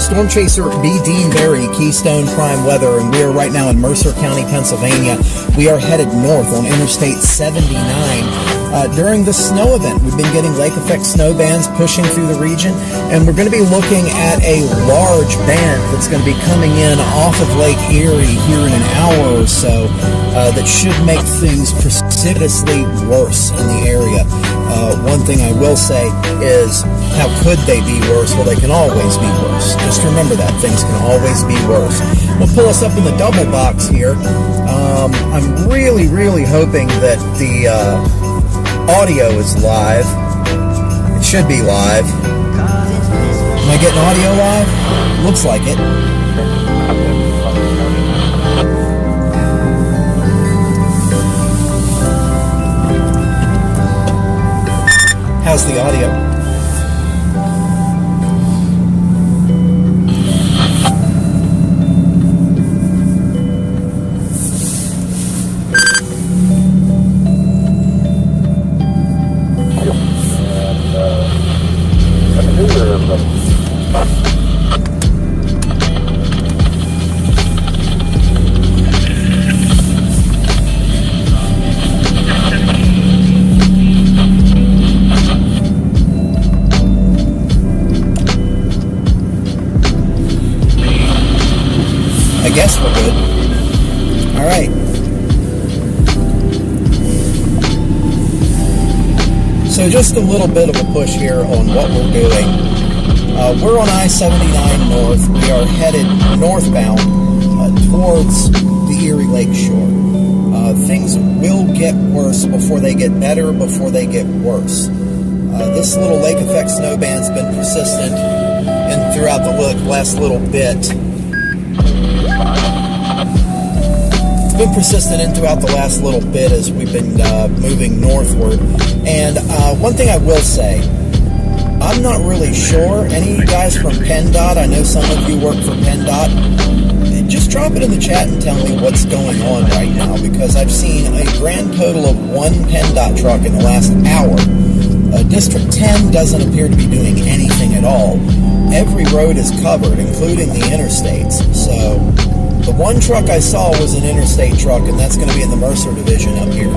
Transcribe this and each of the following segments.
Storm Chaser B. Dean Barry, Keystone Prime Weather, and we are right now in Mercer County, Pennsylvania. We are headed north on Interstate 79. During the snow event, we've been getting lake effect snow bands pushing through the region, and we're going to be looking at a large band that's going to be coming in off of Lake Erie here in an hour or so that should make things precipitously worse in the area. One thing I will say is, how could they be worse? Well, they can always be worse. Just remember that. Things can always be worse. We'll pull us up in the double box here. I'm really, really hoping that the audio is live. It should be live. Am I getting audio live? Looks like it. How's the audio? I guess we're good. All right. So just a little bit of a push here on what we're doing. We're on I-79 North. We are headed northbound towards the Erie Lake shore. Things will get worse before they get better, before they get worse. This little lake effect snow band's been persistent and throughout the last little bit. It's been persistent in throughout the last little bit as we've been moving northward. And one thing I will say, I'm not really sure. Any of you guys from PennDOT, I know some of you work for PennDOT, just drop it in the chat and tell me what's going on right now, because I've seen a grand total of one PennDOT truck in the last hour. District 10 doesn't appear to be doing anything at all. Every road is covered, including the interstates. So the one truck I saw was an interstate truck, and that's going to be in the Mercer division up here.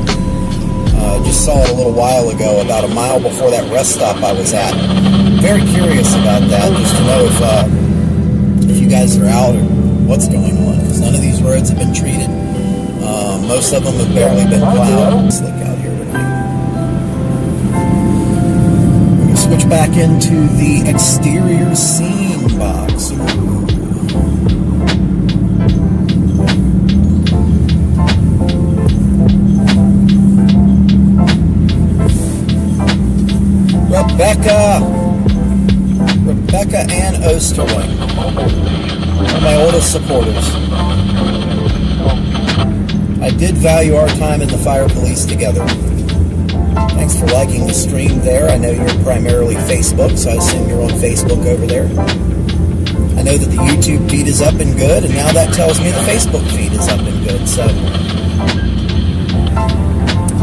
Just saw it a little while ago, about a mile before that rest stop I was at. Very curious about that, just to know if you guys are out or what's going on, because none of these roads have been treated. Most of them have barely been plowed. Slick out here tonight. We're going to switch back into the exterior scene box. Rebecca Ann Osterling, one of my oldest supporters. I did value our time in the fire police together. Thanks for liking the stream there. I know you're primarily Facebook, so I assume you're on Facebook over there. I know that the YouTube feed is up and good, and now that tells me the Facebook feed is up and good.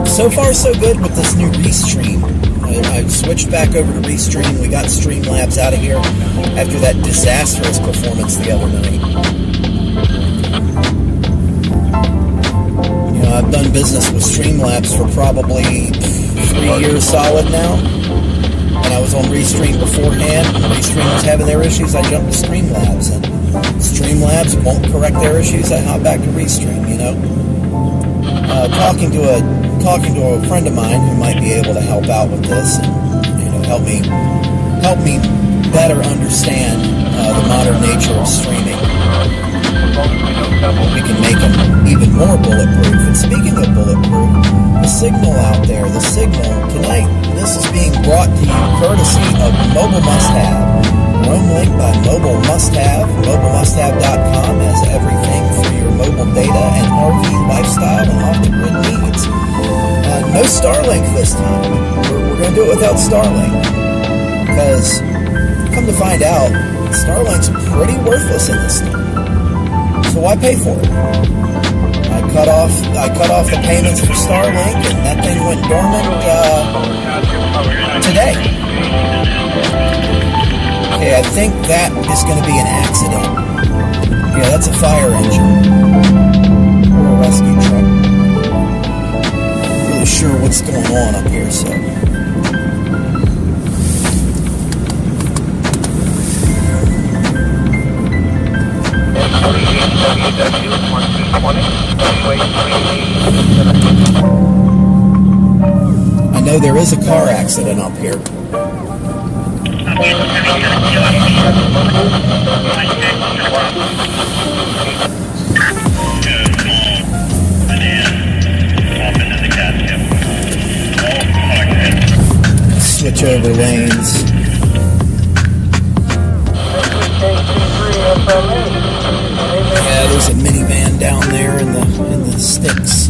So far so good with this new Restream. I switched back over to Restream. We got Streamlabs out of here after that disastrous performance the other night. You know, I've done business with Streamlabs for probably 3 years solid now. And I was on Restream beforehand. When Restream was having their issues, I jumped to Streamlabs. And Streamlabs won't correct their issues, I hop back to Restream, you know. Talking to a friend of mine who might be able to help out with this and, you know, help me better understand the modern nature of streaming. We can make them even more bulletproof. And speaking of bulletproof, the signal out there, the signal tonight, this is being brought to you courtesy of Mobile Must Have. Roam Link by Mobile Must Have. MobileMustHave.com has everything for your mobile data and RV lifestyle and off-the-grid needs. No Starlink this time. We're going to do it without Starlink, because come to find out, Starlink's pretty worthless in this thing. So why pay for it? I cut off the payments for Starlink, and that thing went dormant today. Okay, I think that is going to be an accident. Yeah, that's a fire engine. Or a rescue truck. Not really sure what's going on up here, so. I know there is a car accident up here. Switch over lanes. Yeah, there's a minivan down there in the sticks.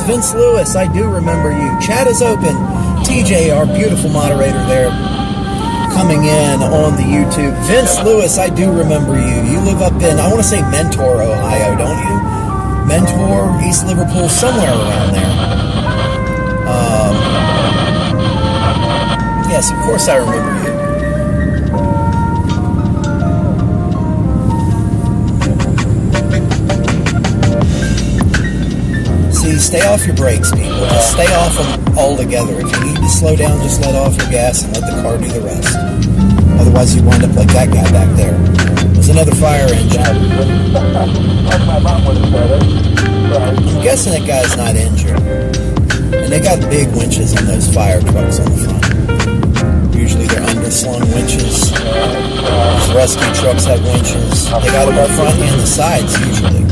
Vince Lewis, I do remember you. Chat is open. TJ, our beautiful moderator there, coming in on the YouTube. Vince Lewis, I do remember you. You live up in, I want to say Mentor, Ohio, don't you? Mentor, East Liverpool, somewhere around there. Yes, of course I remember you. Stay off your brakes, people. Just stay off them altogether. If you need to slow down, just let off your gas and let the car do the rest. Otherwise, you wind up like that guy back there. There's another fire engine. I'm guessing that guy's not injured. And they got big winches on those fire trucks on the front. Usually they're underslung winches. Those rescue trucks have winches. They got them on the front and the sides, usually.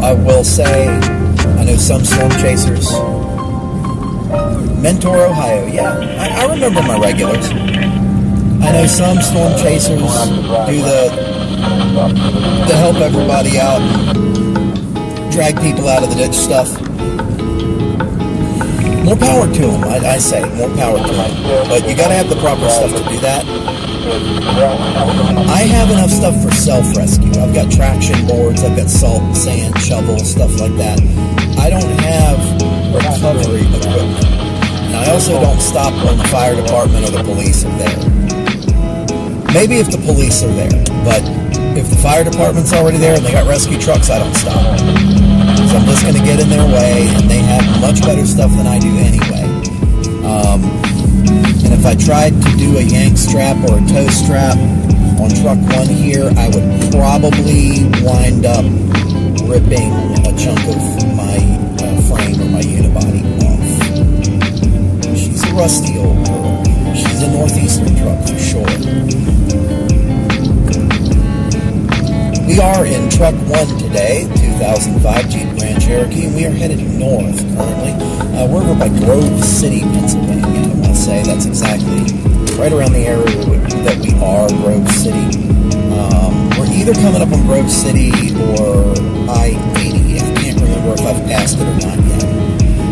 I will say, I know some storm chasers. Mentor, Ohio, yeah, I remember my regulars. I know some storm chasers do the help everybody out, drag people out of the ditch stuff. More power to them, I say, more power to them. But you got to have the proper stuff to do that. I have enough stuff for self-rescue. I've got traction boards, I've got salt, sand, shovels, stuff like that. I don't have recovery equipment. And I also don't stop when the fire department or the police are there. Maybe if the police are there, but if the fire department's already there and they got rescue trucks, I don't stop. So I'm just going to get in their way, and they have much better stuff than I do anyway. And if I tried to do a yank strap or a tow strap on truck 1 here, I would probably wind up ripping a chunk of my frame or my unibody off. She's a rusty old girl. She's a Northeastern truck for sure. We are in truck 1 today, 2005 Jeep Grand Cherokee, and we are headed north currently. We're over by Grove City, Pennsylvania. I want to say that's exactly right around the area that we are, Grove City. We're either coming up on Grove City or I-80. I can't remember if I've passed it or not yet.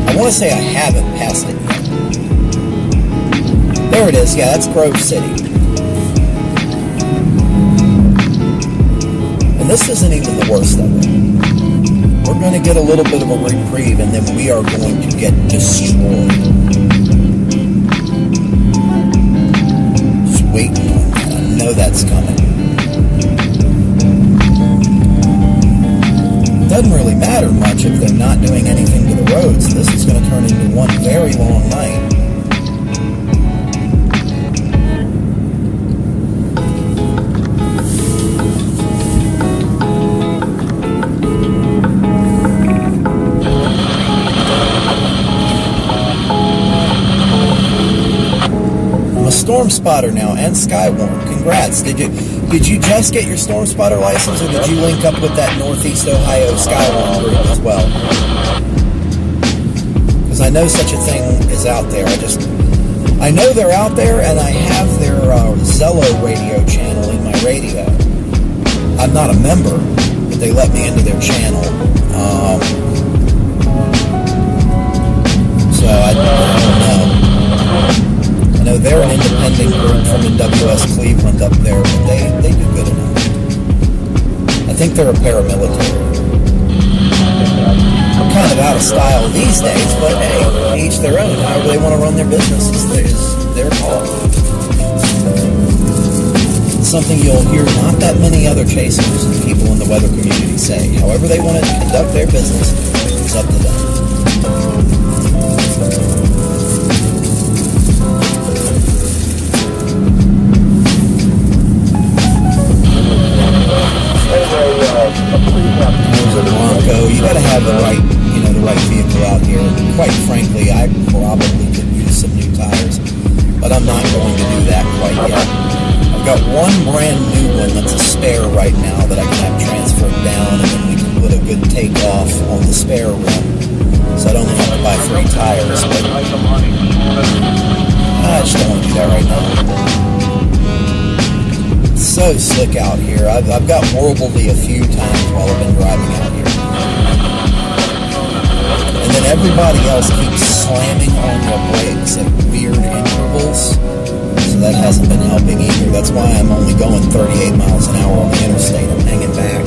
I want to say I haven't passed it yet. There it is. Yeah, that's Grove City. And this isn't even the worst of it. We're going to get a little bit of a reprieve, and then we are going to get destroyed. Just waiting on that. I know that's coming. Doesn't really matter much if they're not doing anything to the roads. This is going to turn into one very long night. Storm spotter now and Skywarn. Congrats. Did you just get your storm spotter license, or did you link up with that Northeast Ohio Skywarn group as well? Because I know such a thing is out there. I know they're out there, and I have their Zello radio channel in my radio. I'm not a member, but they let me into their channel. So I don't know. I know they're an independent group from NWS Cleveland up there, but they do good enough. I think they're a paramilitary. We're kind of out of style these days, but hey, each their own. However they want to run their business is their call. Something you'll hear not that many other chasers and people in the weather community say. However they want to conduct their business is up to them. There's a Bronco. You got to have the right vehicle out here. Quite frankly, I probably could use some new tires, but I'm not going to do that quite yet. I've got one brand new one that's a spare right now that I can have transferred down, and then we can put a good takeoff on the spare rim, so I don't have to buy 3 tires. But I just don't want to do that right now. It's so slick out here. I've got whirlpooled a few times while I've been driving out here. And then everybody else keeps slamming on their brakes at weird intervals. So that hasn't been helping either. That's why I'm only going 38 miles an hour on the interstate. I'm hanging back.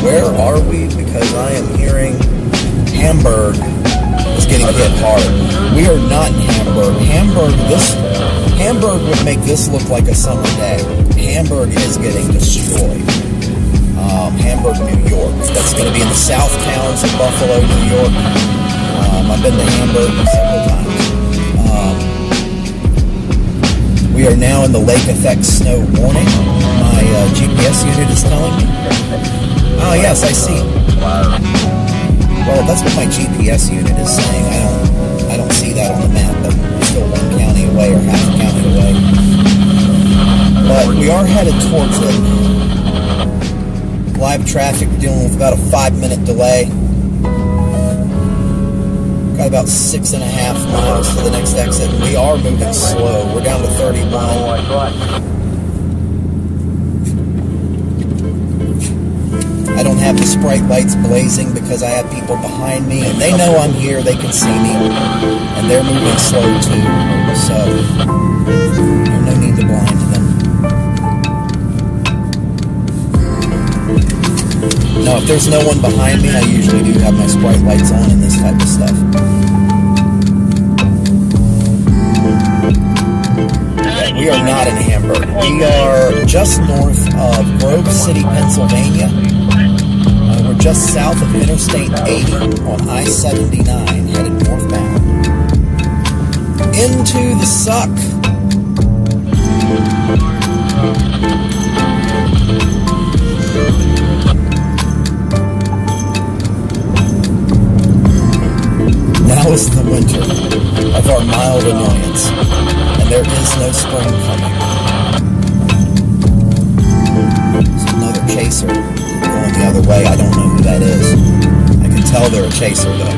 Where are we? Because I am hearing Hamburg is getting hit hard. We are not in Hamburg. Hamburg would make this look like a summer day. Hamburg is getting destroyed. Hamburg, New York. That's going to be in the south towns of Buffalo, New York. I've been to Hamburg several times. We are now in the lake effect snow warning. My GPS unit is telling me. Oh yes, I see. Well, that's what my GPS unit is saying. I don't see that on the map, but we're still 1 county away or half a county away. But we are headed towards it. Live traffic dealing with about a 5-minute delay. Got about 6.5 miles to the next exit. We are moving slow. We're down to 31. I don't have the Sprite lights blazing because I have people behind me, and they know I'm here. They can see me, and they're moving slow too. So there's no need to blind them. Now, if there's no one behind me, I usually do have my Sprite lights on and this type of stuff. Yeah, we are not in Hamburg. We are just north of Grove City, Pennsylvania. We're just south of Interstate 80 on I-79, headed northbound. Into the suck. Now is the winter of our mild annoyance, and there is no spring coming. There's another chaser going the other way. I don't know who that is. I can tell they're a chaser, though.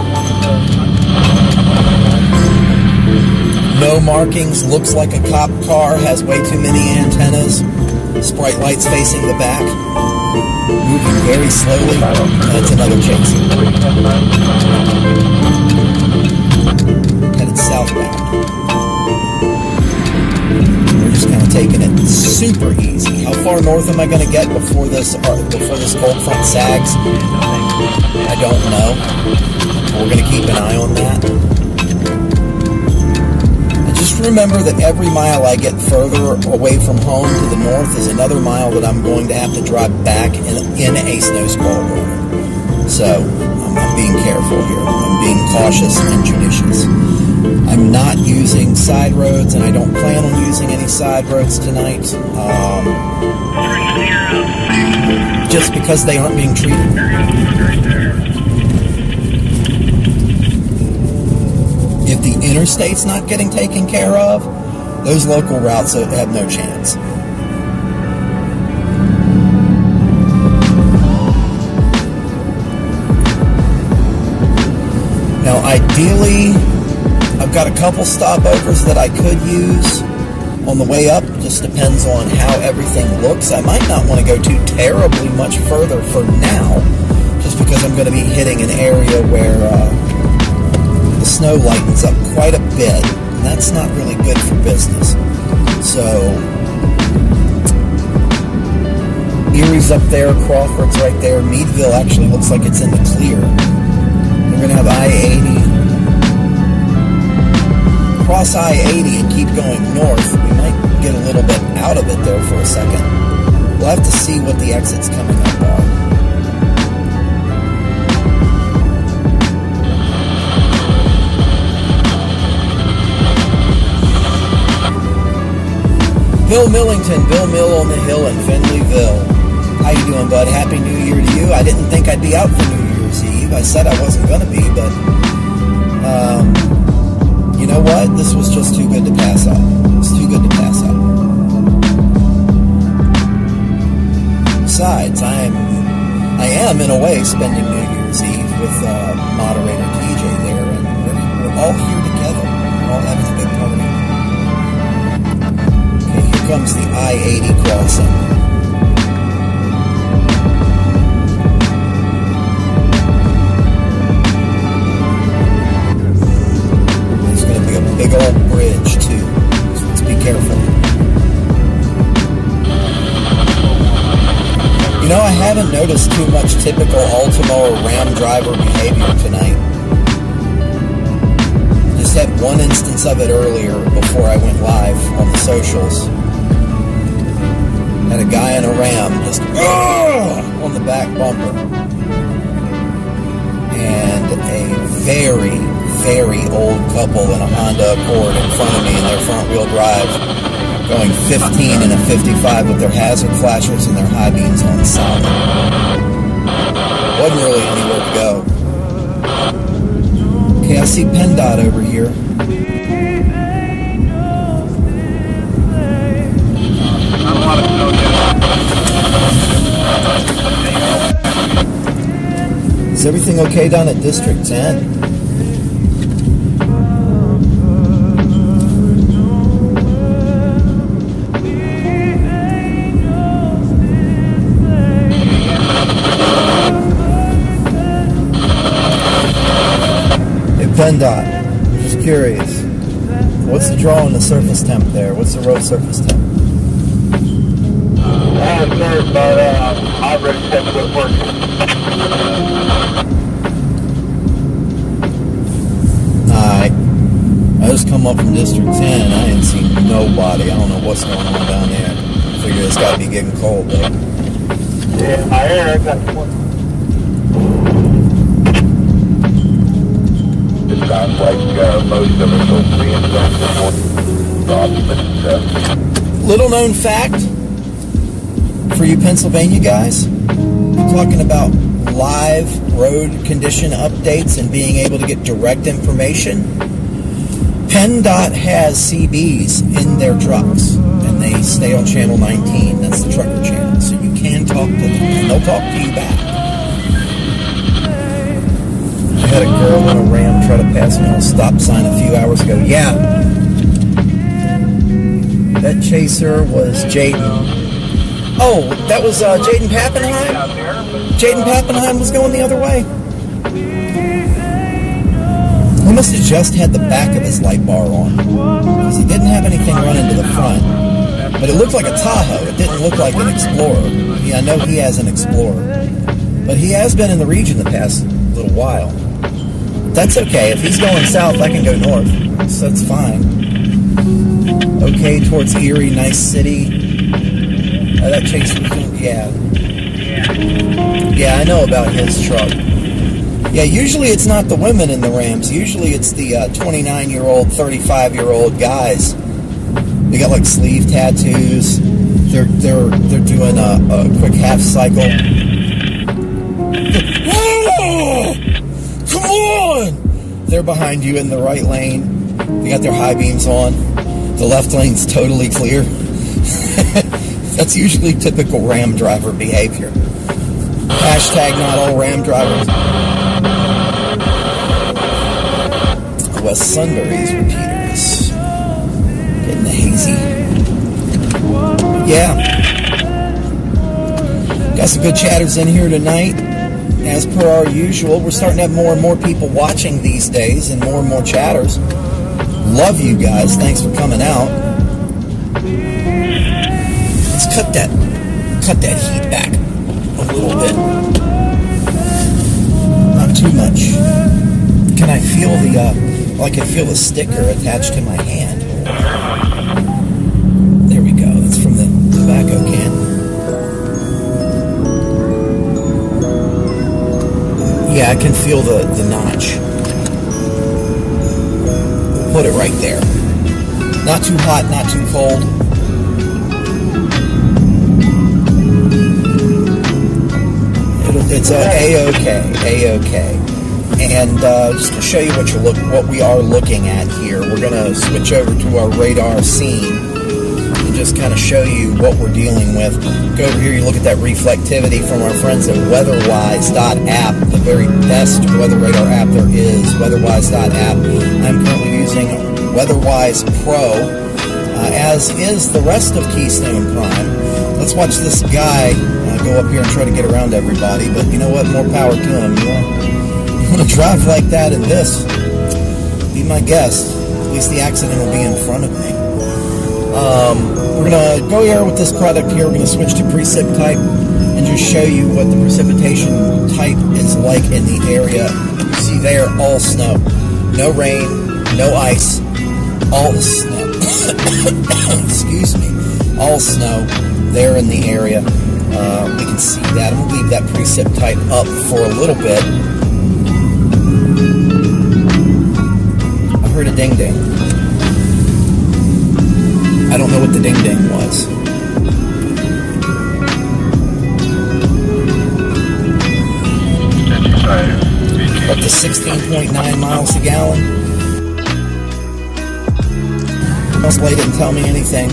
No markings. Looks like a cop car. Has way too many antennas. Sprite lights facing the back. Moving very slowly. That's another chaser. Headed southbound. We're just kind of taking it super easy. How far north am I going to get before this cold front sags? I don't know. We're going to keep an eye on that. And just remember that every mile I get further away from home to the north is another mile that I'm going to have to drive back in a snow squall warning. So I'm being careful here. I'm being cautious and judicious. I'm not using side roads, and I don't plan on using any side roads tonight. Just because they aren't being treated. If the interstate's not getting taken care of, those local routes have no chance. Now, ideally, I've got a couple stopovers that I could use. On the way up, just depends on how everything looks. I might not want to go too terribly much further for now, just because I'm going to be hitting an area where the snow lightens up quite a bit, and that's not really good for business. So, Erie's up there, Crawford's right there, Meadville actually looks like it's in the clear. We're going to have I-80. Cross I-80 and keep going north. We might get a little bit out of it there for a second. We'll have to see what the exits coming up are. Bill Millington, Bill Mill on the Hill in Findlayville. How you doing, bud? Happy New Year to you. I didn't think I'd be out for New Year's Eve. I said I wasn't going to be, but you know what? This was just too good to pass up. It's too good to pass up. Besides, I am in a way spending New Year's Eve with moderator TJ there, and we're all here together. We're all having a big party. Okay, here comes the I-80 crossing. Big old bridge too, so let's be careful. You know, I haven't noticed too much typical Altima or Ram driver behavior tonight. Just had one instance of it earlier before I went live on the socials. Had a guy in a Ram just on the back bumper. And a very old couple in a Honda Accord in front of me in their front wheel drive, going 15 and a 55 with their hazard flashers and their high beams on solid. Wasn't really anywhere to go. Okay, I see PennDOT over here. Is everything okay down at District 10? PennDOT, just curious. What's the draw on the surface temp there? What's the road surface temp? Sir, but I already said it working. Alright. I just come up from District 10 and I ain't seen nobody. I don't know what's going on down there. I figure it's gotta be getting cold though. Yeah, I hear it. It sounds like most of us will be in the Little known fact for you Pennsylvania guys, we're talking about live road condition updates and being able to get direct information. PennDOT has CBs in their trucks and they stay on channel 19. That's the trucker channel, so you can talk to them and they'll talk to you back. I had a girl in a Ram try to pass me on a stop sign a few hours ago. Yeah, that chaser was Jaden. Oh, that was Jaden Pappenheim? Jaden Pappenheim was going the other way. He must have just had the back of his light bar on, because he didn't have anything running to the front. But it looked like a Tahoe. It didn't look like an Explorer. Yeah, I know he has an Explorer. But he has been in the region the past little while. That's okay. If he's going south, I can go north. So that's fine. Okay, towards Erie, nice city. That chase was doing, yeah, I know about his truck. Yeah, usually it's not the women in the Rams. Usually it's the 29-year-old, 35-year-old guys. They got like sleeve tattoos. They're doing a quick half cycle. Whoa! Come on! They're behind you in the right lane. They got their high beams on. The left lane's totally clear. That's usually typical Ram driver behavior. Hashtag not all Ram drivers. West Sunbury's repeaters. Getting the hazy. Yeah. Got some good chatters in here tonight. As per our usual, we're starting to have more and more people watching these days and more chatters. Love you guys. Thanks for coming out. Let's cut that heat back a little bit. Not too much. Can I feel I can feel the sticker attached to my hand. There we go. That's from the tobacco can. Yeah, I can feel the notch. Put it right there. Not too hot, not too cold. It's A-OK. And just to show you what we are looking at here, we're going to switch over to our radar scene and just kind of show you what we're dealing with. Go over here, you look at that reflectivity from our friends at weatherwise.app, the very best weather radar app there is, weatherwise.app. I'm currently using Weatherwise Pro, as is the rest of Keystone Prime. Let's watch this guy go up here and try to get around everybody, but you know what, more power to him. You want to drive like that in this, be my guest. At least the accident will be in front of me. We're going to go here with this product here. We're going to switch to precip type and just show you what the precipitation type is like in the area. You see there, all snow. No rain, no ice, all snow. Excuse me. All snow there in the area. We can see that. I'm going to leave that precip type up for a little bit. I heard a ding-ding. I don't know what the ding-ding was. Up to 16.9 miles a gallon. Display didn't tell me anything.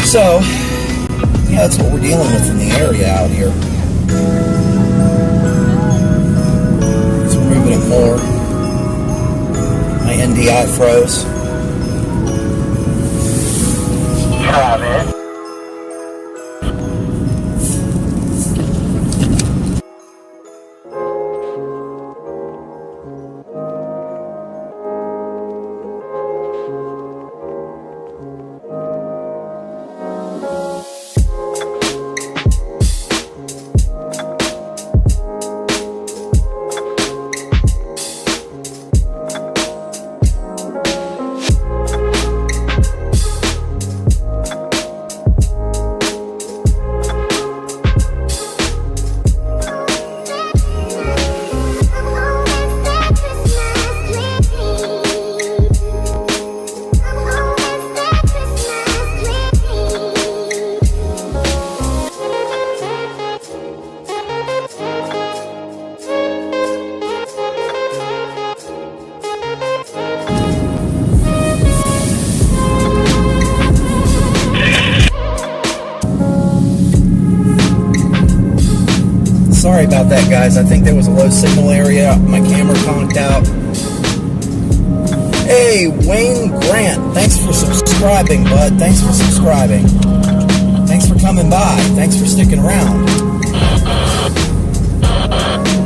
So, yeah, that's what we're dealing with in the area out here. So we're moving it more. My NDI froze. Travis. Sorry about that, guys. I think there was a low signal area. My camera conked out. Hey, Wayne Grant. Thanks for subscribing, bud. Thanks for subscribing. Thanks for coming by. Thanks for sticking around.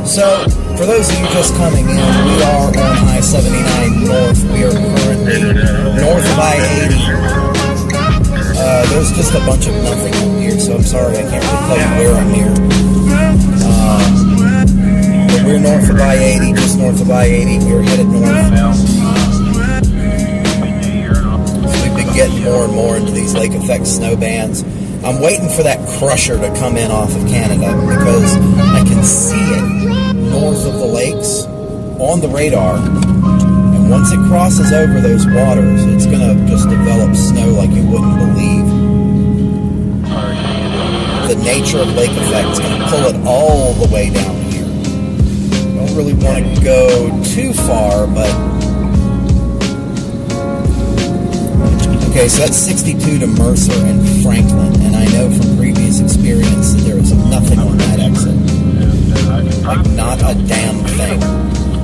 So, for those of you just coming in, we are on I-79 North. We are currently north of I-80. There's just a bunch of nothing up here, so I'm sorry I can't really tell you where I'm near. But we're north of I-80, just north of I-80. We're headed north. So we've been getting more and more into these lake effect snow bands. I'm waiting for that crusher to come in off of Canada because I can see it north of the lakes on the radar. And once it crosses over those waters, it's going to just develop snow like you wouldn't believe. The nature of lake effect is going to pull it all the way down here. Don't really want to go too far, but okay, so that's 62 to Mercer and Franklin, and I know from previous experience that there is nothing on that exit. Like, not a damn thing.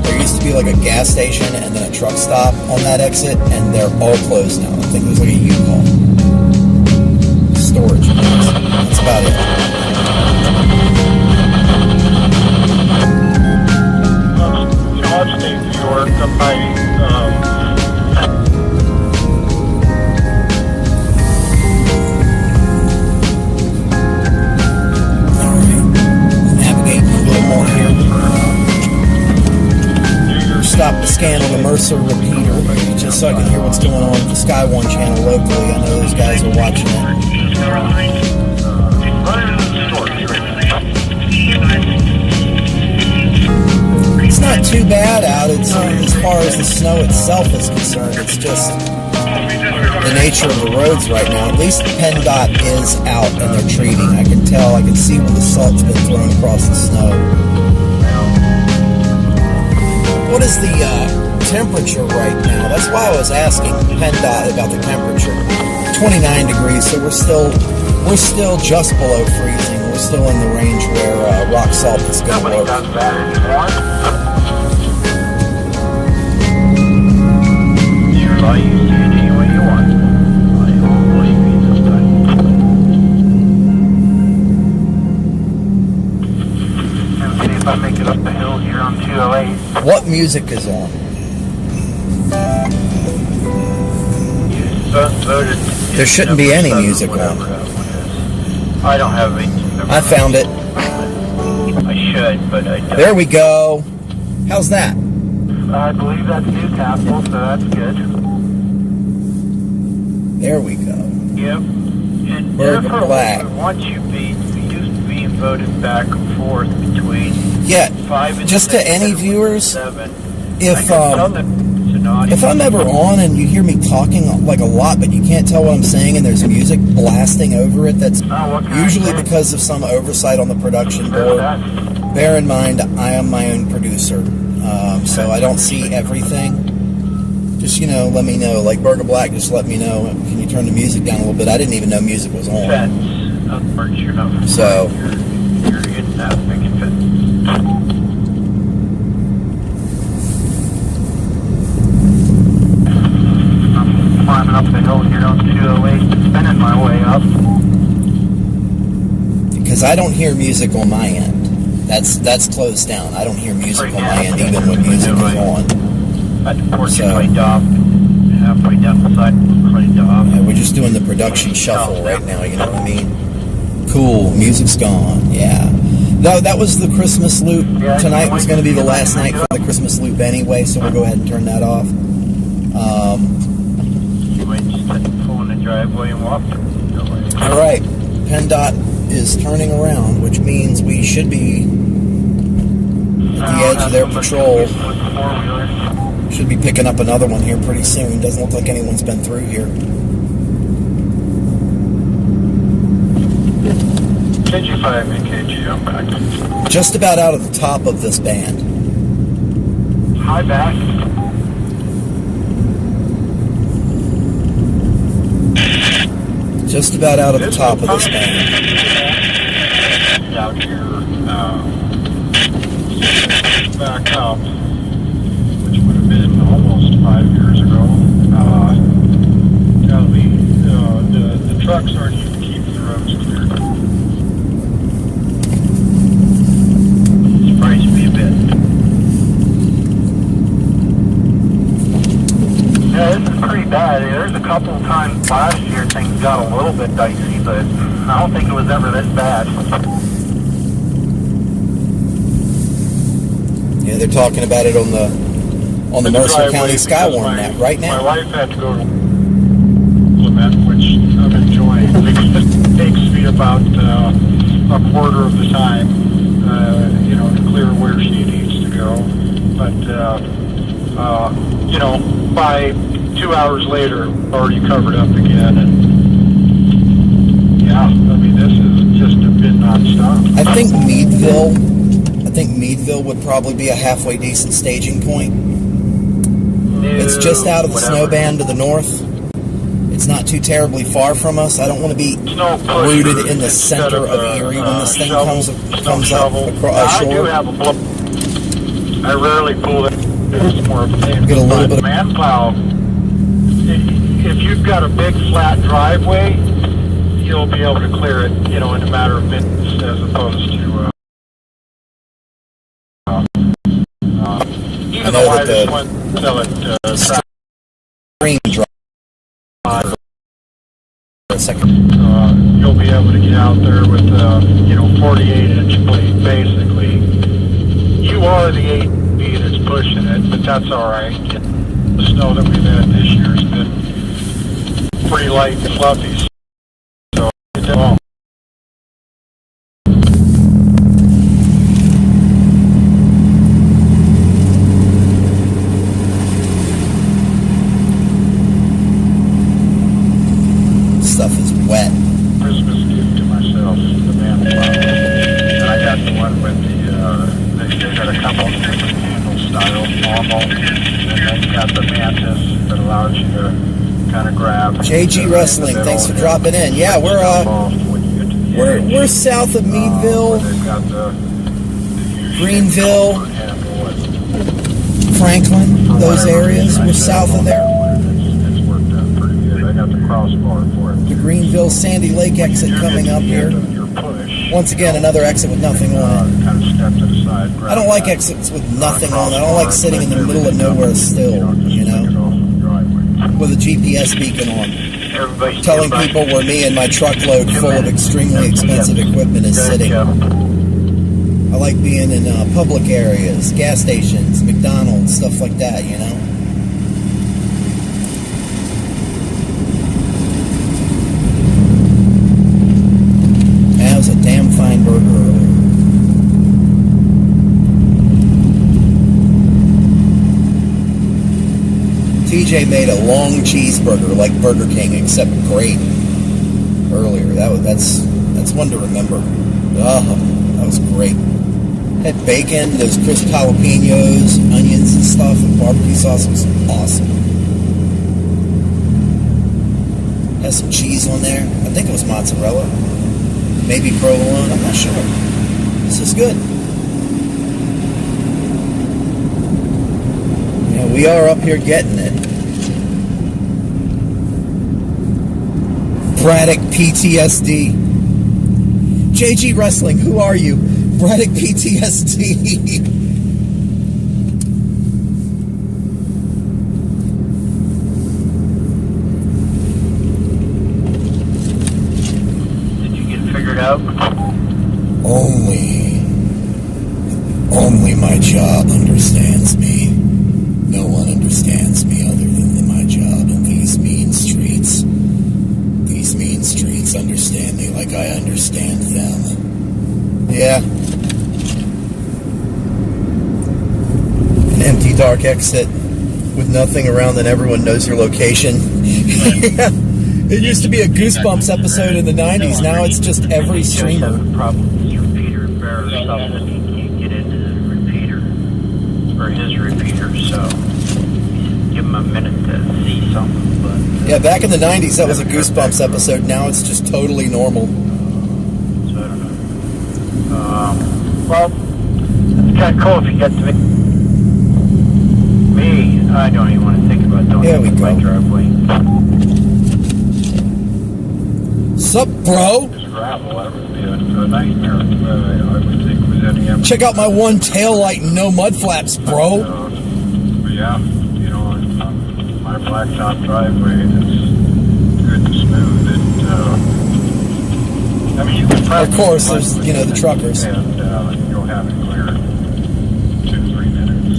There used to be like a gas station and then a truck stop on that exit, and they're all closed now. I think it was like a U-Haul. That's about it. Upstate New York, up by, Alright. Navigating a little more here. Stop the scan on the Mercer repeater, just so I can hear what's going on with the Sky One channel locally. I know those guys are watching it. It's not too bad out. It's as far as the snow itself is concerned. It's just the nature of the roads right now. At least PennDOT is out and they're treating. I can tell. I can see where the salt's been thrown across the snow. What is the temperature right now? That's why I was asking PennDOT about the temperature. 29 degrees, so we're still just below freezing. We're still in the range where rock salt is going to work. does that anymore. You're allowed to use it any way you want. I don't believe me this time. And see if I make it up the hill here on 208. What music is on? There shouldn't be any music on. I don't have anything. I found it. I should, but I don't. There we go. How's that? I believe that's Newcastle, so that's good. There we go. Yep. And Burger Black. Once you used to be voted back and forth between Yeah, 5 and just 6, to any 7, viewers, 7. if I'm ever on and you hear me talking like a lot, but you can't tell what I'm saying and there's music blasting over it, that's usually because of some oversight on the production board. Bear in mind, I am my own producer, so I don't see everything. Just, let me know. Like Burger Black, just let me know. Can you turn the music down a little bit? I didn't even know music was on. So, you're getting that making fence. Climbing up the hill here on 208, spinning my way up. because I don't hear music on my end. That's closed down. I don't hear music on my end even when music is on. At the porch played off, halfway down the side, played off. Yeah, we're just doing the production shuffle right now, you know what I mean? Cool, music's gone, yeah. No, that was the Christmas loop. Tonight was going to be the last night for the Christmas loop anyway, so we'll go ahead and turn that off. You might just pull in the driveway and walk. All right, PennDOT is turning around, which means we should be at the edge of their patrol. Should be picking up another one here pretty soon. Doesn't look like anyone's been through here. KG5 and KG, I'm back. Just about out of the top of this band. Hi, back. Just about out of the top of this band. Out here, back up, which would have been almost 5 years ago. The trucks aren't even keeping the roads clear. Surprised me a bit. Yeah, this is pretty bad. There's a couple of times last year things got a little bit dicey, but I don't think it was ever this bad. Yeah, they're talking about it on the Mercer County Skywarn net right now. My wife had to go to Clement, which I'm enjoying. It takes me about a quarter of the time, to clear where she needs to go. But, by 2 hours later, already covered up again. And, yeah, I mean, this has just been nonstop. I think Meadville would probably be a halfway decent staging point. It's just out of the snow band to the north. It's not too terribly far from us. I don't want to be rooted in the center of Erie when this thing comes up across I do shore. have a blow. I rarely pull it. It's more of a pain. Get a little bit of man plow. If you've got a big flat driveway, you'll be able to clear it, in a matter of minutes as opposed to, even the widest one, screen drop for a second. You'll be able to get out there with, 48-inch blade, basically. You are the 8B that's pushing it, but that's all right. The snow that we've had this year has been pretty light and fluffy, so it's all. Stuff is wet. Christmas gift to myself, the man plow. And I got the one with they got a couple of different handle styles, normal, and then you got the mantis that allows you to kind of grab. JG Wrestling, thanks for dropping in. Yeah, we're south of Meadville, Greenville, Franklin, those areas. We're south of there. It's worked out pretty good. I got the crossbar for it. The Greenville Sandy Lake exit coming up here. Once again, another exit with nothing on it. Kind of step to the side. I don't like exits with nothing on it. I don't like sitting in the middle of nowhere still, with a GPS beacon on, telling people where me and my truckload full of extremely expensive equipment is sitting. I like being in public areas, gas stations, McDonald's, stuff like that, That was a damn fine burger earlier. TJ made a long cheeseburger like Burger King, except great earlier. That's one to remember. Oh, that was great. Had bacon, those crisp jalapenos, onions and stuff, and barbecue sauce was awesome. Has some cheese on there. I think it was mozzarella. Maybe provolone, I'm not sure. This is good. Yeah, we are up here getting it. Braddock PTSD. JG Wrestling, who are you? Braddock PTSD. Out. Only my job understands me. No one understands me other than my job. And these mean streets understand me like I understand them. Yeah. An empty, dark exit with nothing around that everyone knows your location. Yeah. It used to be a Goosebumps episode in the 90s. Now it's just every streamer. Probably his repeater bears something. He can't get into the repeater or his repeater, so give him a minute to see something. But yeah, back in the 90s, that was a Goosebumps episode. Now it's just totally normal. So I don't know. Well, it's kind of cool if you get to me. I don't even want to think about doing my driveway. Sup, bro? Gravel, that would be a nightmare. I would think with any. Check out my one tail light and no mud flaps, bro. But yeah, my blacktop driveway is good and smooth. I mean, you can probably. Of course, there's the truckers. And you'll have it clear in 2-3 minutes.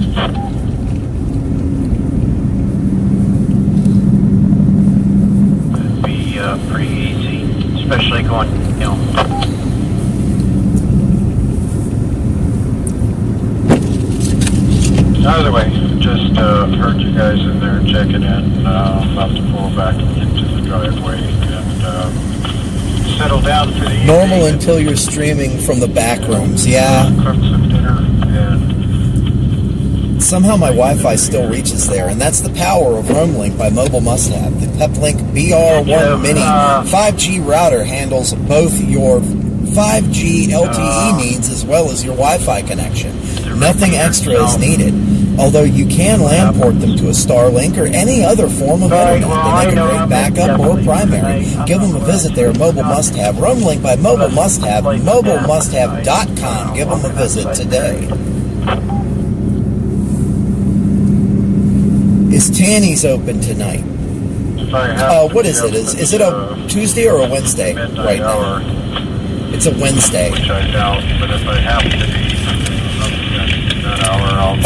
It'd be pretty easy, especially going, Either way, just heard you guys in there checking in. I'm about to pull back into the driveway and settle down for the Normal evening. until you're streaming from the back rooms, yeah. Cook some dinner and somehow my Wi-Fi still reaches there, and that's the power of Roamlink by Mobile Must Have. The Peplink BR1 Mini 5G router handles both your 5G LTE needs as well as your Wi-Fi connection. Nothing extra is needed. Although you can land port them to a Starlink or any other form of internet. They make a great backup or primary. Give them a visit there, Mobile Must Have. Roamlink by Mobile Must Have, mobilemusthave.com. Give them a visit today. Is Tanny's open tonight? What is it? Is it a Tuesday or a Wednesday right now? It's a Wednesday. Which I doubt, but if I have to be that hour, I'll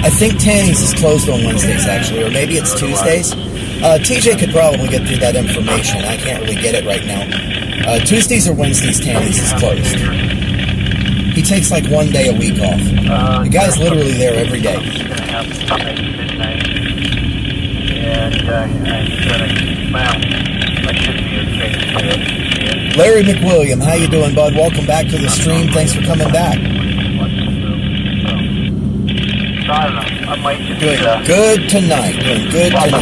I think Tanny's is closed on Wednesdays, actually, or maybe it's Tuesdays. TJ could probably get through that information. I can't really get it right now. Tuesdays or Wednesdays, Tanny's is closed. He takes like 1 day a week off. The guy's literally there every day. Larry McWilliam, how you doing, bud? Welcome back to the stream. Thanks for coming back. I might just, Doing good tonight. Doing good tonight.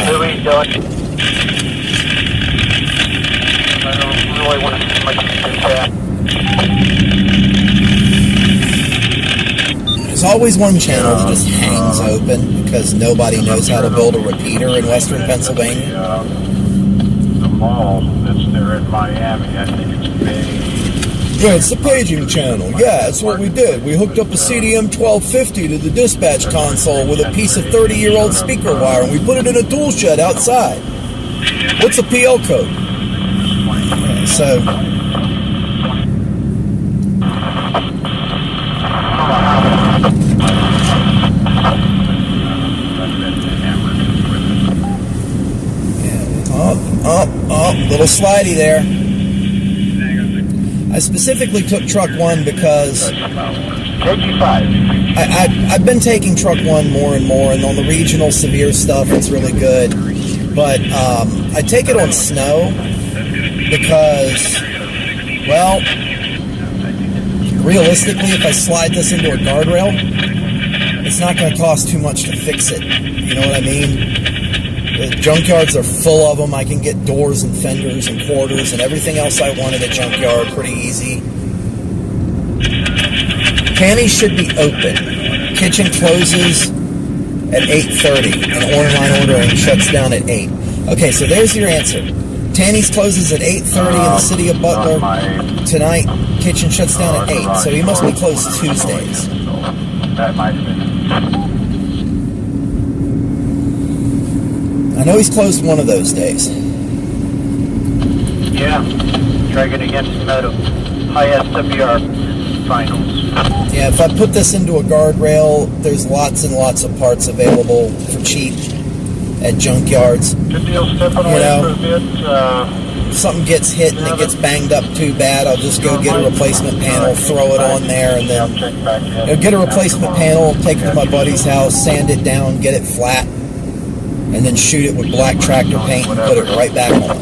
I don't really want to see much of that. There's always one channel that just hangs open because nobody knows how to build a repeater in Western Pennsylvania. The mall that's there in Miami, I think it's big. Yeah, it's the paging channel. Yeah, that's what we did. We hooked up a CDM 1250 to the dispatch console with a piece of 30-year-old speaker wire, and we put it in a tool shed outside. What's the PL code? So... little slidey there. I specifically took truck 1 because I've been taking truck 1 more and more, and on the regional severe stuff it's really good, but I take it on snow because, well, realistically, if I slide this into a guardrail, it's not going to cost too much to fix it. You know what I mean? The junkyards are full of them. I can get doors and fenders and quarters and everything else I want at a junkyard pretty easy. Tanny should be open. Kitchen closes at 8:30 and online ordering shuts down at 8. Okay, so there's your answer. Tanny's closes at 8:30 in the city of Butler tonight. Kitchen shuts down at 8, so he must be closed Tuesdays. That might have been. I know he's closed one of those days. Yeah, Dragon against Meadow. High SWR finals. Yeah, if I put this into a guardrail, there's lots and lots of parts available for cheap at junkyards. Good deal stepping away for a bit. Something gets hit and it gets banged up too bad, I'll just go get a replacement panel, throw it on there, and then get a replacement panel, take it to my buddy's house, sand it down, get it flat, and then shoot it with black tractor paint and put it right back on.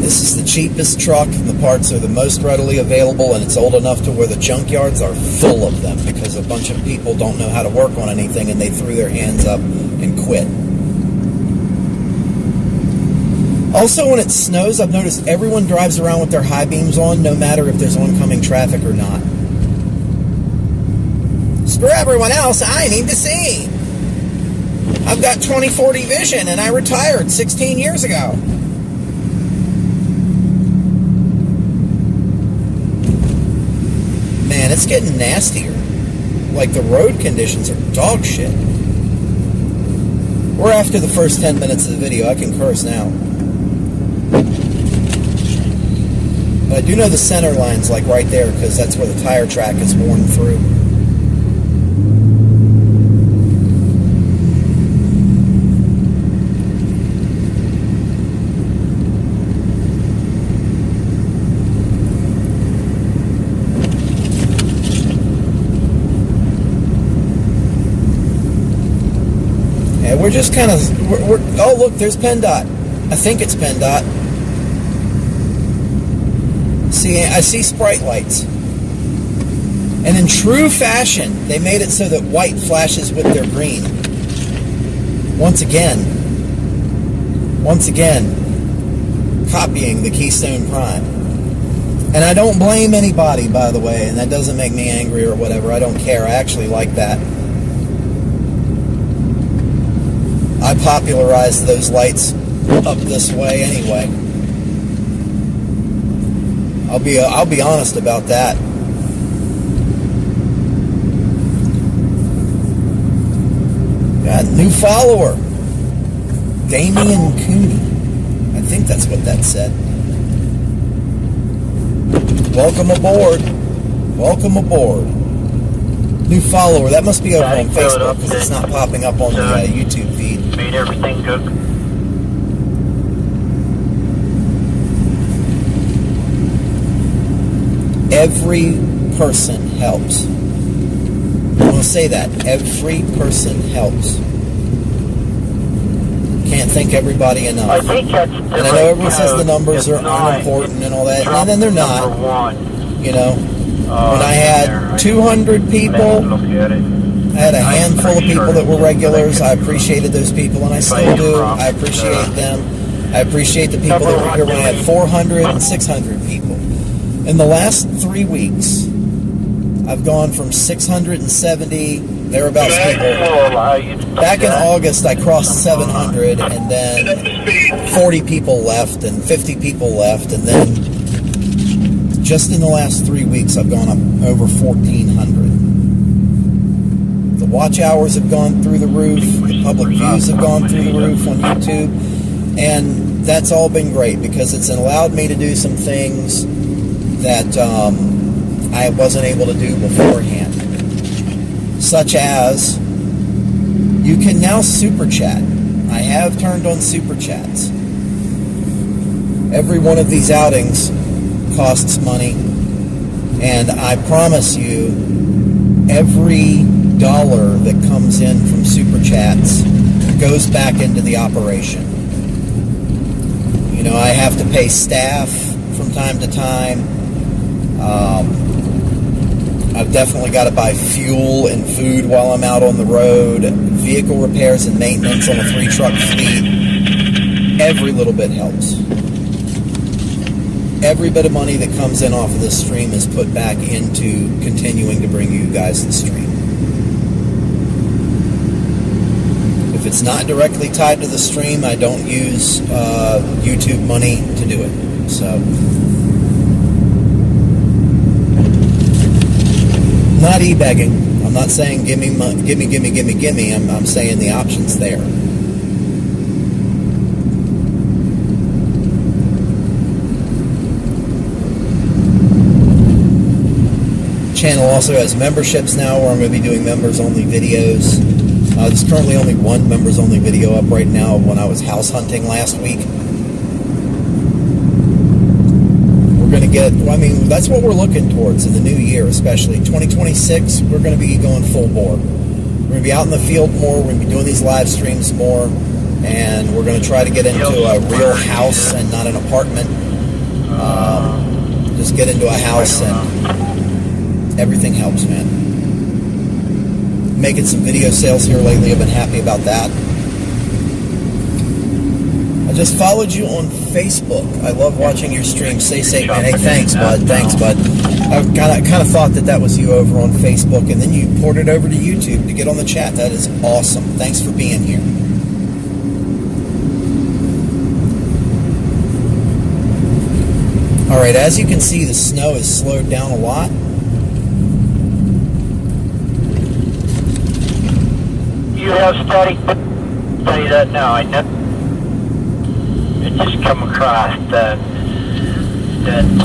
This is the cheapest truck, and the parts are the most readily available, and it's old enough to where the junkyards are full of them because a bunch of people don't know how to work on anything and they threw their hands up and quit. Also, when it snows, I've noticed everyone drives around with their high beams on, no matter if there's oncoming traffic or not. Screw everyone else, I need to see. I've got 20/40 vision, and I retired 16 years ago. Man, it's getting nastier. Like, the road conditions are dog shit. We're after the first 10 minutes of the video. I can curse now. But I do know the center line's like right there because that's where the tire track is worn through. Yeah, we're just kind of... oh, look, there's PennDOT. I think it's PennDOT. See, I see Sprite lights. And in true fashion, they made it so that white flashes with their green. once again, copying the Keystone Prime. And I don't blame anybody, by the way, and that doesn't make me angry or whatever. I don't care. I actually like that. I popularized those lights up this way anyway. I'll be honest about that. Got a new follower, Damian Cooney. I think that's what that said. Welcome aboard. Welcome aboard. New follower. That must be over on Facebook because it's not popping up on the YouTube feed. Made everything cook. Every person helps. I'm going to say that. Every person helps. Can't thank everybody enough. I think that's the And I know everyone says the numbers are unimportant and all that, and then they're not. You know, when I had 200 people, I had a handful of people that were regulars. I appreciated those people, and I still do. I appreciate them. I appreciate the people that were here when I had 400 and 600 people. In the last 3 weeks, I've gone from 670, thereabouts people. Back in August, I crossed 700, and then 40 people left, and 50 people left, and then just in the last 3 weeks, I've gone up over 1,400. The watch hours have gone through the roof, the public views have gone through the roof on YouTube, and that's all been great because it's allowed me to do some things that I wasn't able to do beforehand, such as you can now super chat. I have turned on super chats. Every one of these outings costs money, and I promise you, every dollar that comes in from super chats goes back into the operation. You know, I have to pay staff from time to time. I've definitely got to buy fuel and food while I'm out on the road, vehicle repairs and maintenance on a 3-truck fleet. Every little bit helps. Every bit of money that comes in off of this stream is put back into continuing to bring you guys the stream. If it's not directly tied to the stream, I don't use YouTube money to do it. So, not e-begging. I'm not saying give me. I'm saying the option's there. Channel also has memberships now where I'm going to be doing members-only videos. There's currently only one members-only video up right now when I was house hunting last week. We're going to get, I mean, that's what we're looking towards in the new year, especially 2026. We're going to be going full bore. We're going to be out in the field more. We're going to be doing these live streams more, and we're going to try to get into a real house and not an apartment. Just get into a house, and everything helps, man. Making some video sales here lately. I've been happy about that. I just followed you on Facebook. I love watching your stream. Stay safe, man. Hey, thanks, bud. Thanks, bud. I kind of thought that was you over on Facebook, and then you ported over to YouTube to get on the chat. That is awesome. Thanks for being here. All right, as you can see, the snow has slowed down a lot. You have static. I'll tell you that now. I never. It just come across that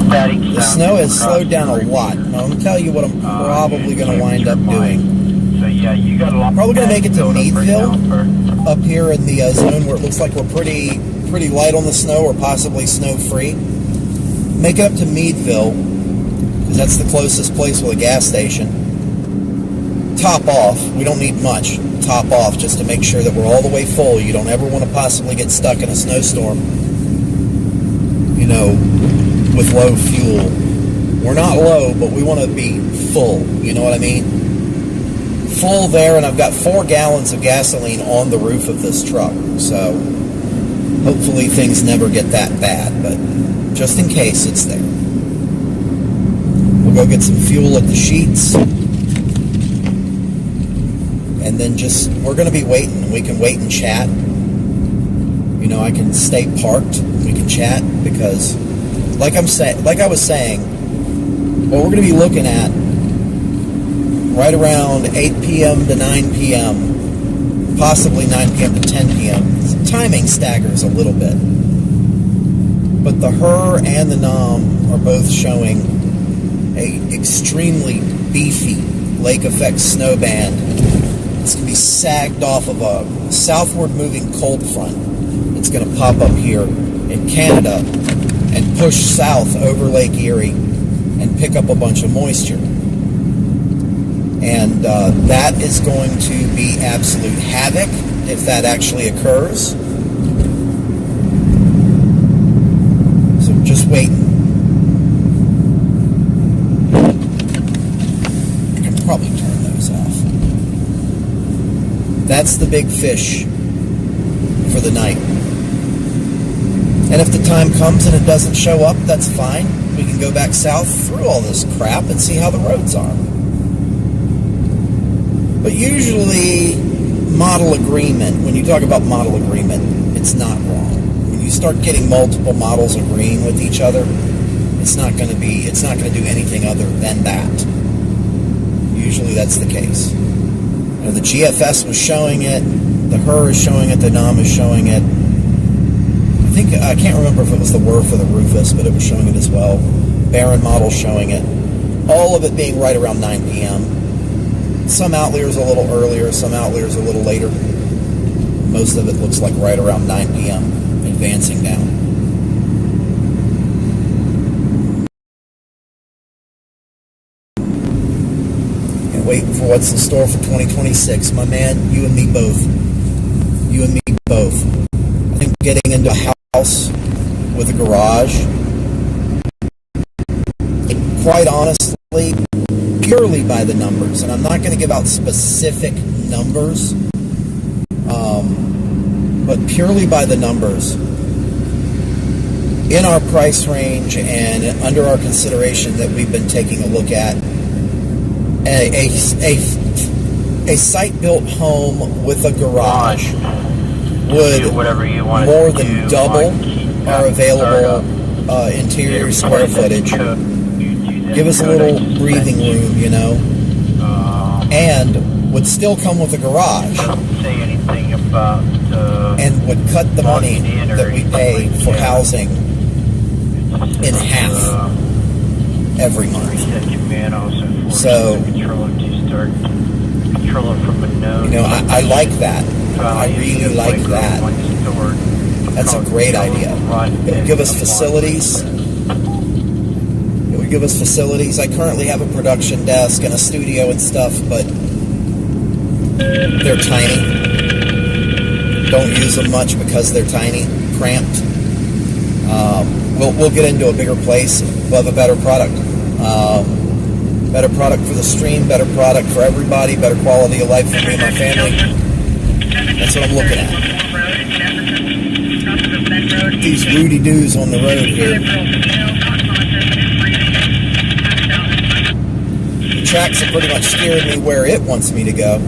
static. The snow has slowed down a lot. Now, let me tell you what I'm probably going to wind up doing. So yeah, you got a lot. Probably going to make it to Meadville, up here in the zone where it looks like we're pretty light on the snow or possibly snow-free. Make it up to Meadville, because that's the closest place with a gas station. Top off. We don't need much. Top off just to make sure that we're all the way full. You don't ever want to possibly get stuck in a snowstorm, you know, with low fuel. We're not low, but we want to be full. You know what I mean? full there, and I've got 4 gallons of gasoline on the roof of this truck. So hopefully things never get that bad, but just in case, it's there. We'll go get some fuel at the sheets, and then we're going to be waiting. We can wait and chat. You know, I can stay parked. We can chat because, like I was saying, what we're going to be looking at right around 8 p.m. to 9 p.m., possibly 9 p.m. to 10 p.m. Timing staggers a little bit. But the HER and the NOM are both showing a extremely beefy lake effect snow band. It's going to be sagged off of a southward moving cold front. It's going to pop up here in Canada and push south over Lake Erie and pick up a bunch of moisture. And that is going to be absolute havoc if that actually occurs. So just waiting. I can probably turn those off. That's the big fish for the night. And if the time comes and it doesn't show up, that's fine. We can go back south through all this crap and see how the roads are. But usually, model agreement, when you talk about model agreement, it's not wrong. When you start getting multiple models agreeing with each other, it's not going to do anything other than that. Usually that's the case. You know, the GFS was showing it, the HER is showing it, the NOM is showing it. I can't remember if it was the WRF or the Rufus, but it was showing it as well. Barron model showing it. All of it being right around 9 p.m. Some outliers a little earlier, some outliers a little later. Most of it looks like right around 9 p.m. advancing down. And waiting for what's in store for 2026. My man, you and me both. You and me both. I think getting into a house with a garage, quite honestly, purely by the numbers, and I'm not going to give out specific numbers, but purely by the numbers, in our price range and under our consideration that we've been taking a look at, a site-built home with a garage would more than double our available interior square footage. Give us a little breathing room, you know, and would still come with a garage, and would cut the money that we pay for housing in half every month. So, you know, I like that. I really like that. That's a great idea. It would give us facilities. Give us facilities. I currently have a production desk and a studio and stuff, but they're tiny. Don't use them much because they're tiny, cramped. We'll get into a bigger place. We'll have a better product. Better product for the stream, better product for everybody, better quality of life for me and my family. That's what I'm looking at. These Rudy-doos on the road here. Tracks have pretty much steered me where it wants me to go.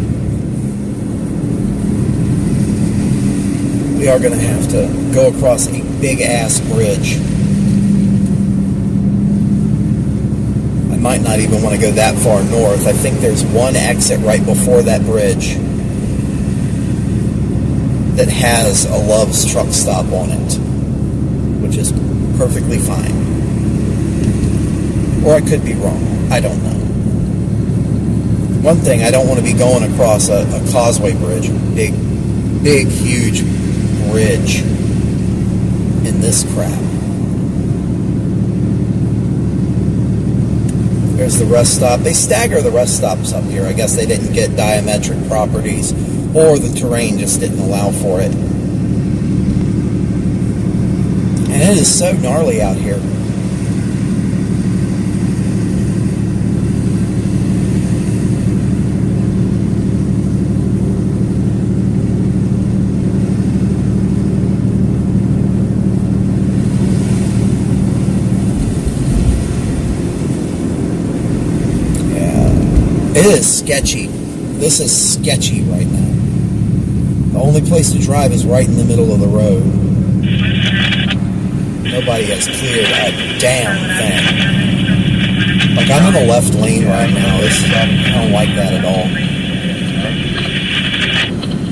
We are going to have to go across a big-ass bridge. I might not even want to go that far north. I think there's one exit right before that bridge that has a Love's truck stop on it, which is perfectly fine. Or I could be wrong. I don't know. One thing, I don't want to be going across a causeway bridge, big, huge bridge in this crap. There's the rest stop. They stagger the rest stops up here. I guess they didn't get diametric properties, or the terrain just didn't allow for it. And it is so gnarly out here. It is sketchy. This is sketchy right now. The only place to drive is right in the middle of the road. Nobody has cleared a damn thing. Like, I'm in the left lane right now. I don't like that at all.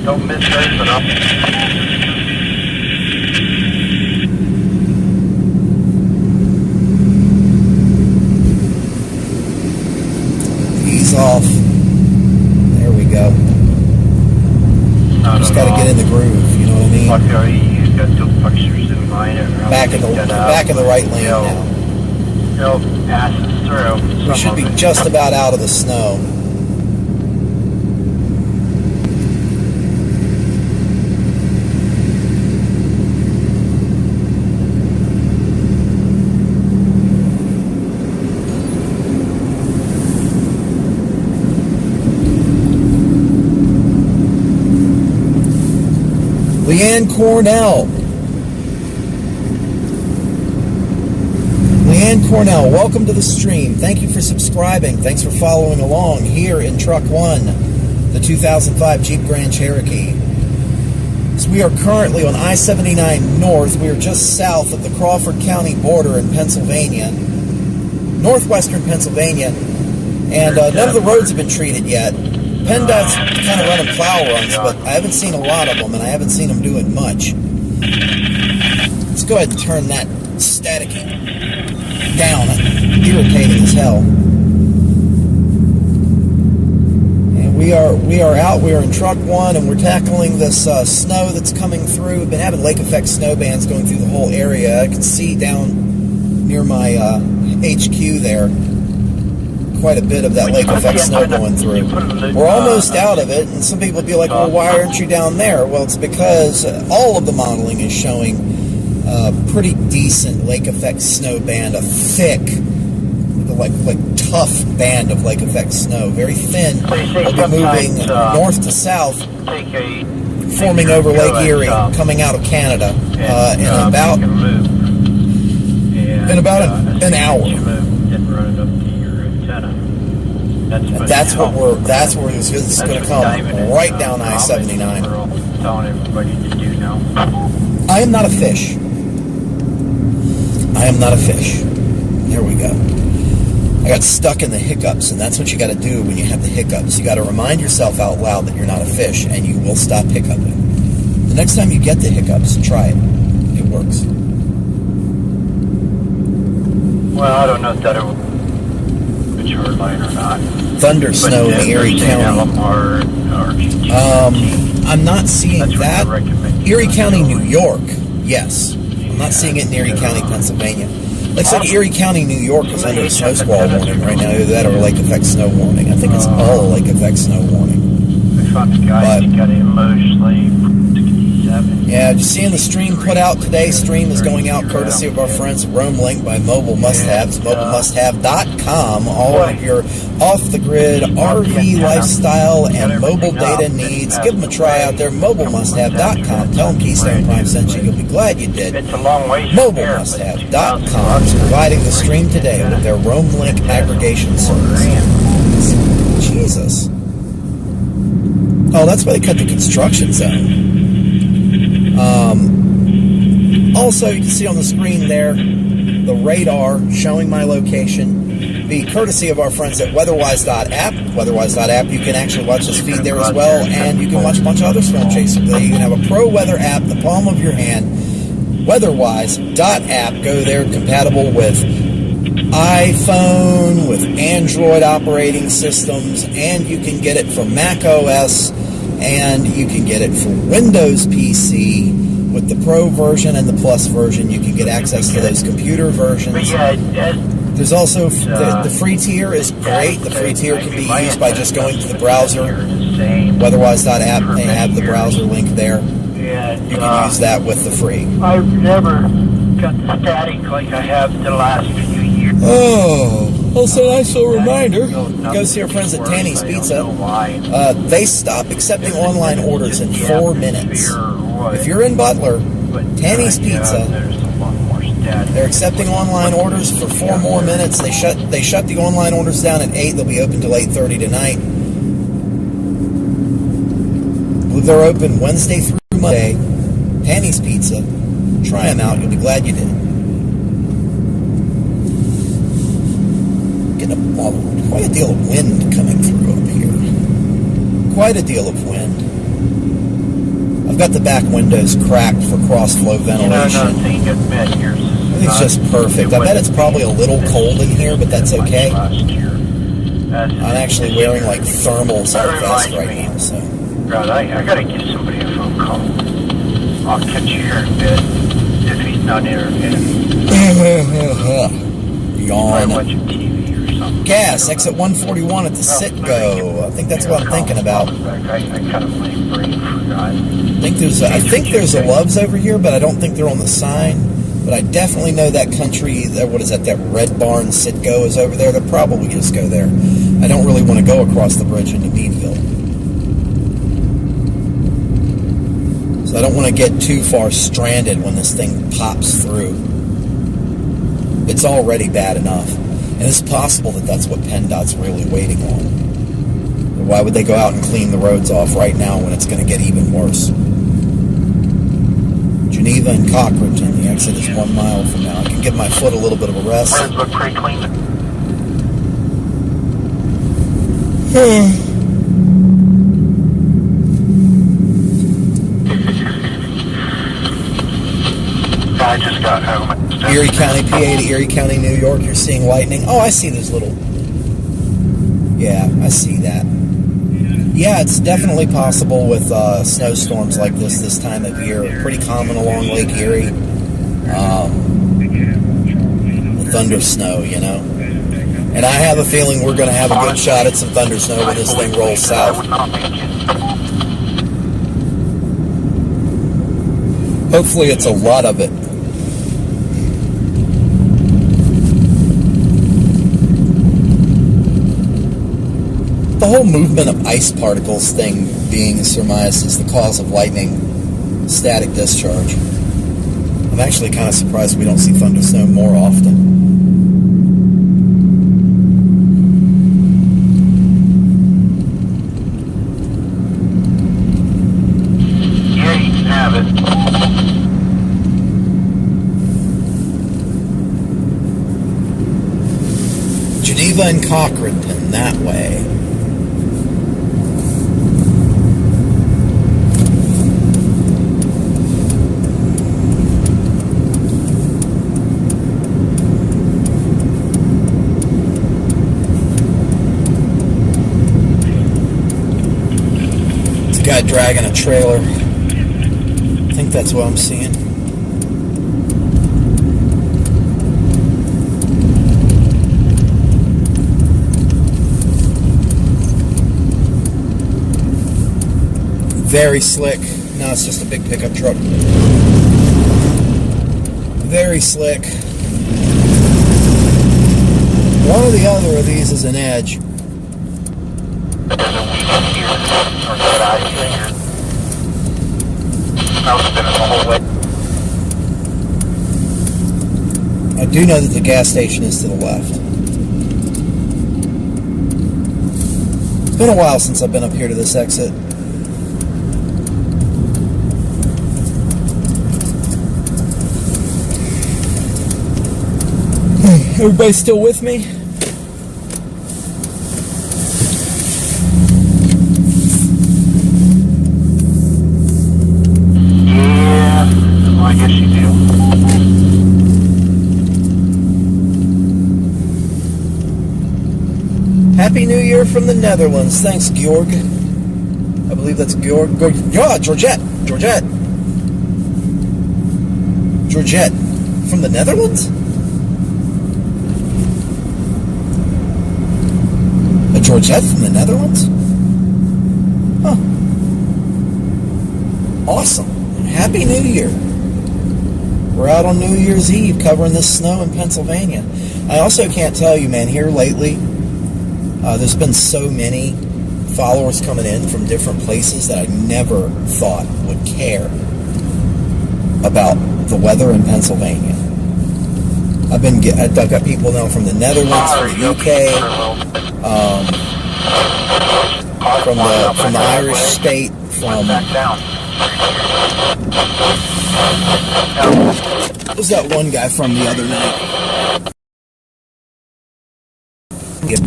Don't miss open up. Ease off. There we go. Just got to get in the groove, you know what I mean? You got two pictures in mind. Back in the right lane now. It'll pass through. We should be just about out of the snow. Leanne Cornell, welcome to the stream. Thank you for subscribing. Thanks for following along here in Truck 1, the 2005 Jeep Grand Cherokee. So we are currently on I-79 North. We are just south of the Crawford County border in Pennsylvania, northwestern Pennsylvania, and none of the roads have been treated yet. PennDOT's kind of running plow runs, but I haven't seen a lot of them, and I haven't seen them doing much. Let's go ahead and turn that staticky down. It's irritating as hell. And we are out. We are in Truck 1, and we're tackling this snow that's coming through. We've been having lake effect snow bands going through the whole area. I can see down near my HQ there quite a bit of that lake effect snow going through. We're almost out of it, and some people will be like, well, why aren't you down there? Well, it's because all of the modeling is showing a pretty decent lake effect snow band, a thick, like tough band of lake effect snow, very thin. We'll be moving north to south, forming over Lake Erie, coming out of Canada in about an hour. That's where it's going to come, right down I-79. I am not a fish. I am not a fish. There we go. I got stuck in the hiccups, and that's what you got to do when you have the hiccups. You got to remind yourself out loud that you're not a fish, and you will stop hiccuping. The next time you get the hiccups, try it. It works. Well, I don't know if that will be short line or not. Thunder snow in Erie County. I'm not seeing that. Erie County, New York, yes. I'm not seeing it in Erie County, Pennsylvania. Looks like Erie County, New York is under a snow squall warning right now. Either that or a lake effect snow warning. I think it's all a lake effect snow warning. Yeah, just seeing the stream put out today. Stream is going out courtesy of our friends at Roam Link by Mobile Must-Haves, mobilemusthav.com. All of your off-the-grid RV lifestyle and mobile data needs. Give them a try out there, mobilemusthav.com. Tell them Keystone Prime sent you. You'll be glad you did. Mobilemusthav.com is providing the stream today with their Roam Link aggregation service. Jesus. Oh, that's why they cut the construction zone. Also, you can see on the screen there the radar showing my location. Be courtesy of our friends at weatherwise.app. Weatherwise.app, you can actually watch this feed there as well, and you can watch a bunch of other storm chasers. You can have a pro weather app in the palm of your hand. Weatherwise.app, go there, compatible with iPhone, with Android operating systems, and you can get it for Mac OS, and you can get it for Windows PC. With the Pro version and the Plus version, you can get access to those computer versions. There's also the free tier is great. The free tier can be used by just going to the browser. Weatherwise.app, they have the browser link there. You can use that with the free. I've never got the static like I have the last few years. Oh, also nice little reminder. Go see our friends at Tanny's Pizza. They stop accepting online orders in 4 minutes. If you're in Butler, Tanny's Pizza They're accepting online orders for 4 more minutes. They shut the online orders down at 8. They'll be open till 8:30 tonight. They're open Wednesday through Monday. Penny's Pizza. Try them out. You'll be glad you did. Getting quite a deal of wind coming through up here. Quite a deal of wind. I've got the back windows cracked for cross-flow ventilation. Everything's just perfect. I bet it's probably a little cold in here, but that's okay. I'm actually wearing like thermals on a vest right now, so. God, I gotta give somebody a phone call. I'll catch you here in a bit if he's not entertaining. Yawn. Watching TV or something. Gas, exit 141 at the Citgo. I think that's what I'm thinking about. I kind of my brain forgot. I think there's a Love's over here, but I don't think they're on the sign. But I definitely know that country, what is that Red Barn Citgo is over there. They'll probably just go there. I don't really want to go across the bridge into Meadville. So I don't want to get too far stranded when this thing pops through. It's already bad enough. And it's possible that that's what PennDOT's really waiting on. Why would they go out and clean the roads off right now when it's going to get even worse? Geneva and Cochranton, the exit is 1 mile from now. I can give my foot a little bit of a rest. Roads look pretty clean. I just got home. Erie County, PA to Erie County, New York, you're seeing lightning. Oh, I see those little... Yeah, I see that. Yeah, it's definitely possible with snowstorms like this time of year. Pretty common along Lake Erie. The thunder snow, you know. And I have a feeling we're going to have a good shot at some thunder snow when this thing rolls south. Hopefully it's a lot of it. The whole movement of ice particles thing being surmised as the cause of lightning static discharge. I'm actually kind of surprised we don't see thunder snow more often. Yeah, you can have it. Geneva and Cochranton, that way. Guy dragging a trailer. I think that's what I'm seeing. Very slick. No, it's just a big pickup truck. Very slick. One or the other of these is an edge. I do know that the gas station is to the left. It's been a while since I've been up here to this exit. Everybody still with me? I guess you do. Happy New Year from the Netherlands. Thanks, Georg. I believe that's Georg. Yeah, Georgette. Georgette from the Netherlands? A Georgette from the Netherlands? Huh. Awesome. Happy New Year. We're out on New Year's Eve covering this snow in Pennsylvania. I also can't tell you, man, here lately, there's been so many followers coming in from different places that I never thought would care about the weather in Pennsylvania. I've got people now from the Netherlands, from the UK, from the Irish state, from was that one guy from the other night? Yep.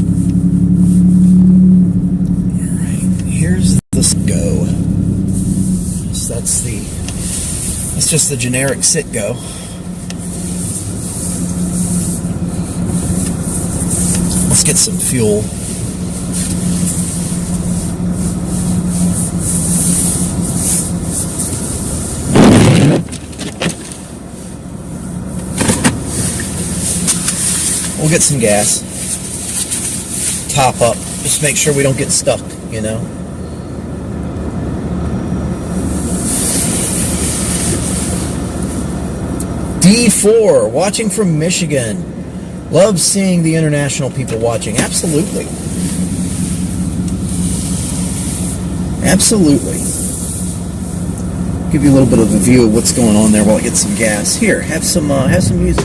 All right, here's the go. So that's just the generic sit go. Let's get some fuel. We'll get some gas. Top up. Just make sure we don't get stuck, you know. D4, watching from Michigan. Love seeing the international people watching. Absolutely. Absolutely. Give you a little bit of a view of what's going on there while I get some gas. Here, have some music.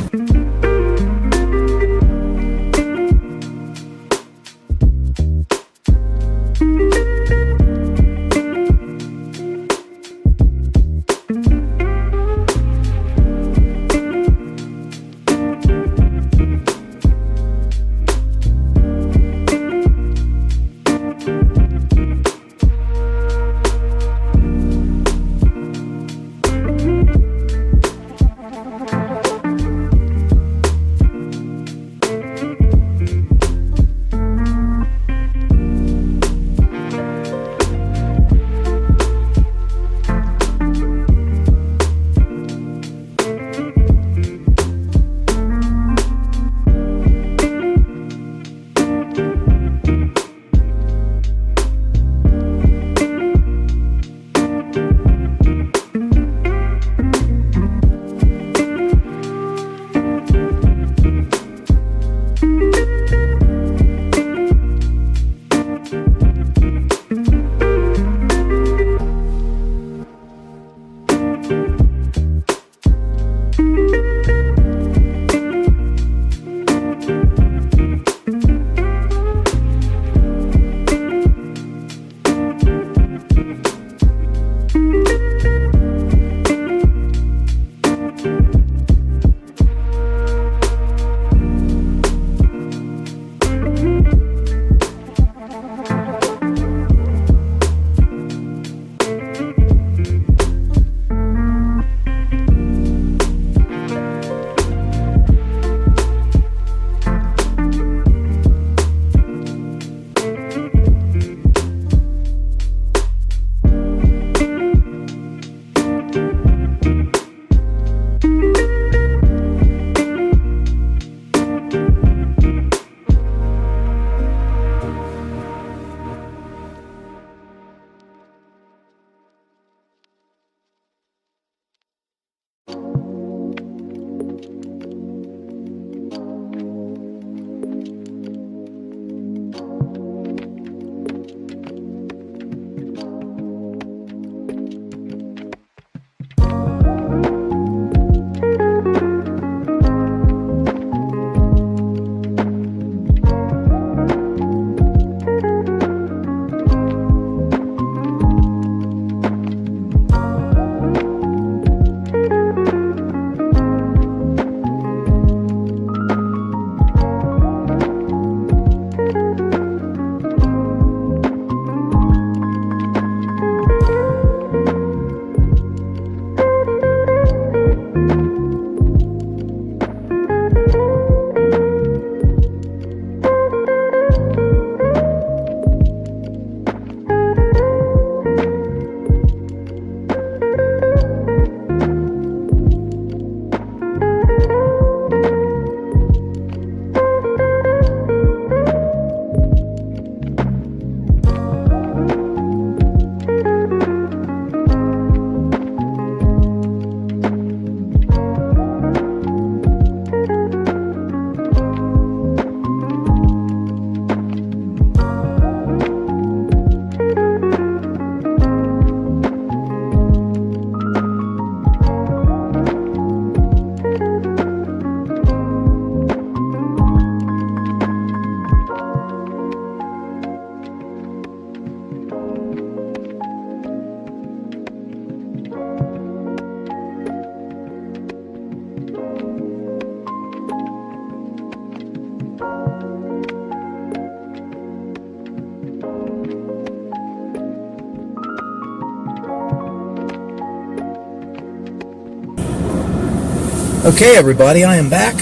Okay, everybody, I am back.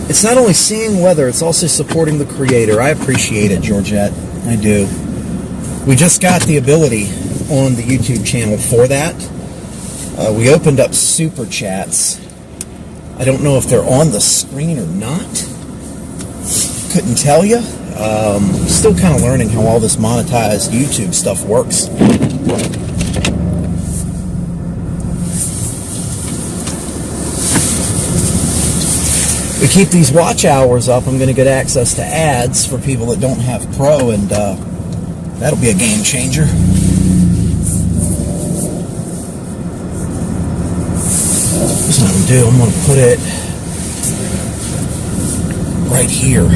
It's not only seeing weather, it's also supporting the creator. I appreciate it, Georgette. I do. We just got the ability on the YouTube channel for that. We opened up super chats. I don't know if they're on the screen or not. Couldn't tell you. Still kind of learning how all this monetized YouTube stuff works. We keep these watch hours up. I'm going to get access to ads for people that don't have Pro, and that'll be a game changer. Here's what I'm going to do. I'm going to put it right here.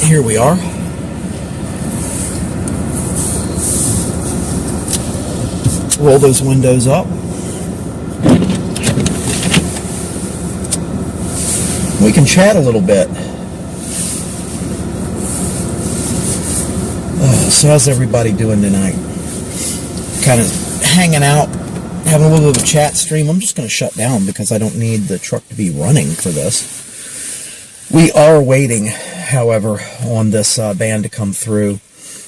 Here we are. Roll those windows up. We can chat a little bit. So how's everybody doing tonight? Kind of hanging out, having a little bit of a chat stream. I'm just going to shut down because I don't need the truck to be running for this. We are waiting, however, on this band to come through.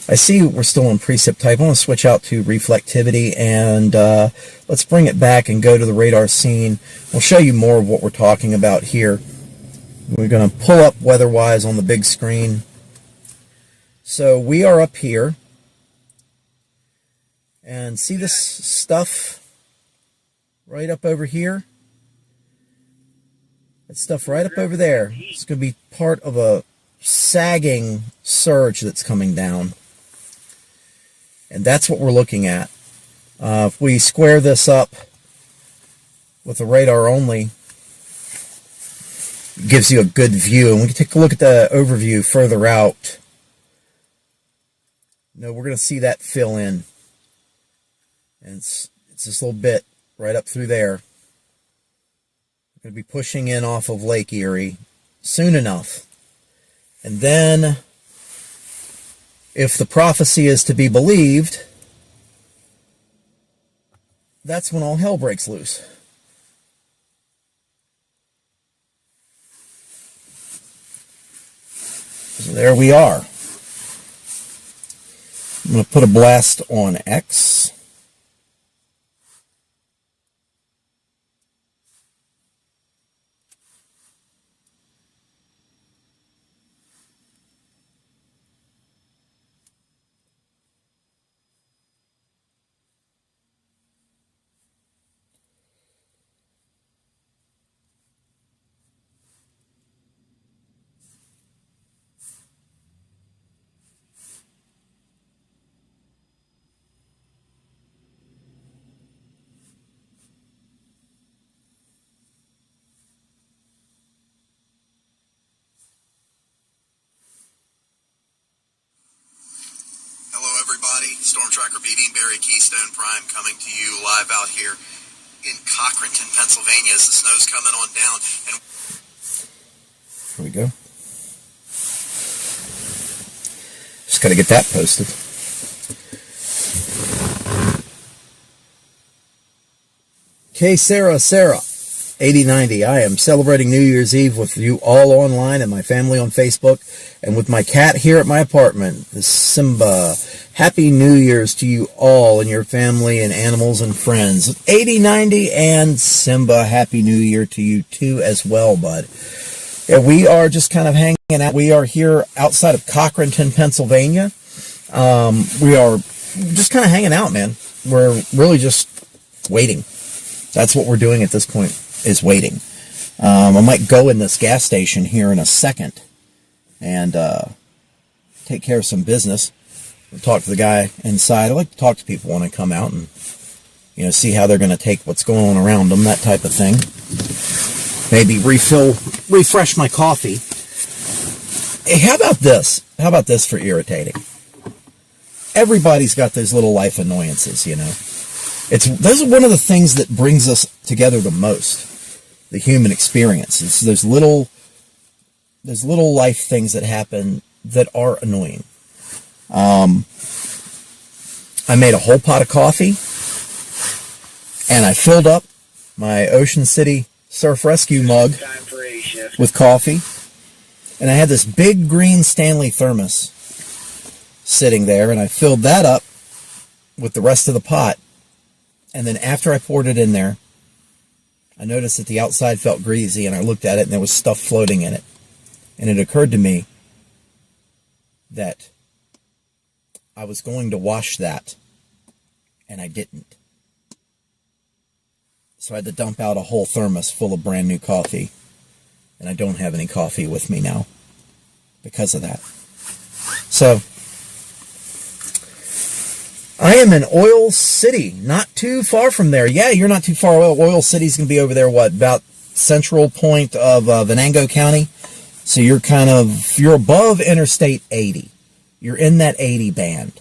I see we're still on precip type. I want to switch out to reflectivity, and let's bring it back and go to the radar scene. We'll show you more of what we're talking about here. We're going to pull up weather-wise on the big screen. So we are up here. And see this stuff right up over here? That stuff right up over there. It's going to be part of a sagging surge that's coming down. And that's what we're looking at. If we square this up with the radar only, it gives you a good view. And we can take a look at the overview further out. No, we're going to see that fill in. And it's this little bit right up through there. We're going to be pushing in off of Lake Erie soon enough. And then, if the prophecy is to be believed, that's when all hell breaks loose. So there we are. I'm going to put a blast on X. Storm Tracker beating Barry Keystone Prime coming to you live out here in Cochranton, Pennsylvania as the snow's coming on down. And here we go. Just got to get that posted. Okay, Sarah, 8090. I am celebrating New Year's Eve with you all online and my family on Facebook and with my cat here at my apartment, the Simba. Happy New Year's to you all and your family and animals and friends. 8090 and Simba, Happy New Year to you too as well, bud. Yeah, we are just kind of hanging out. We are here outside of Cochranton, Pennsylvania. We are just kind of hanging out, man. We're really just waiting. That's what we're doing at this point, is waiting. I might go in this gas station here in a second and take care of some business. We'll talk to the guy inside. I like to talk to people when I come out and, see how they're going to take what's going on around them, that type of thing. Maybe refresh my coffee. Hey, how about this? How about this for irritating? Everybody's got those little life annoyances, Those are one of the things that brings us together the most, the human experience. It's those little life things that happen that are annoying. I made a whole pot of coffee, and I filled up my Ocean City Surf Rescue mug with coffee, and I had this big green Stanley thermos sitting there, and I filled that up with the rest of the pot. And then after I poured it in there, I noticed that the outside felt greasy, and I looked at it, and there was stuff floating in it. And it occurred to me that I was going to wash that, and I didn't. So I had to dump out a whole thermos full of brand new coffee, and I don't have any coffee with me now because of that. So I am in Oil City, not too far from there. Yeah, you're not too far. Oil City's going to be over there, what, about central point of Venango County? So you're above Interstate 80. You're in that 80 band.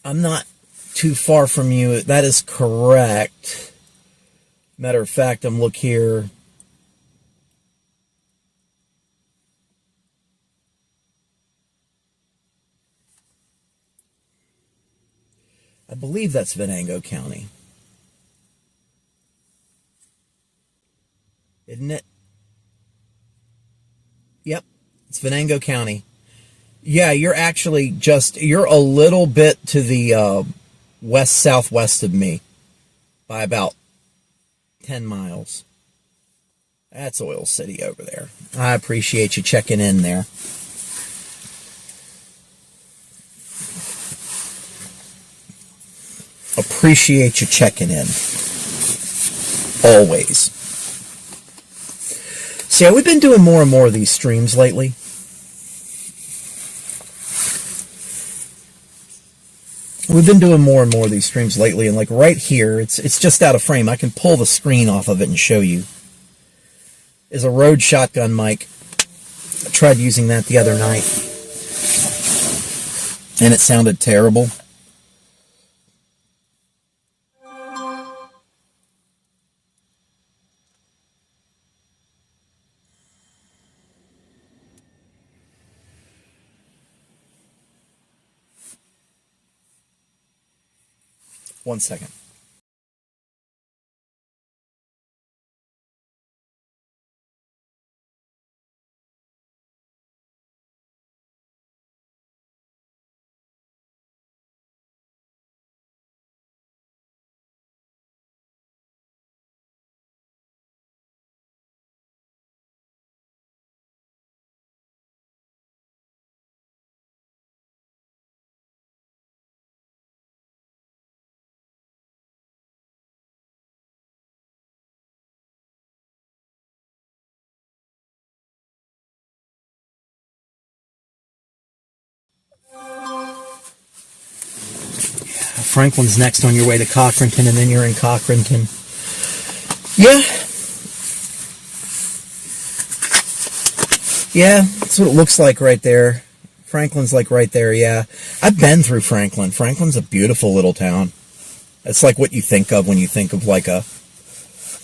I'm not too far from you. That is correct. Matter of fact, look here. I believe that's Venango County. Isn't it? Yep, it's Venango County. Yeah, you're a little bit to the west-southwest of me by about 10 miles. That's Oil City over there. I appreciate you checking in there. Appreciate you checking in. Always. See, we've been doing more and more of these streams lately. We've been doing more and more of these streams lately, and like right here, it's just out of frame. I can pull the screen off of it and show you. Is a Rode shotgun mic. I tried using that the other night, and it sounded terrible. One second. Franklin's next on your way to Cochranton, and then you're in Cochranton. Yeah. Yeah, that's what it looks like right there. Franklin's like right there, yeah. I've been through Franklin. Franklin's a beautiful little town. It's like what you think of when you think of like a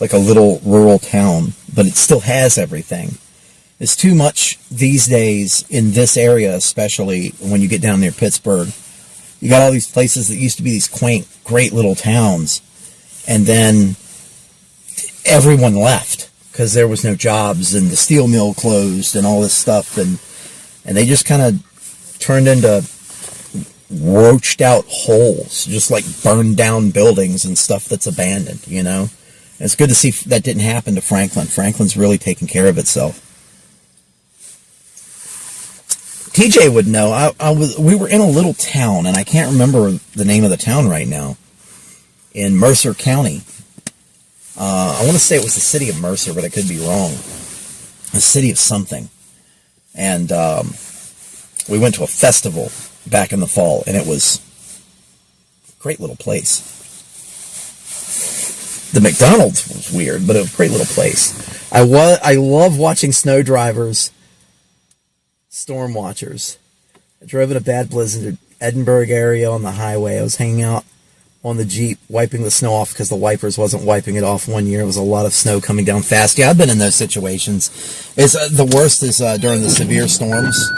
little rural town, but it still has everything. It's too much these days in this area, especially when you get down near Pittsburgh. You got all these places that used to be these quaint, great little towns, and then everyone left because there was no jobs, and the steel mill closed, and all this stuff, and they just kind of turned into roached out holes, just like burned down buildings and stuff that's abandoned, you know? And it's good to see that didn't happen to Franklin. Franklin's really taking care of itself. TJ would know. We were in a little town, and I can't remember the name of the town right now, in Mercer County. I want to say it was the city of Mercer, but I could be wrong. The city of something. And we went to a festival back in the fall, and it was a great little place. The McDonald's was weird, but it was a great little place. I love watching snow drivers, storm watchers. I drove in a bad blizzard, Edinburgh area on the highway. I was hanging out on the Jeep, wiping the snow off because the wipers wasn't wiping it off one year. It was a lot of snow coming down fast. Yeah, I've been in those situations. It's the worst is during the severe storms.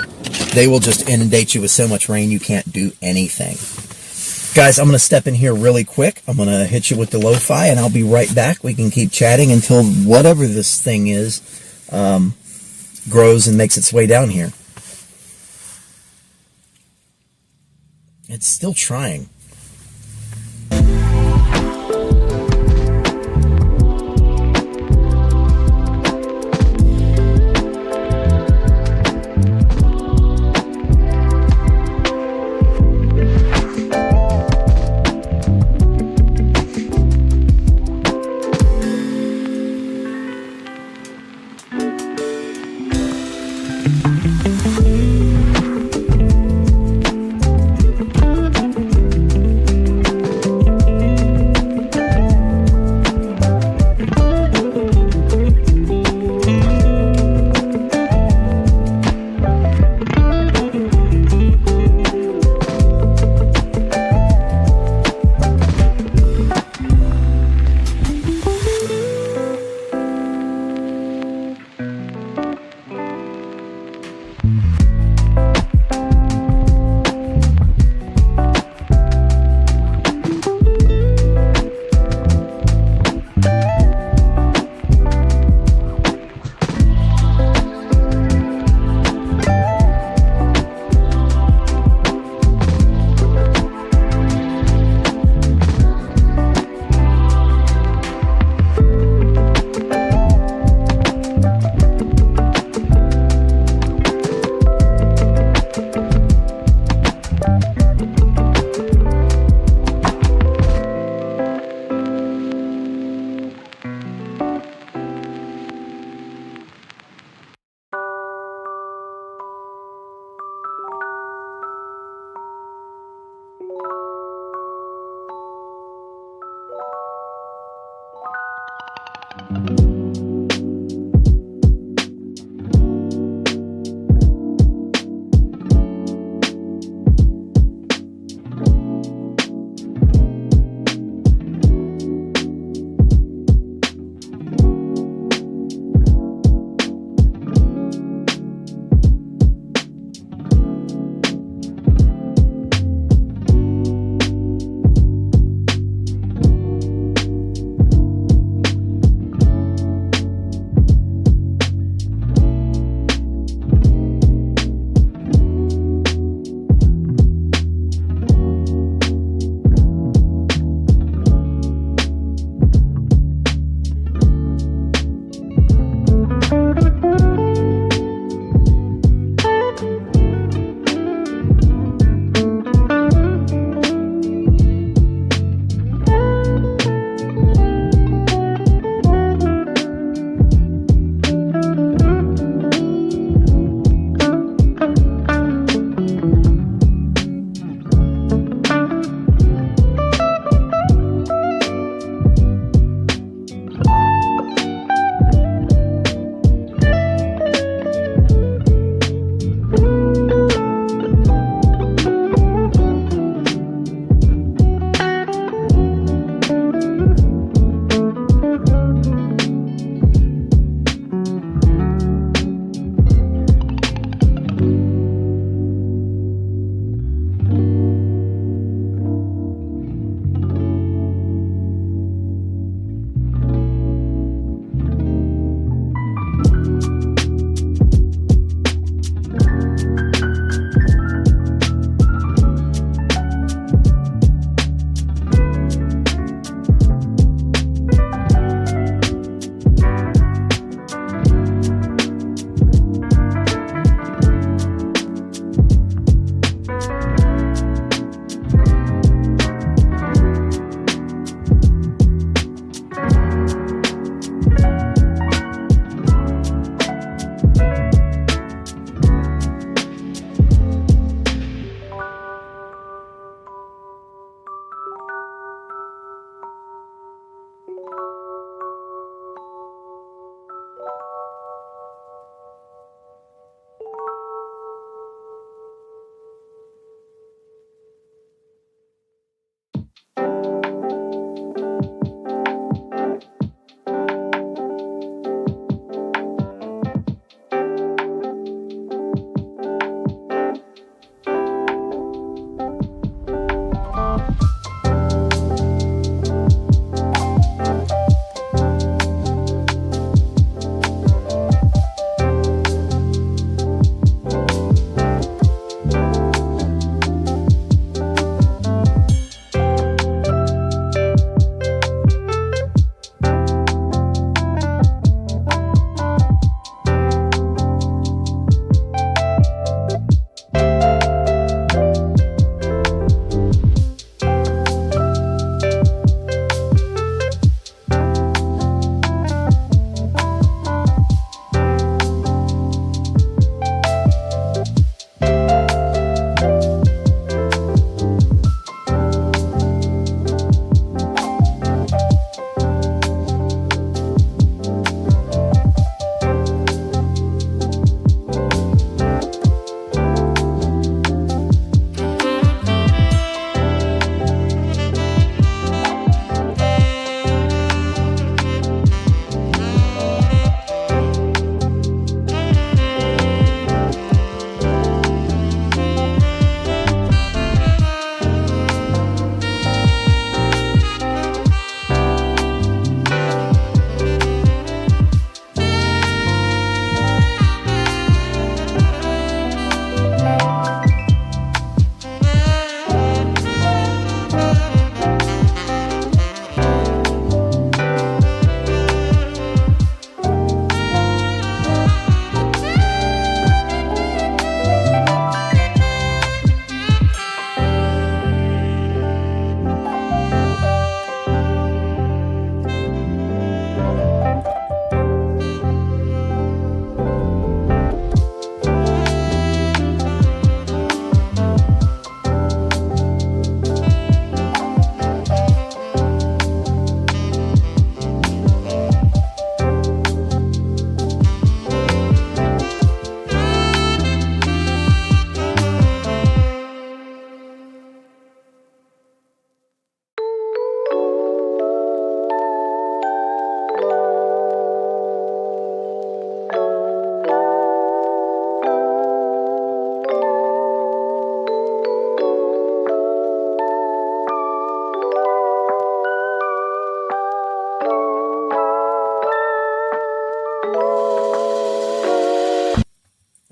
They will just inundate you with so much rain you can't do anything. Guys, I'm going to step in here really quick. I'm going to hit you with the lo-fi, and I'll be right back. We can keep chatting until whatever this thing is grows and makes its way down here. It's still trying.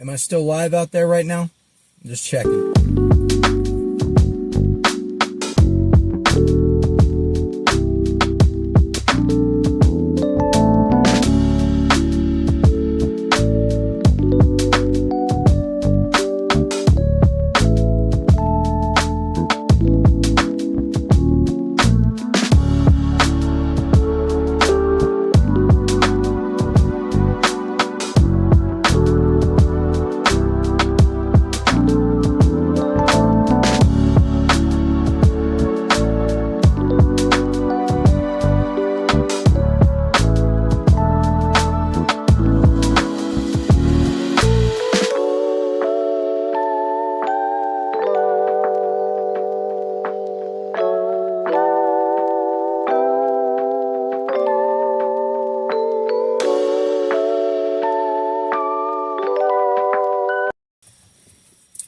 Am I still live out there right now? I'm just checking.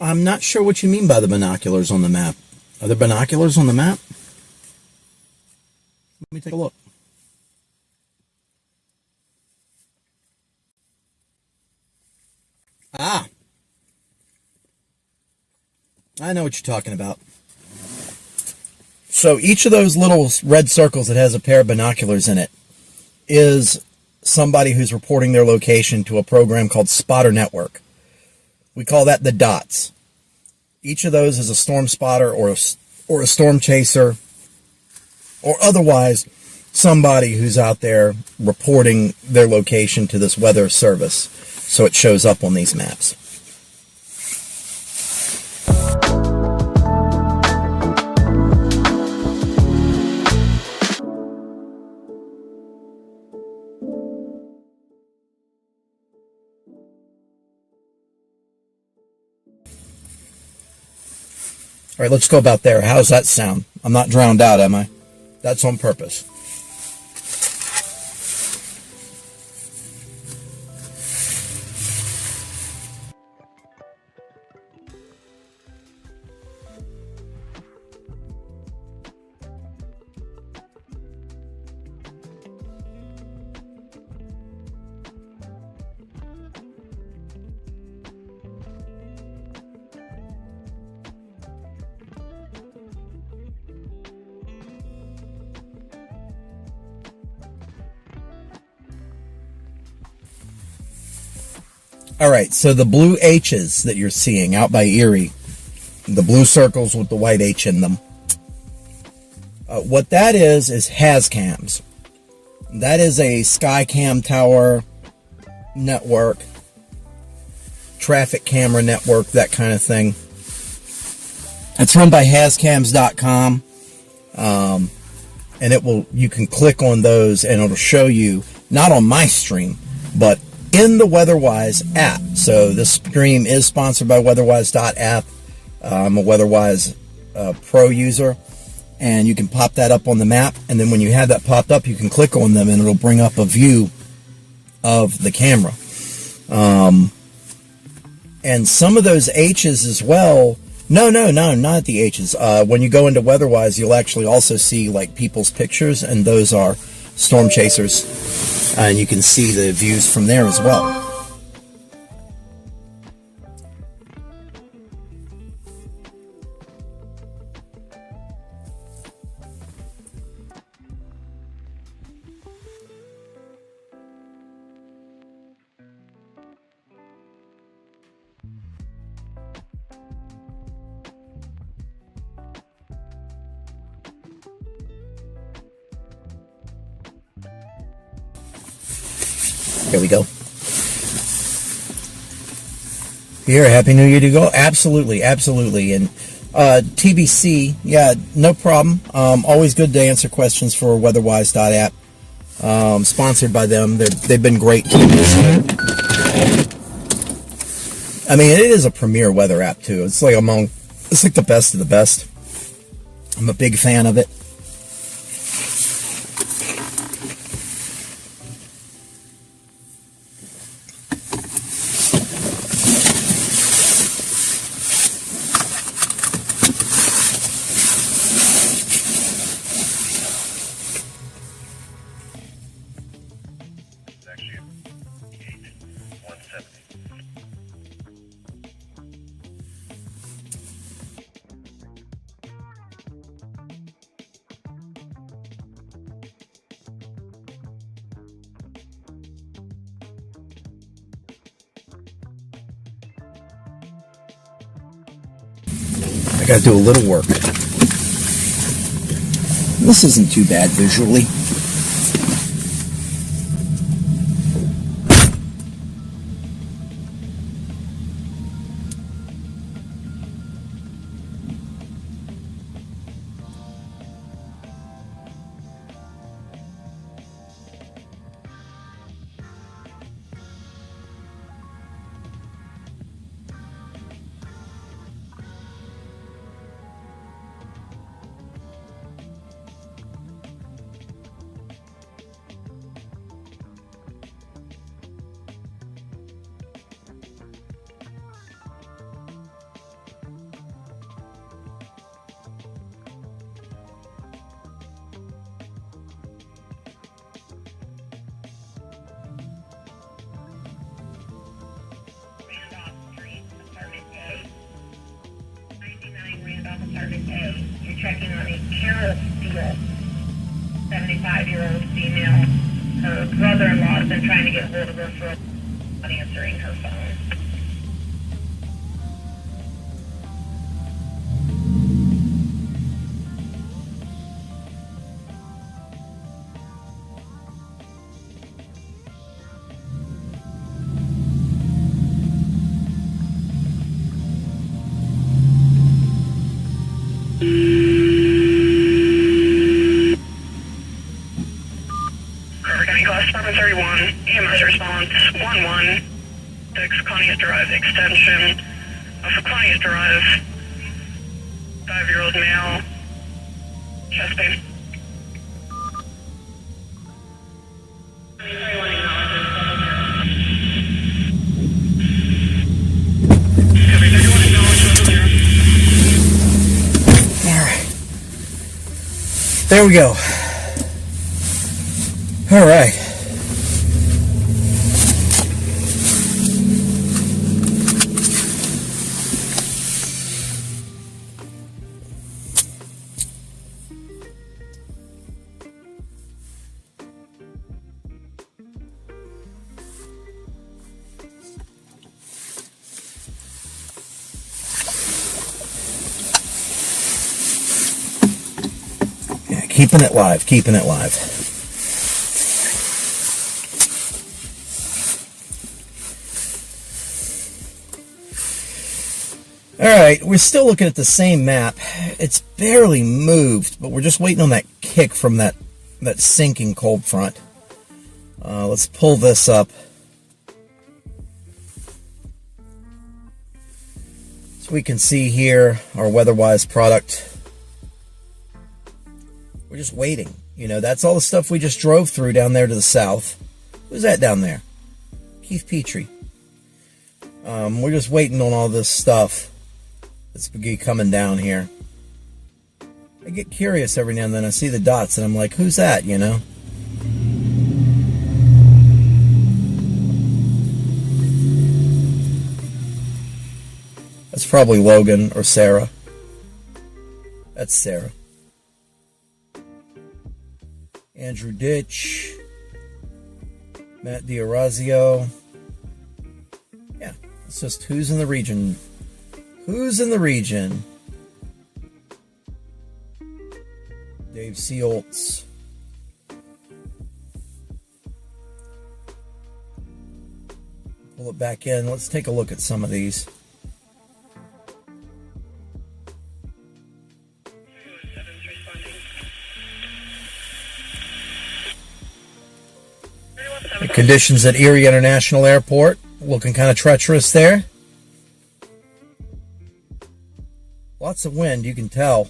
I'm not sure what you mean by the binoculars on the map. Are there binoculars on the map? Let me take a look. Ah. I know what you're talking about. So each of those little red circles that has a pair of binoculars in it is somebody who's reporting their location to a program called Spotter Network. We call that the dots. Each of those is a storm spotter or a storm chaser, or otherwise somebody who's out there reporting their location to this weather service, so it shows up on these maps. All right, let's go about there. How's that sound? I'm not drowned out, am I? That's on purpose. All right, so the blue H's that you're seeing out by Erie, the blue circles with the white H in them, what that is HazCams. That is a Skycam tower network, traffic camera network, that kind of thing. It's run by hazcams.com, and you can click on those and it'll show you, not on my stream, but in the WeatherWise app. So this stream is sponsored by weatherwise.app. I'm a WeatherWise Pro user, and you can pop that up on the map, and then when you have that popped up, you can click on them and it'll bring up a view of the camera. And some of those H's as well. No, not the H's. When you go into WeatherWise, you'll actually also see like people's pictures, and those are storm chasers. And you can see the views from there as well. Here we go. Here, Happy New Year to go. Absolutely, absolutely. And TBC, yeah, no problem. Always good to answer questions for weatherwise.app. Sponsored by them. They've been great to me. I mean, it is a premier weather app too. It's like the best of the best. I'm a big fan of it. I gotta do a little work. This isn't too bad visually. Apartment A. You're checking on a Carol Steele, 75-year-old female. Her brother-in-law has been trying to get hold of her for not answering her phone. County Class 731, EMS response 116 Connie's Drive extension of Connie's Drive, 5-year-old male, chest pain. Alright. There we go. Alright. Yeah, keeping it live, keeping it live. Alright, we're still looking at the same map. It's barely moved, but we're just waiting on that kick from that sinking cold front. Let's pull this up. So we can see here our weather-wise product. We're just waiting. You know, that's all the stuff we just drove through down there to the south. Who's that down there? Keith Petrie. We're just waiting on all this stuff that's coming down here. I get curious every now and then. I see the dots and I'm like, who's that, you know? That's probably Logan or Sarah. That's Sarah. Andrew Ditch. Matt D'Orazio. Yeah, it's just who's in the region. Who's in the region? Dave Seoltz. Pull it back in. Let's take a look at some of these. The conditions at Erie International Airport looking kind of treacherous there. Lots of wind, you can tell.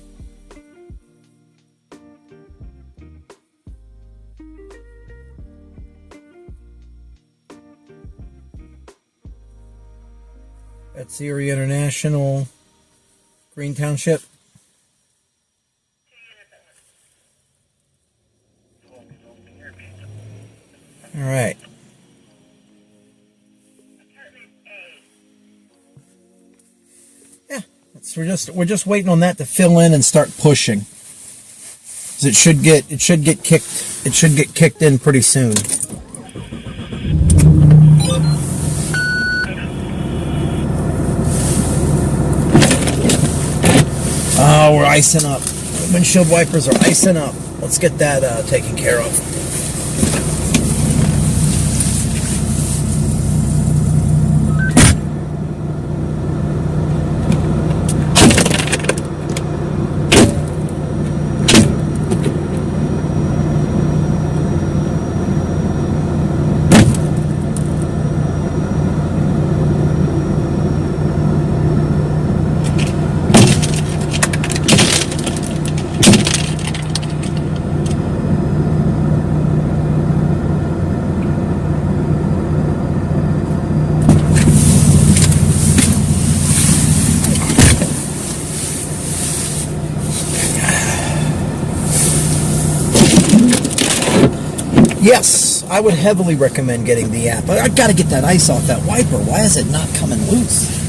That's Erie International, Green Township. All right. Yeah, we're just waiting on that to fill in and start pushing. 'Cause it should get kicked in pretty soon. icing up. Windshield wipers are icing up. Let's get that taken care of. Yes, I would heavily recommend getting the app. I got to get that ice off that wiper. Why is it not coming loose?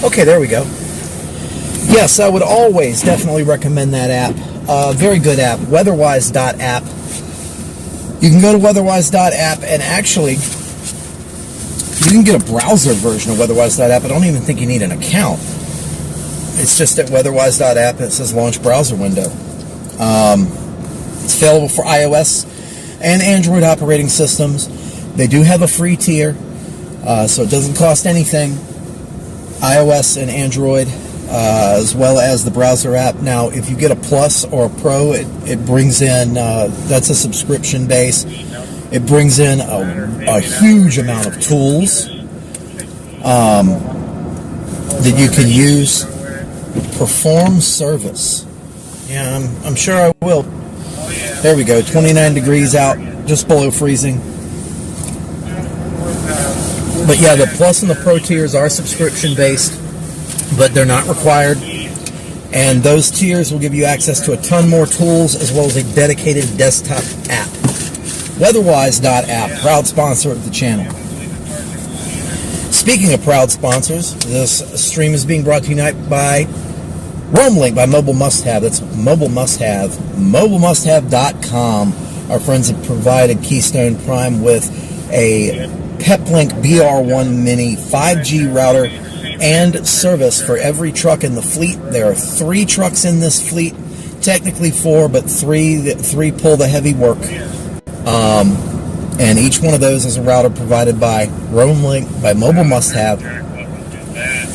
Okay, there we go. Yes, I would always definitely recommend that app. Very good app, weatherwise.app. You can go to weatherwise.app and actually you can get a browser version of weatherwise.app. I don't even think you need an account. It's just at weatherwise.app and it says launch browser window. It's available for iOS and Android operating systems. They do have a free tier, so it doesn't cost anything. iOS and Android, as well as the browser app. Now, if you get a Plus or a Pro, it brings in, that's a subscription base. It brings in a huge amount of tools that you can use. Perform service. Yeah, I'm sure I will. There we go, 29 degrees out, just below freezing. But yeah, the Plus and the Pro tiers are subscription-based, but they're not required. And those tiers will give you access to a ton more tools, as well as a dedicated desktop app. Weatherwise.app, proud sponsor of the channel. Speaking of proud sponsors, this stream is being brought to you tonight by RoamLink by Mobile Must Have. That's Mobile Must Have. MobileMustHave.com. Our friends have provided Keystone Prime with a Peplink BR1 Mini 5G router and service for every truck in the fleet. There are 3 trucks in this fleet, technically 4, but 3 pull the heavy work. And each one of those is a router provided by RoamLink by Mobile Must Have.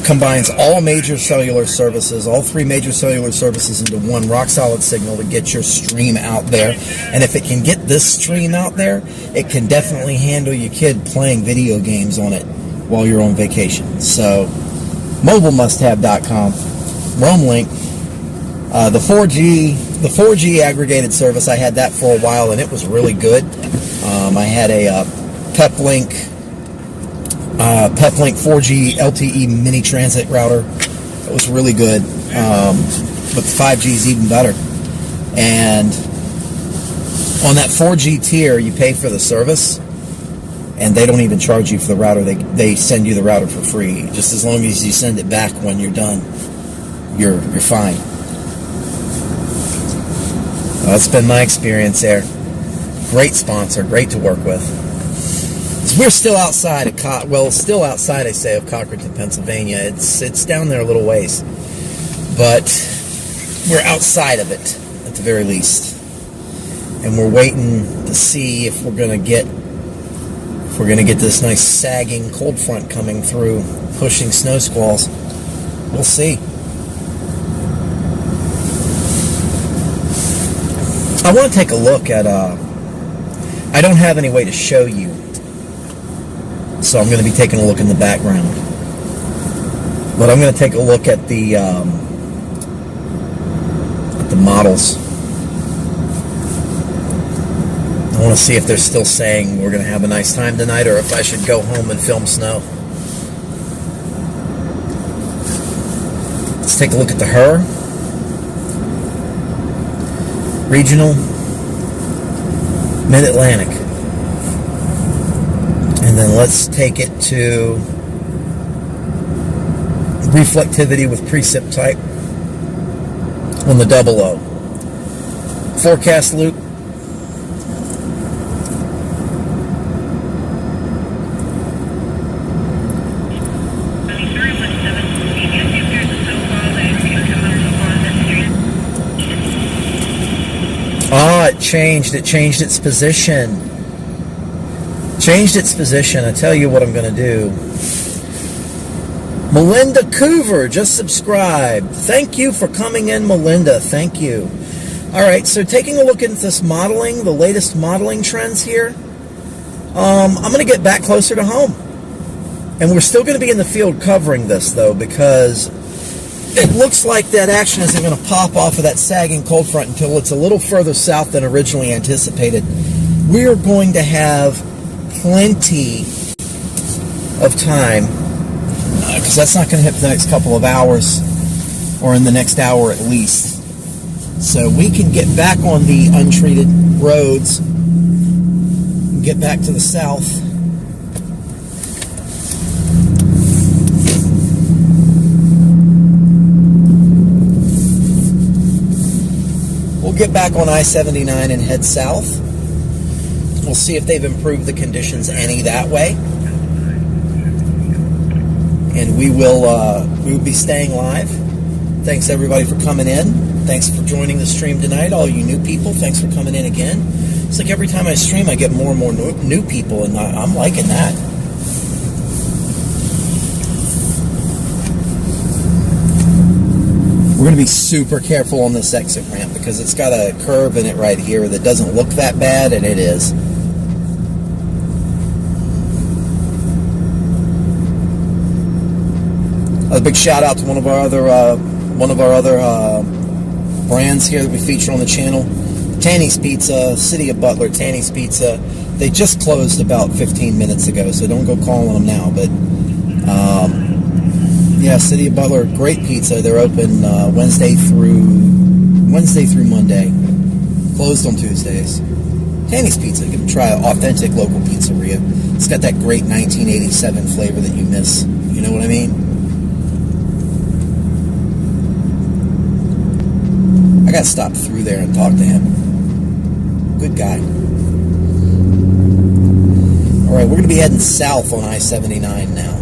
Combines all major cellular services, all 3 major cellular services into one rock-solid signal to get your stream out there. And if it can get this stream out there, it can definitely handle your kid playing video games on it while you're on vacation. So, mobilemusthave.com, RoamLink, the 4G aggregated service. I had that for a while, and it was really good. I had a Peplink 4G LTE mini transit router. It was really good, but the 5G is even better. And on that 4G tier, you pay for the service, and they don't even charge you for the router. They send you the router for free. Just as long as you send it back when you're done, you're fine. That's been my experience there. Great sponsor, great to work with. We're still outside of still outside, I say, of Cochranton, Pennsylvania. It's down there a little ways, but we're outside of it at the very least, and we're waiting to see if we're gonna get this nice sagging cold front coming through, pushing snow squalls. We'll see. I want to take a look at. I don't have any way to show you. So I'm going to be taking a look in the background. But I'm going to take a look at the models. I want to see if they're still saying we're going to have a nice time tonight, or if I should go home and film snow. Let's take a look at the Her. Regional Mid-Atlantic. And then let's take it to reflectivity with precip type on the 00. Forecast loop. Oh, it changed. It changed its position. Changed its position. I tell you what I'm going to do. Melinda Coover just subscribed. Thank you for coming in, Melinda. Thank you. All right, so taking a look at this modeling, the latest modeling trends here, I'm going to get back closer to home. And we're still going to be in the field covering this, though, because it looks like that action isn't going to pop off of that sagging cold front until it's a little further south than originally anticipated. We're going to have plenty of time, because that's not going to hit for the next couple of hours, or in the next hour at least. So we can get back on the untreated roads and get back to the south. We'll get back on I-79 and head south. We'll see if they've improved the conditions any that way. And we will be staying live. Thanks everybody for coming in. Thanks for joining the stream tonight. All you new people, thanks for coming in again. It's like every time I stream, I get more and more new people, and I'm liking that. We're going to be super careful on this exit ramp because it's got a curve in it right here that doesn't look that bad, and it is. A big shout out to one of our other brands here that we feature on the channel, Tanny's Pizza, City of Butler, Tanny's Pizza. They just closed about 15 minutes ago, so don't go calling them now. But yeah, City of Butler, great pizza. They're open Wednesday through Monday, closed on Tuesdays. Tanny's Pizza, give it a try. Authentic local pizzeria. It's got that great 1987 flavor that you miss. You know what I mean? I got to stop through there and talk to him. Good guy. All right, we're going to be heading south on I-79 now.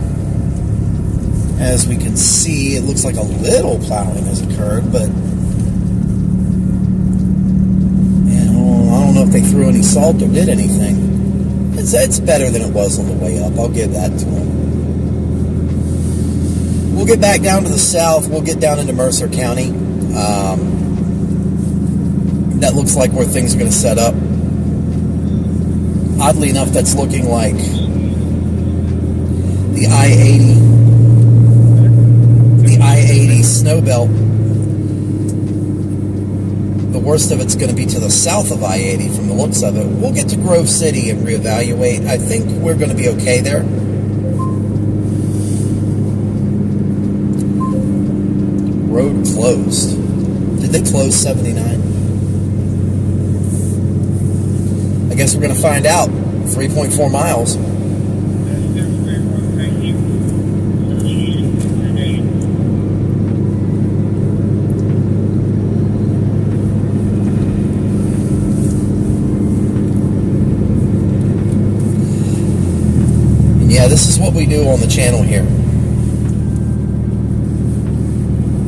As we can see, it looks like a little plowing has occurred, but I don't know if they threw any salt or did anything. It's better than it was on the way up. I'll give that to them. We'll get back down to the south. We'll get down into Mercer County. That looks like where things are going to set up. Oddly enough, that's looking like the I-80 snow belt. The worst of it's going to be to the south of I-80 from the looks of it. We'll get to Grove City and reevaluate. I think we're going to be okay there. Road closed. Did they close 79? I guess we're going to find out. 3.4 miles. And yeah, this is what we do on the channel here.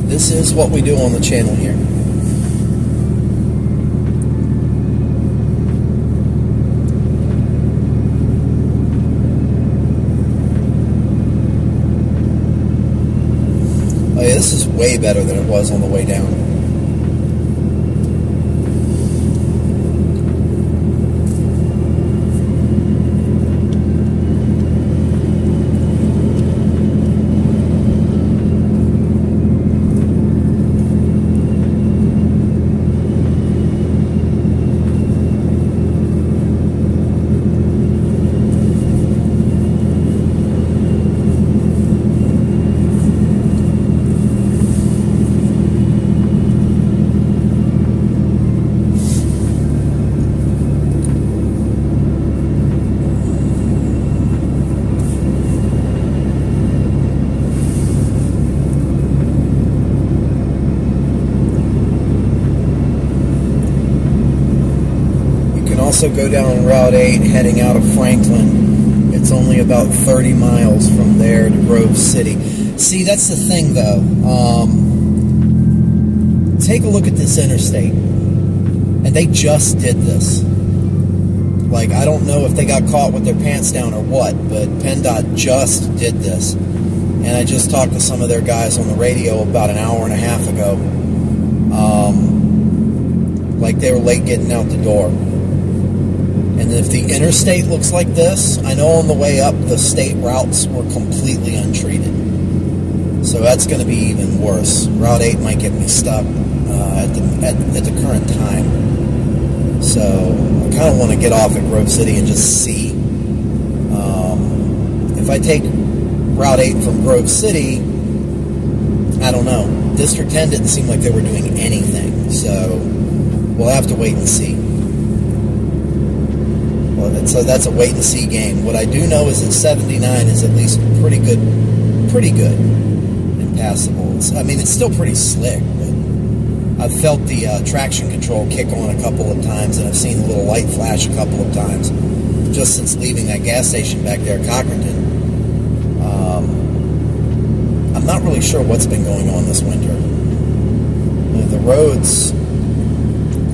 This is what we do on the channel here. This is way better than it was on the way down. also go down Route 8 heading out of Franklin. It's only about 30 miles from there to Grove City. See, that's the thing, though. Take a look at this interstate. And they just did this. Like, I don't know if they got caught with their pants down or what, but PennDOT just did this. And I just talked to some of their guys on the radio about an hour and a half ago. Like they were late getting out the door. And if the interstate looks like this, I know on the way up the state routes were completely untreated. So that's going to be even worse. Route 8 might get me stuck at the current time. So I kind of want to get off at Grove City and just see. If I take Route 8 from Grove City, I don't know. District 10 didn't seem like they were doing anything. So we'll have to wait and see. Well, so that's a wait and see game. What I do know is that 79 is at least pretty good and passable. It's still pretty slick, but I've felt the traction control kick on a couple of times, and I've seen the little light flash a couple of times just since leaving that gas station back there at Cochranton. I'm not really sure what's been going on this winter. The roads,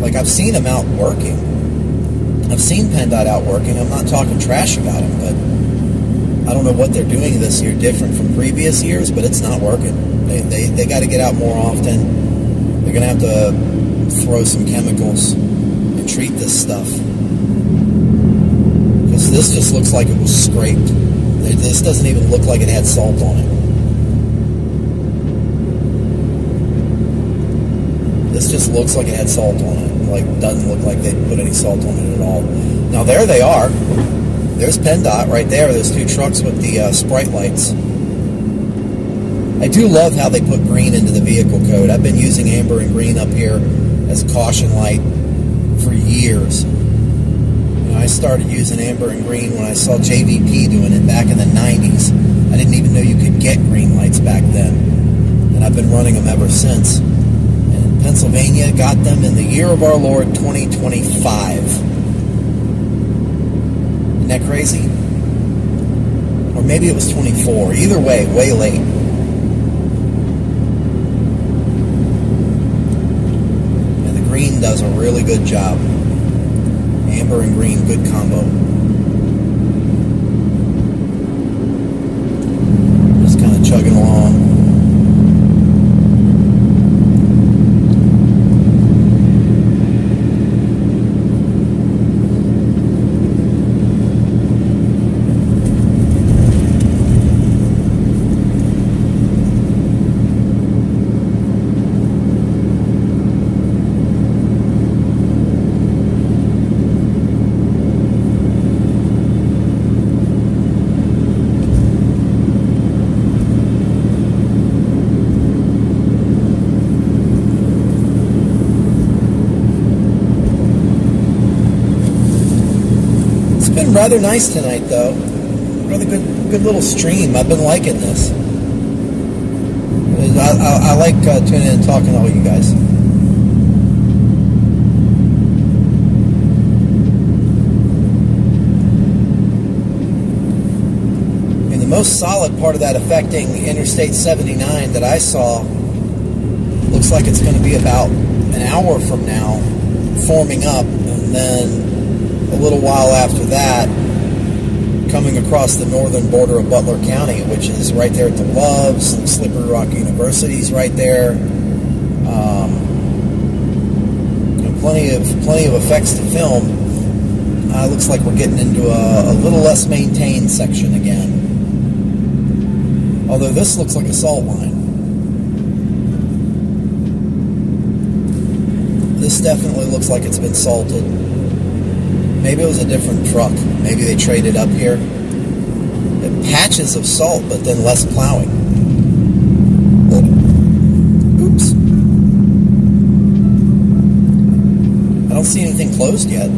like I've seen them out working. I've seen PennDOT out working. I'm not talking trash about them, but I don't know what they're doing this year different from previous years, but it's not working. They got to get out more often. They're going to have to throw some chemicals and treat this stuff. Because this just looks like it was scraped. This doesn't even look like it had salt on it. This just looks like it had salt on it. Like, doesn't look like they put any salt on it at all. Now, there they are. There's PennDOT right there. There's two trucks with the Sprite lights. I do love how they put green into the vehicle code. I've been using amber and green up here as caution light for years. I started using amber and green when I saw JVP doing it back in the 90s. I didn't even know you could get green lights back then. And I've been running them ever since. And Pennsylvania got them in the year of our Lord 2025. Isn't that crazy? Or maybe it was 24. Either way, way late. And the green does a really good job. Amber and green, good combo. Just kind of chugging along. Rather nice tonight, though. Rather good little stream. I've been liking this. I like tuning in and talking to all you guys. And the most solid part of that affecting Interstate 79 that I saw looks like it's going to be about an hour from now forming up, and then a little while after that, coming across the northern border of Butler County, which is right there at the Loves. Slippery Rock University's right there. Plenty of effects to film. Looks like we're getting into a little less maintained section again. Although this looks like a salt line. This definitely looks like it's been salted. Maybe it was a different truck. Maybe they traded up here. Patches of salt, but then less plowing. Oops. I don't see anything closed yet.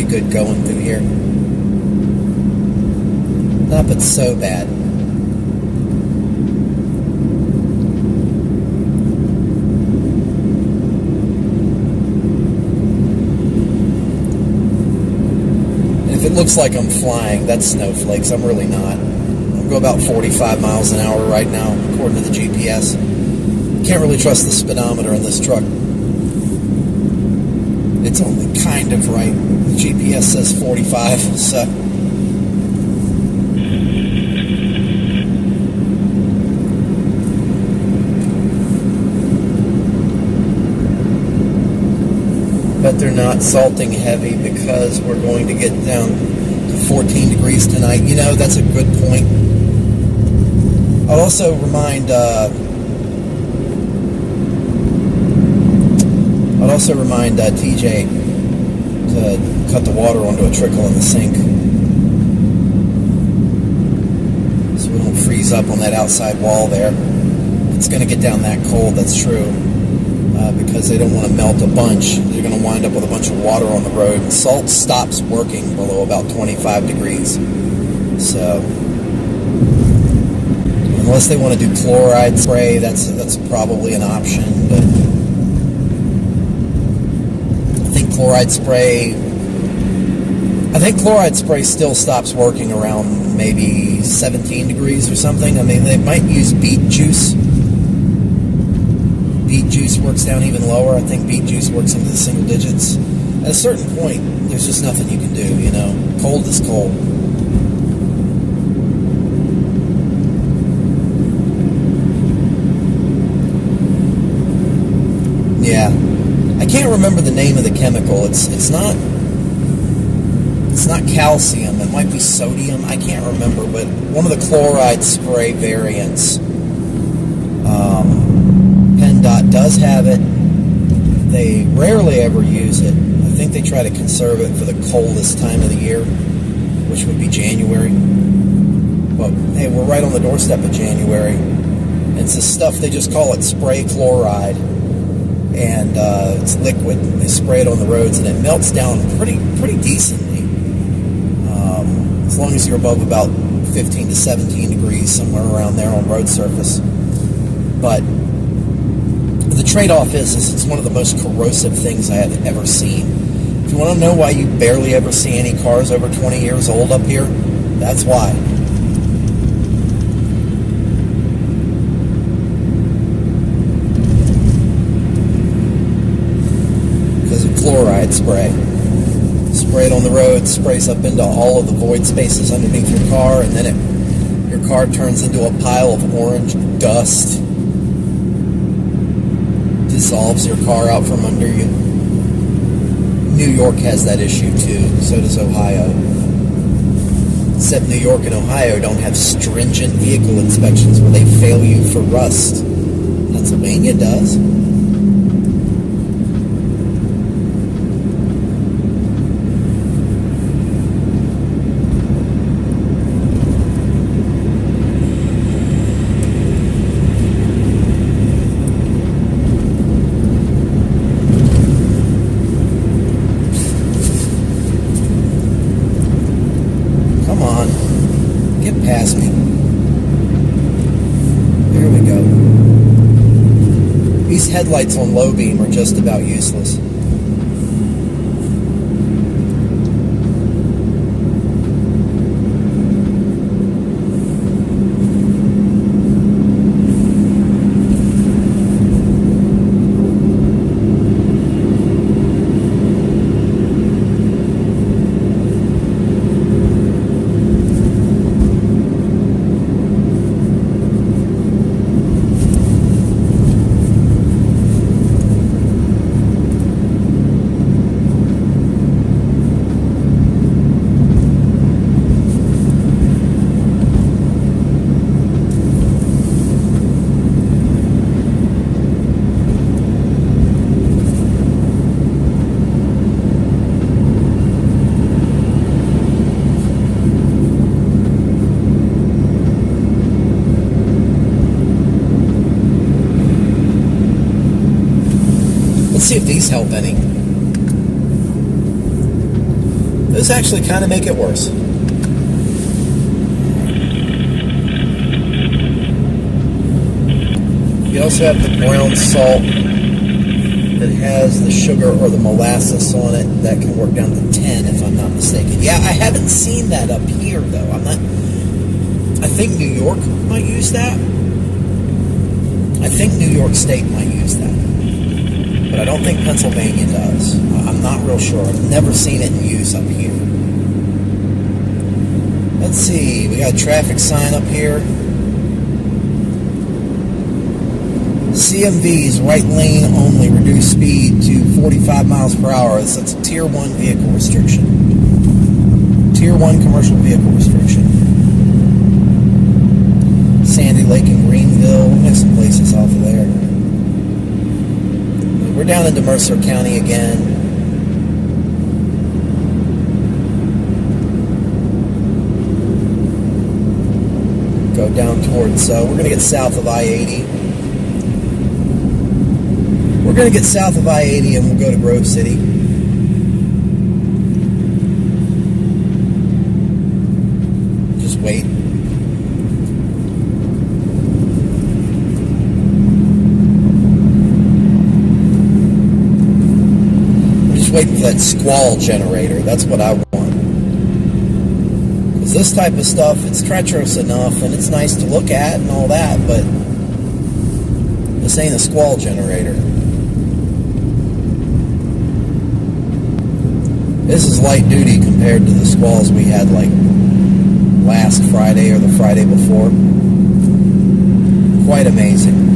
good going through here. Not but so bad. And if it looks like I'm flying, that's snowflakes. I'm really not. I'll go about 45 miles an hour right now, according to the GPS. Can't really trust the speedometer in this truck. It's only kind of right. The GPS says 45, so. But they're not salting heavy because we're going to get down to 14 degrees tonight. You know, that's a good point. I'll also remind TJ to cut the water onto a trickle in the sink so we don't freeze up on that outside wall there. It's going to get down that cold, that's true, because they don't want to melt a bunch. They're going to wind up with a bunch of water on the road. And salt stops working below about 25 degrees. So unless they want to do chloride spray, that's probably an option, but I think chloride spray still stops working around maybe 17 degrees or something. I mean, they might use beet juice. Beet juice works down even lower. I think beet juice works into the single digits. At a certain point, there's just nothing you can do, you know. Cold is cold. Yeah. I can't remember the name of the chemical. It's not calcium. It might be sodium. I can't remember, but one of the chloride spray variants. PennDOT does have it. They rarely ever use it. I think they try to conserve it for the coldest time of the year, which would be January. But hey, we're right on the doorstep of January. And it's the stuff, they just call it spray chloride. And it's liquid. They spray it on the roads, and it melts down pretty decently. As long as you're above about 15 to 17 degrees, somewhere around there on road surface. But the trade-off is it's one of the most corrosive things I have ever seen. If you want to know why you barely ever see any cars over 20 years old up here, that's why. Chloride spray. Spray it on the road, sprays up into all of the void spaces underneath your car, and then your car turns into a pile of orange dust. Dissolves your car out from under you. New York has that issue too, so does Ohio. Except New York and Ohio don't have stringent vehicle inspections where they fail you for rust. Pennsylvania does. Past me. There we go. These headlights on low beam are just about useless. Let's see if these help any. Those actually kind of make it worse. You also have the brown salt that has the sugar or the molasses on it. That can work down to 10 if I'm not mistaken. Yeah, I haven't seen that up here though. I think New York might use that. I think New York State might use that. But I don't think Pennsylvania does. I'm not real sure. I've never seen it in use up here. Let's see. We got a traffic sign up here. CMVs, right lane only, reduce speed to 45 miles per hour. That's a Tier 1 vehicle restriction. Tier 1 commercial vehicle restriction. Sandy Lake and Greenville. There's some places off of there. We're down into Mercer County again. Go down towards, we're going to get south of I-80. We're going to get south of I-80 and we'll go to Grove City. Just wait. Waiting for that squall generator. That's what I want. Because this type of stuff, it's treacherous enough and it's nice to look at and all that, but this ain't a squall generator. This is light duty compared to the squalls we had like last Friday or the Friday before. Quite amazing.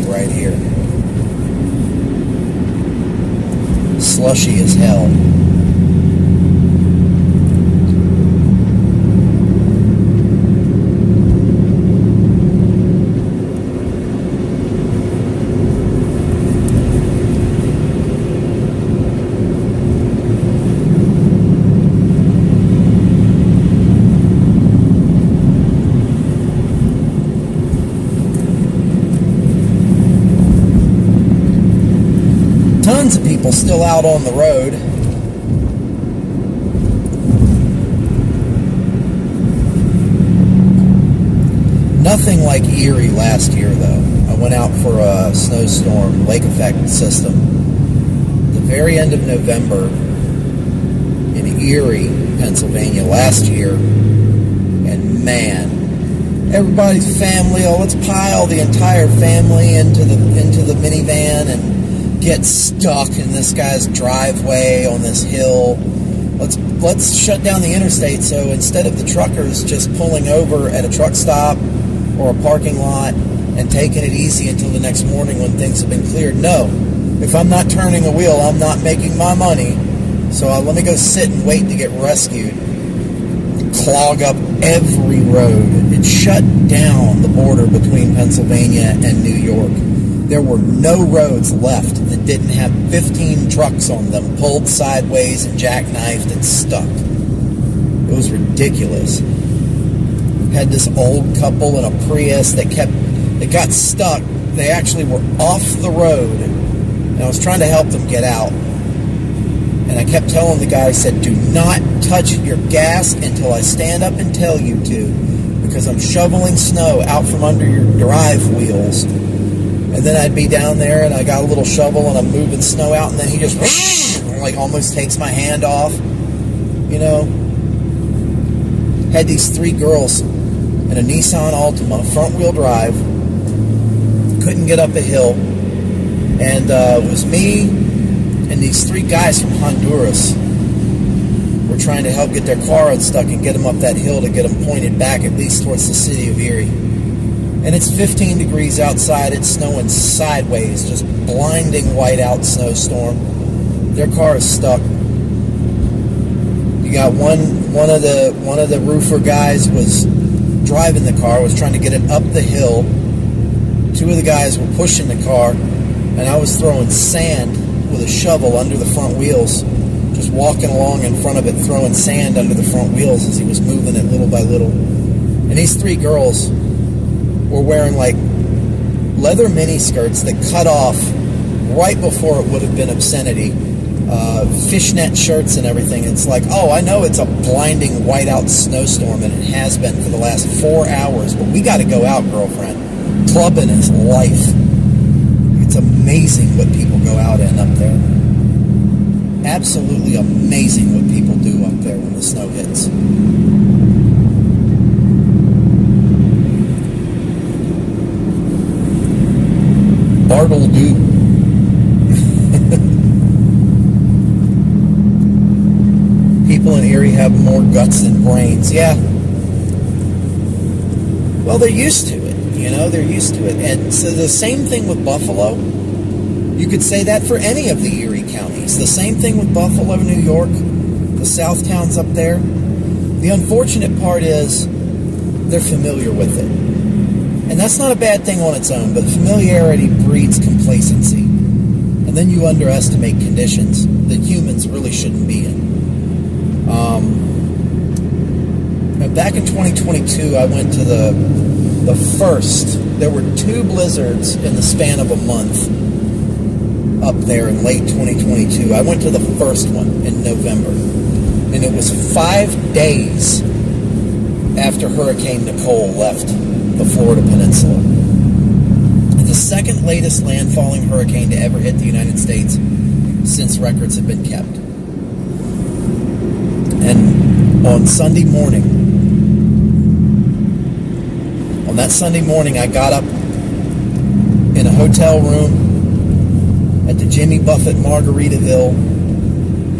Right here. Slushy as hell. Tons of people still out on the road. Nothing like Erie last year, though. I went out for a snowstorm, lake effect system, the very end of November in Erie, Pennsylvania last year, and man, everybody's family, let's pile the entire family into the minivan and get stuck in this guy's driveway on this hill. Let's shut down the interstate, so instead of the truckers just pulling over at a truck stop or a parking lot and taking it easy until the next morning when things have been cleared. No, if I'm not turning a wheel, I'm not making my money, so let me go sit and wait to get rescued. Clog up every road. It shut down the border between Pennsylvania and New York. There were no roads left that didn't have 15 trucks on them, pulled sideways and jackknifed and stuck. It was ridiculous. Had this old couple in a Prius that got stuck. They actually were off the road, and I was trying to help them get out. And I kept telling the guy, I said, do not touch your gas until I stand up and tell you to, because I'm shoveling snow out from under your drive wheels. And then I'd be down there and I got a little shovel and I'm moving snow out, and then he just like almost takes my hand off. You know, had these 3 girls in a Nissan Altima, front wheel drive, couldn't get up a hill, and it was me and these 3 guys from Honduras were trying to help get their car unstuck and get them up that hill to get them pointed back at least towards the city of Erie. And it's 15 degrees outside. It's snowing sideways, just blinding whiteout snowstorm. Their car is stuck. You got one of the roofer guys was driving the car, was trying to get it up the hill. Two of the guys were pushing the car, and I was throwing sand with a shovel under the front wheels, just walking along in front of it, throwing sand under the front wheels as he was moving it little by little. And these three girls were wearing like leather mini skirts that cut off right before it would have been obscenity, fishnet shirts and everything. It's like, oh, I know it's a blinding whiteout snowstorm, and it has been for the last 4 hours, but we got to go out, girlfriend. Clubbing is life. It's amazing what people go out in up there. Absolutely amazing what people do up there when the snow hits. Bartle do. People in Erie have more guts than brains. Yeah. Well, they're used to it. You know, they're used to it. And so the same thing with Buffalo. You could say that for any of the Erie counties. The same thing with Buffalo, New York, the South towns up there. The unfortunate part is they're familiar with it. And that's not a bad thing on its own, but familiarity breeds complacency. And then you underestimate conditions that humans really shouldn't be in. Back in 2022, I went to the first. There were 2 blizzards in the span of a month up there in late 2022. I went to the first one in November, and it was 5 days after Hurricane Nicole left the Florida Peninsula. It's the second latest landfalling hurricane to ever hit the United States since records have been kept. And on Sunday morning, I got up in a hotel room at the Jimmy Buffett Margaritaville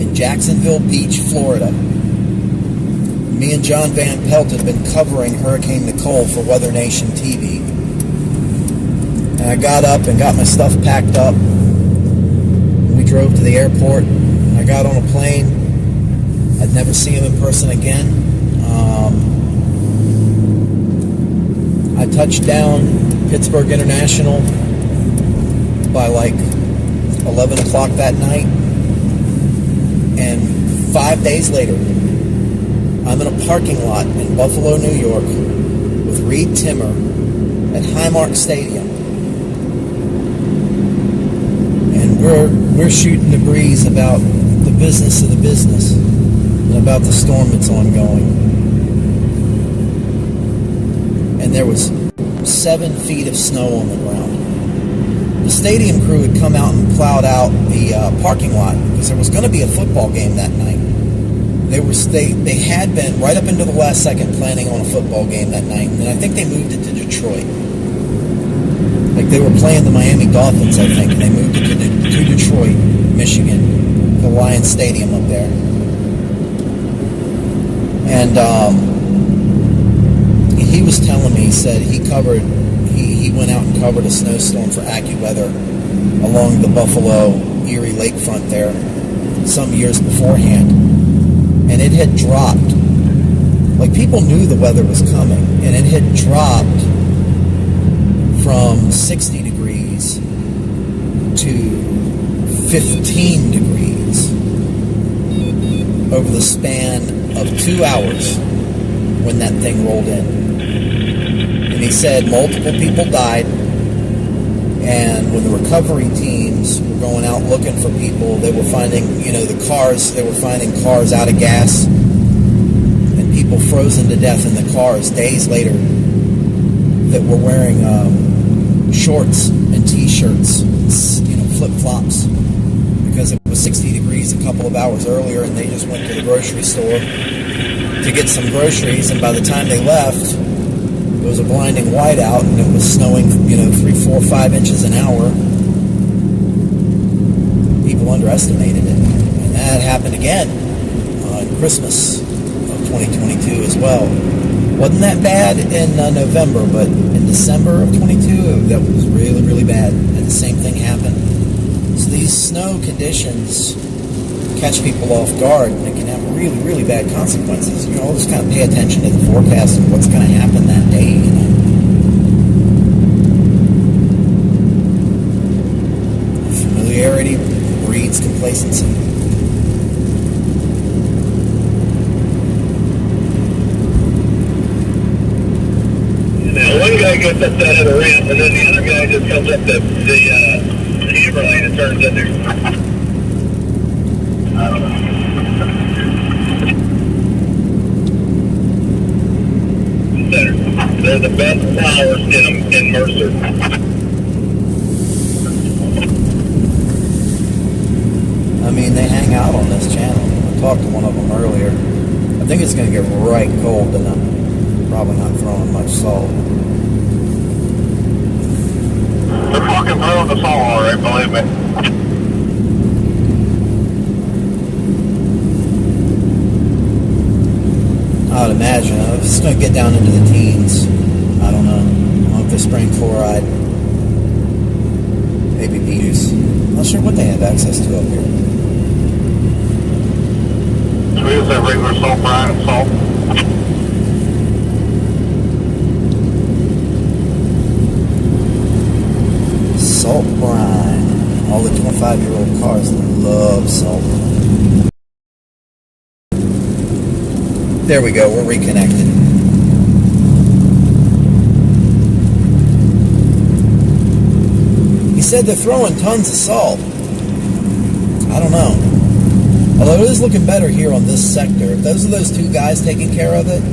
in Jacksonville Beach, Florida. Me and John Van Pelt had been covering Hurricane Nicole for Weather Nation TV. And I got up and got my stuff packed up. We drove to the airport. I got on a plane. I'd never see him in person again. I touched down Pittsburgh International by like 11 o'clock that night. And 5 days later, I'm in a parking lot in Buffalo, New York with Reed Timmer at Highmark Stadium. And we're shooting the breeze about the business of the business and about the storm that's ongoing. And there was 7 feet of snow on the ground. The stadium crew had come out and plowed out the parking lot because there was going to be a football game that night. They had been right up into the last second planning on a football game that night, and I think they moved it to Detroit. Like they were playing the Miami Dolphins, I think, and they moved it to Detroit, Michigan, the Lions Stadium up there. And he was telling me, he said he went out and covered a snowstorm for AccuWeather along the Buffalo Erie lakefront there some years beforehand. And it had dropped. Like people knew the weather was coming, and it had dropped from 60 degrees to 15 degrees over the span of 2 hours when that thing rolled in. And he said multiple people died, and when the recovery teams were going out looking for people, they were finding, they were finding cars out of gas and people frozen to death in the cars days later that were wearing shorts and t-shirts, flip-flops, because it was 60 degrees a couple of hours earlier, and they just went to the grocery store to get some groceries, and by the time they left, it was a blinding whiteout, and it was snowing, 3, 4, 5 inches an hour. People underestimated it. And that happened again on Christmas of 2022 as well. Wasn't that bad in November, but in December of 22, that was really, really bad. And the same thing happened. So these snow conditions catch people off guard, and it can have really, really bad consequences. You know, I'll just kind of pay attention to the forecast and what's going to happen that day, you know. Familiarity breeds complacency. Now, one guy gets up that other ramp, and then the other guy just comes up the hammer lane and turns in there. I don't know. They're the best flowers in Mercer. I mean, they hang out on this channel. I talked to one of them earlier. I think it's going to get right cold, and I'm probably not throwing much salt. They're fucking throwing the salt, all right, believe me. I would imagine. If it's going to get down into the teens, I don't know. I don't know if they're spraying chloride. Maybe juice. Not sure what they have access to up here. So we use that regular salt, brine, and salt. Salt brine. All the 25-year-old cars love salt brine. There we go, we're reconnected. He said they're throwing tons of salt. I don't know. Although it is looking better here on this sector. If those are those two guys taking care of it,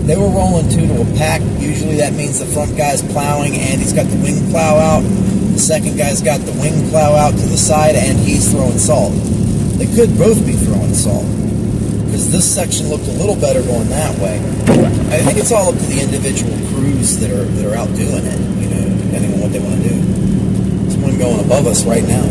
they were rolling two to a pack. Usually that means the front guy's plowing and he's got the wing plow out. The second guy's got the wing plow out to the side and he's throwing salt. They could both be throwing salt, because this section looked a little better going that way. I think it's all up to the individual crews that are out doing it, you know, depending on what they want to do. There's one going above us right now.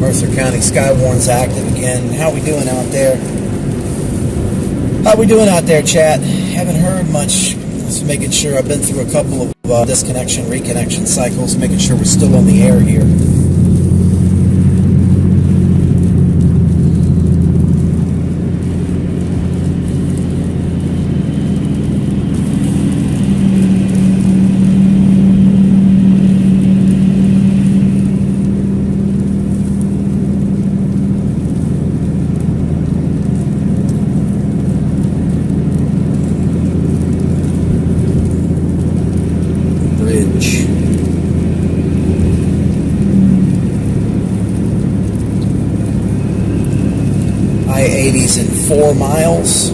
Mercer County Skywarn's active again. How we doing out there? How we doing out there, chat? Haven't heard much. Just making sure. I've been through a couple of disconnection, reconnection cycles, making sure we're still on the air here. I-80's in 4 miles.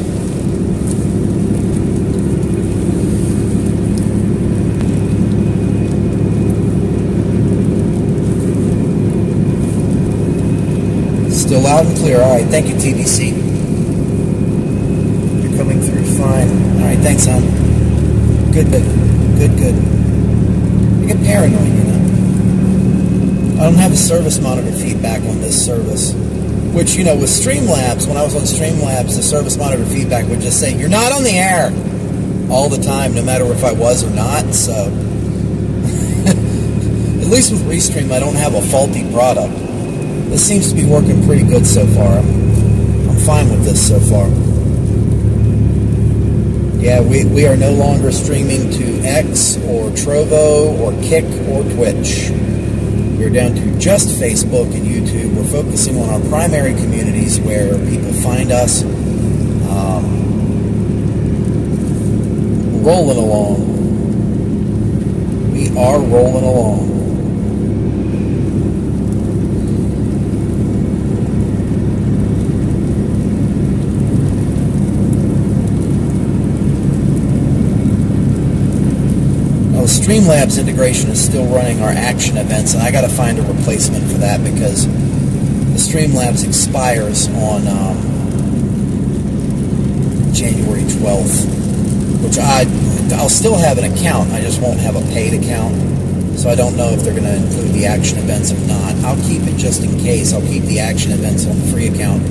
Still loud and clear. All right, thank you, TBC. You're coming through fine. All right, thanks, hon. Good. I get paranoid, you know. I don't have a service monitor feedback on this service. Which, you know, with Streamlabs, when I was on Streamlabs, the service monitor feedback would just say, you're not on the air, all the time, no matter if I was or not. So, at least with Restream, I don't have a faulty product. This seems to be working pretty good so far. I'm fine with this so far. Yeah, we are no longer streaming to X or Trovo or Kick or Twitch. We're down to just Facebook and YouTube. We're focusing on our primary communities where people find us. Rolling along. We are rolling along. Streamlabs integration is still running our action events, and I got to find a replacement for that because the Streamlabs expires on January 12th, which I'll still have an account. I just won't have a paid account, so I don't know if they're going to include the action events or not. I'll keep it just in case. I'll keep the action events on the free account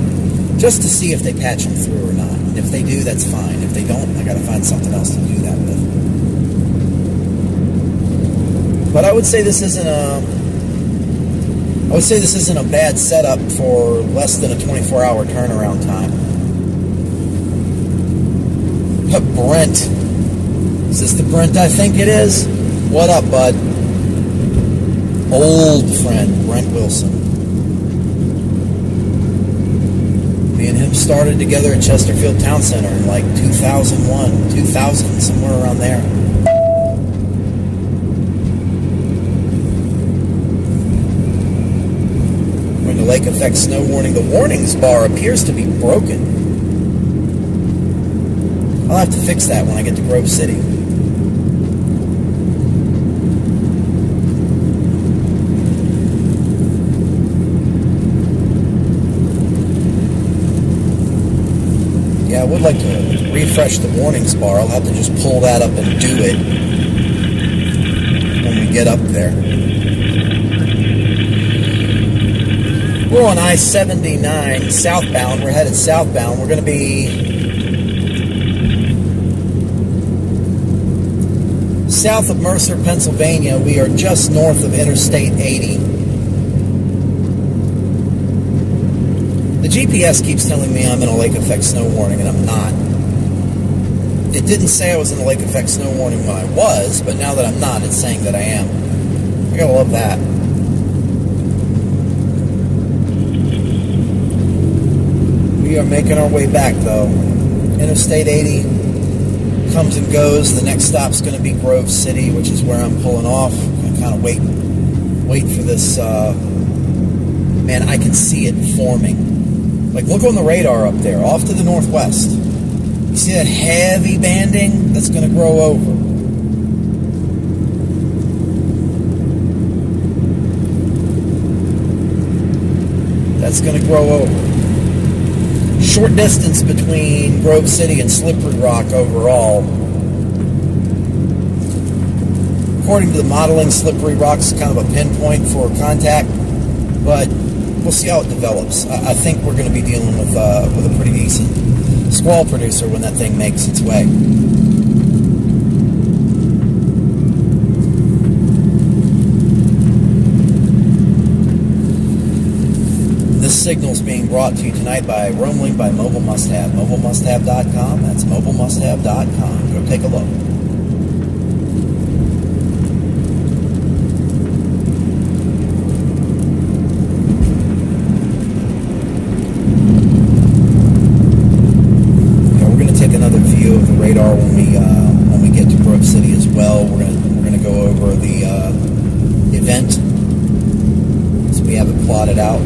just to see if they patch them through or not. And if they do, that's fine. If they don't, I got to find something else to do that with. But I would say this isn't a bad setup for less than a 24-hour turnaround time. But Brent, is this the Brent I think it is? What up, bud? Old friend, Brent Wilson. Me and him started together at Chesterfield Town Center in like 2001, 2000, somewhere around there. We're in the lake effect snow warning. The warnings bar appears to be broken. I'll have to fix that when I get to Grove City. Yeah, I would like to refresh the warnings bar. I'll have to just pull that up and do it when we get up there. We're on I-79 southbound. We're headed southbound. We're going to be south of Mercer, Pennsylvania. We are just north of Interstate 80. The GPS keeps telling me I'm in a lake effect snow warning, and I'm not. It didn't say I was in a lake effect snow warning when I was, but now that I'm not, it's saying that I am. I gotta love that. We are making our way back, though. Interstate 80 comes and goes. The next stop's going to be Grove City, which is where I'm pulling off. I'm going to kind of wait for this. Man, I can see it forming. Like, look on the radar up there, off to the northwest. You see that heavy banding? That's going to grow over. That's going to grow over. Short distance between Grove City and Slippery Rock overall. According to the modeling, Slippery Rock's kind of a pinpoint for contact, but we'll see how it develops. I think we're going to be dealing with a pretty decent squall producer when that thing makes its way. This signal's being brought to you tonight by Roamlink by Mobile Must Have. MobileMustHave.com. That's MobileMustHave.com. Go take a look. Another view of the radar when we get to Grove City as well. We're gonna go over the event, so we have it plotted out.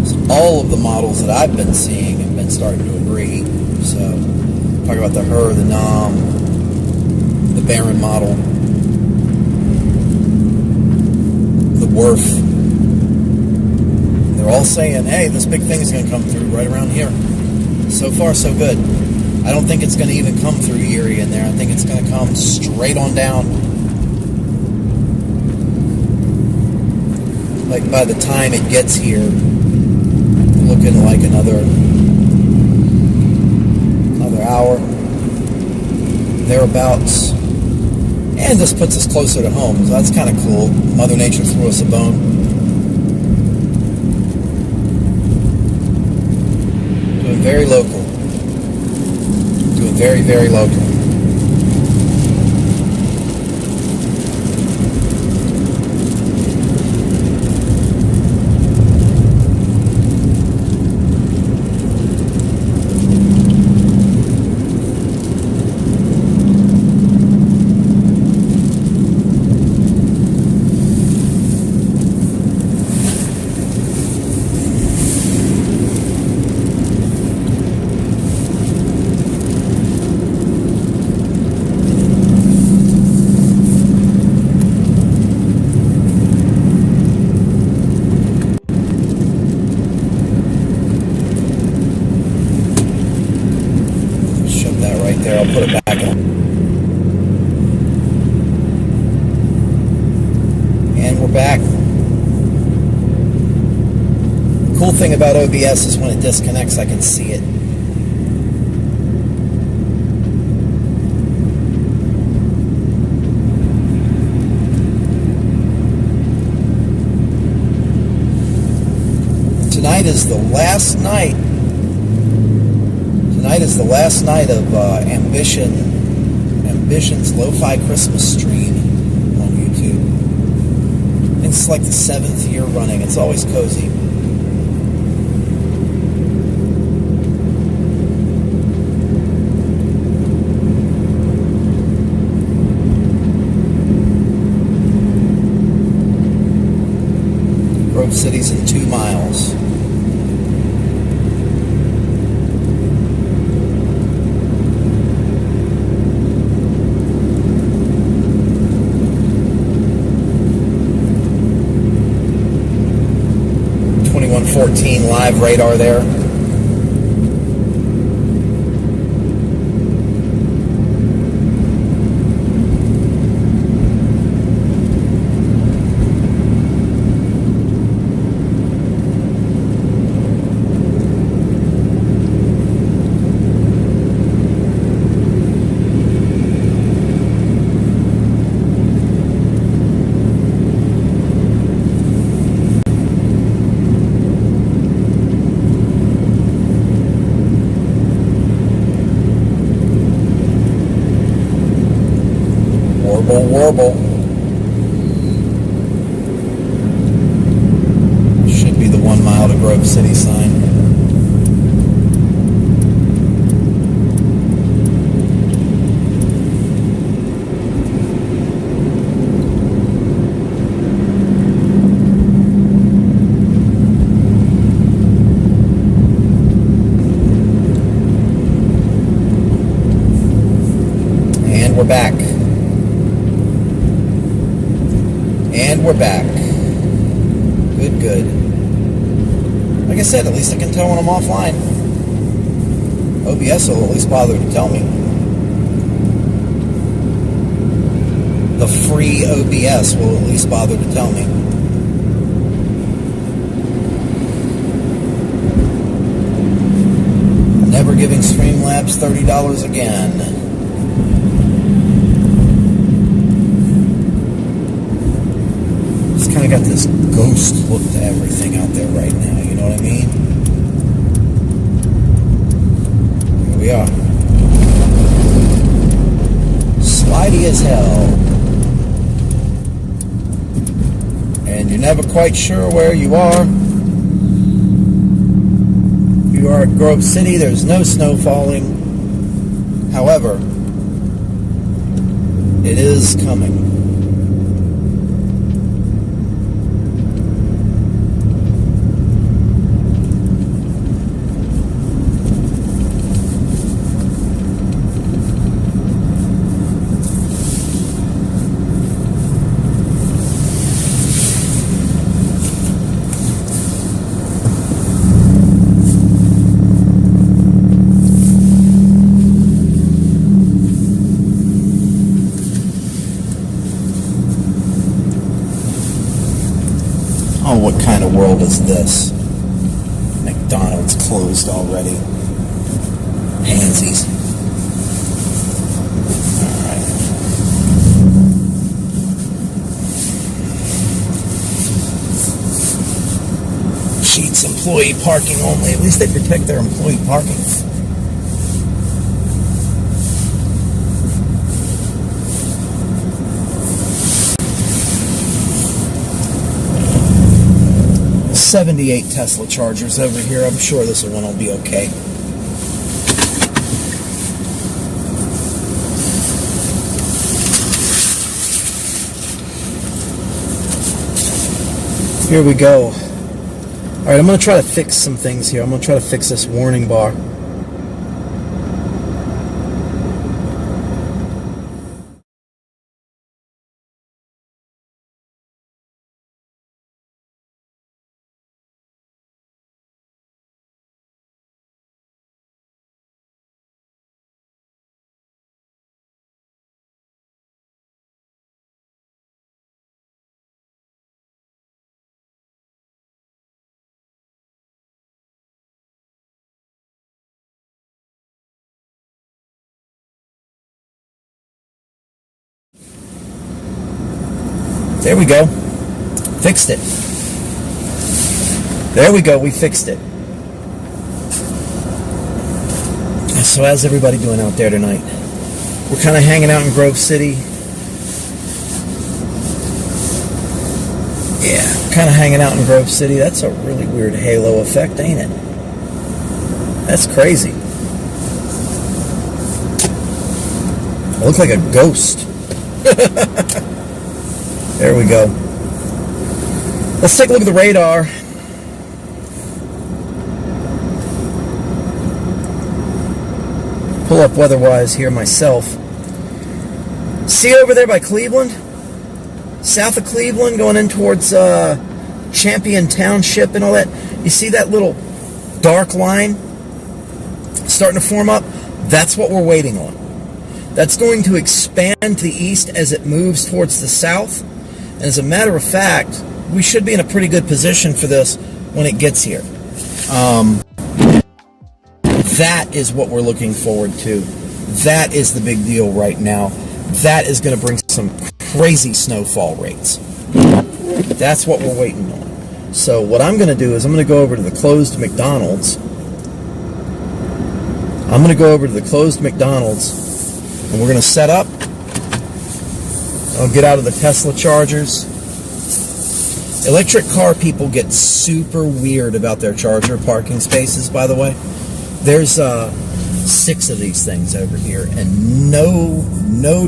So all of the models that I've been seeing have been starting to agree. So talk about the Her, the Nom, the Baron model, Worth. They're all saying, hey, this big thing is going to come through right around here. So far, so good. I don't think it's going to even come through Erie in there. I think it's going to come straight on down. Like, by the time it gets here, looking like another hour, thereabouts. And this puts us closer to home, so that's kind of cool. Mother Nature threw us a bone. Doing very local. Doing very, very local. I'll put it back on. And we're back. Cool thing about OBS is when it disconnects, I can see it. Tonight is the last night. Tonight is the last night of Ambition's Lo-Fi Christmas stream on YouTube. I think it's like the 7th year running. It's always cozy. Grove City's in 2 miles. Live radar there. Warble. Should be the 1 mile to Grove City sign. And we're back. And we're back. Good. Like I said, at least I can tell when I'm offline. OBS will at least bother to tell me. The free OBS will at least bother to tell me. Never giving Streamlabs $30 again. Kind of got this ghost look to everything out there right now, you know what I mean? Here we are. Slidey as hell. And you're never quite sure where you are. You are at Grove City, there's no snow falling. However, it is coming. Oh, what kind of world is this? McDonald's closed already. Pansies. Alright. Sheets employee parking only. At least they protect their employee parking. $78 Tesla chargers over here. I'm sure this one will be okay. Here we go. Alright, I'm going to try to fix some things here. I'm going to try to fix this warning bar. There we go. Fixed it. There we go. We fixed it. So how's everybody doing out there tonight? We're kind of hanging out in Grove City. Yeah, kind of hanging out in Grove City. That's a really weird halo effect, ain't it? That's crazy. I look like a ghost. There we go. Let's take a look at the radar. Pull up weather-wise here myself. See over there by Cleveland? South of Cleveland, going in towards Champion Township and all that. You see that little dark line starting to form up? That's what we're waiting on. That's going to expand to the east as it moves towards the south. And as a matter of fact, we should be in a pretty good position for this when it gets here. That is what we're looking forward to. That is the big deal right now. That is going to bring some crazy snowfall rates. That's what we're waiting on. So what I'm going to do is I'm going to go over to the closed McDonald's. I'm going to go over to the closed McDonald's and we're going to set up. I'll get out of the Tesla chargers. Electric car people get super weird about their charger parking spaces, by the way. There's 6 of these things over here, and no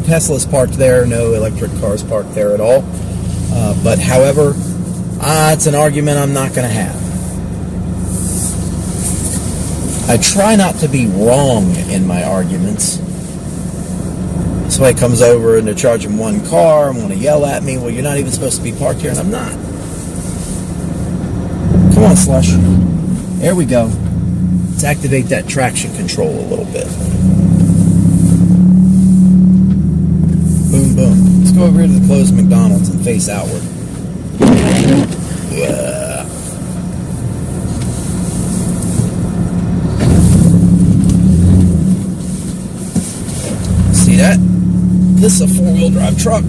Teslas parked there, no electric cars parked there at all. But however, it's an argument I'm not going to have. I try not to be wrong in my arguments. Somebody comes over and they're charging one car and want to yell at me, well, you're not even supposed to be parked here, and I'm not. Come on, Slush. There we go. Let's activate that traction control a little bit. Boom, boom. Let's go over here to the closed McDonald's and face outward. Yeah. See that? This is a 4-wheel drive truck.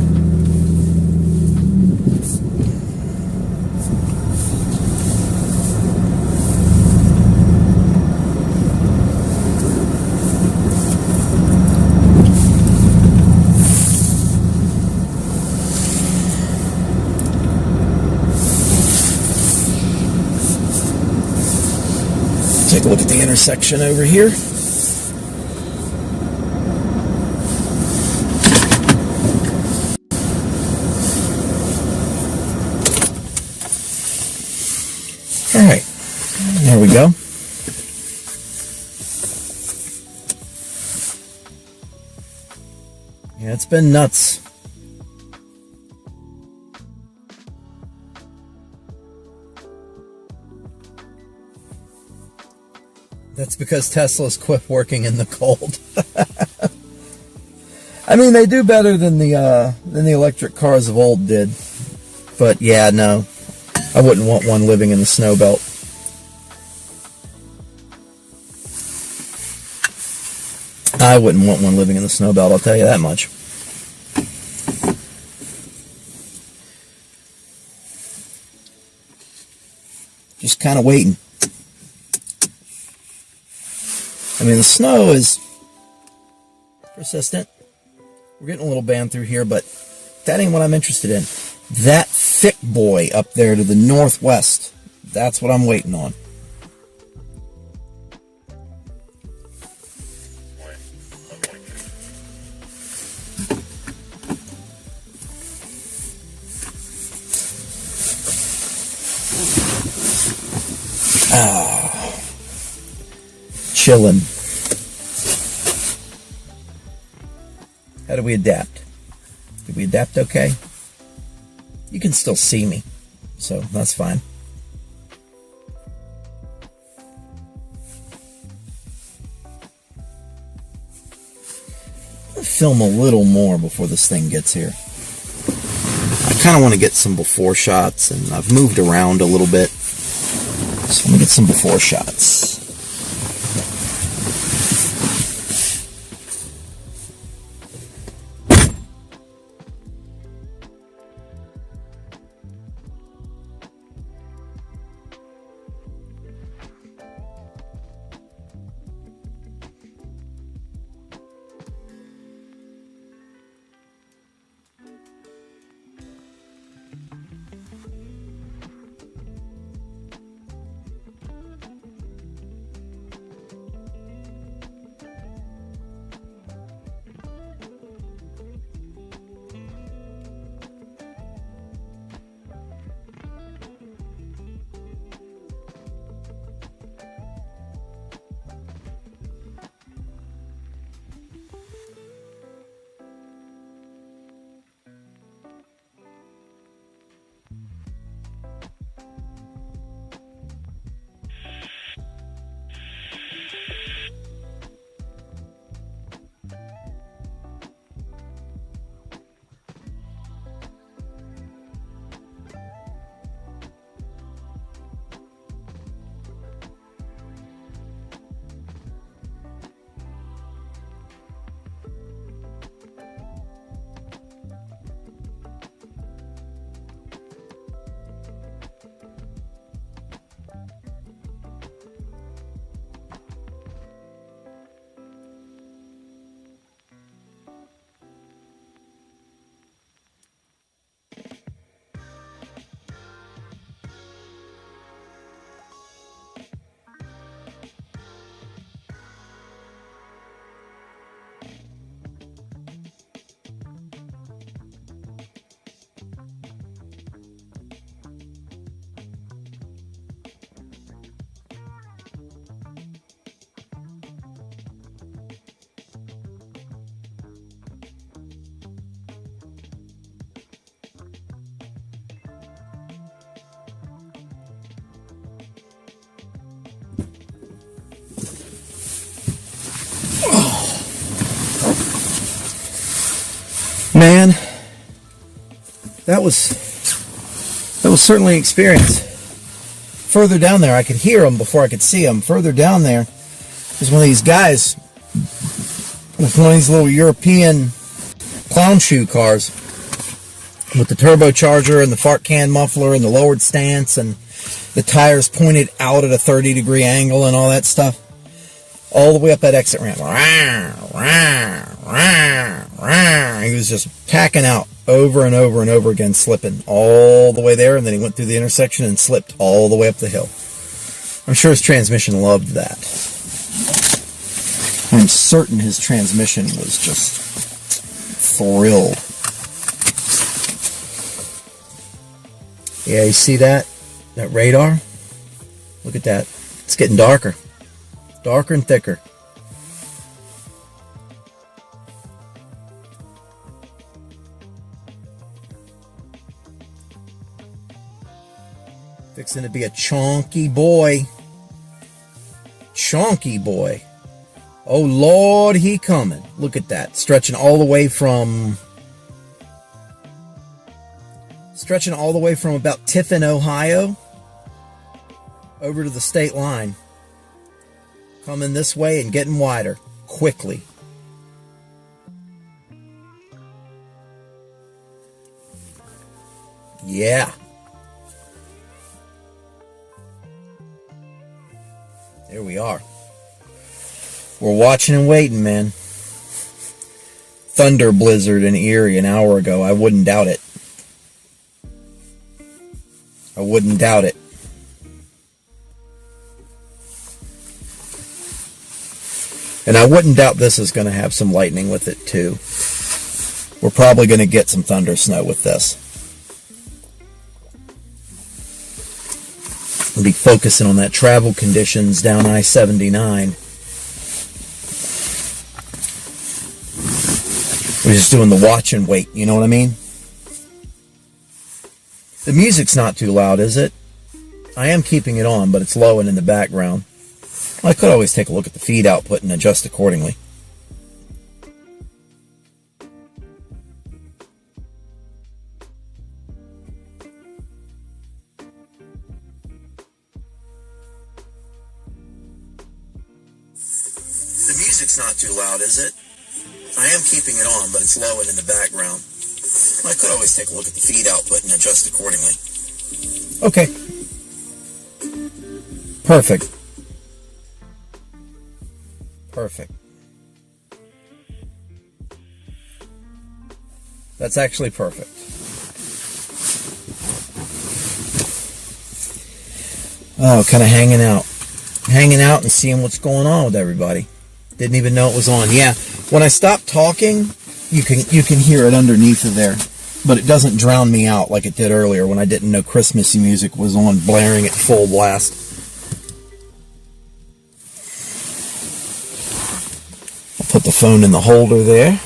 Take a look at the intersection over here. All right, there we go. Yeah, it's been nuts. That's because Teslas quit working in the cold. I mean, they do better than the electric cars of old did. But yeah, no, I wouldn't want one living in the snow belt. I wouldn't want one living in the snow belt, I'll tell you that much. Just kind of waiting. I mean, the snow is persistent. We're getting a little band through here, but that ain't what I'm interested in. That thick boy up there to the northwest, that's what I'm waiting on. Chilling. How do we adapt? Did we adapt okay? You can still see me, so that's fine. I'll film a little more before this thing gets here. I kind of want to get some before shots, and I've moved around a little bit. So let me get some before shots. Man, that was certainly an experience. Further down there, I could hear them before I could see them. Further down there is one of these guys with one of these little European clown shoe cars with the turbocharger and the fart can muffler and the lowered stance and the tires pointed out at a 30-degree angle and all that stuff. All the way up that exit ramp. He was just tacking out over and over and over again, slipping all the way there, and then he went through the intersection and slipped all the way up the hill. I'm sure his transmission loved that. I'm certain his transmission was just thrilled. Yeah, you see that? That radar? Look at that. It's getting darker. Darker and thicker. Fixing to be a chonky boy. Chonky boy. Oh, Lord, he coming. Look at that. Stretching all the way from about Tiffin, Ohio, over to the state line. Coming this way and getting wider quickly. Yeah. There we are. We're watching and waiting, man. Thunder blizzard in Erie an hour ago. I wouldn't doubt it. I wouldn't doubt it. And I wouldn't doubt this is going to have some lightning with it too. We're probably going to get some thunder snow with this. We'll be focusing on that travel conditions down I-79. We're just doing the watch and wait, you know what I mean? The music's not too loud, is it? I am keeping it on, but it's low and in the background. I could always take a look at the feed output and adjust accordingly. The music's not too loud, is it? I am keeping it on, but it's low and in the background. I could always take a look at the feed output and adjust accordingly. Okay. Perfect. Perfect. That's actually perfect. Oh, kind of hanging out. Hanging out and seeing what's going on with everybody. Didn't even know it was on. Yeah, when I stop talking, you can hear it underneath of there. But it doesn't drown me out like it did earlier when I didn't know Christmassy music was on, blaring at full blast. I'll put the phone in the holder there.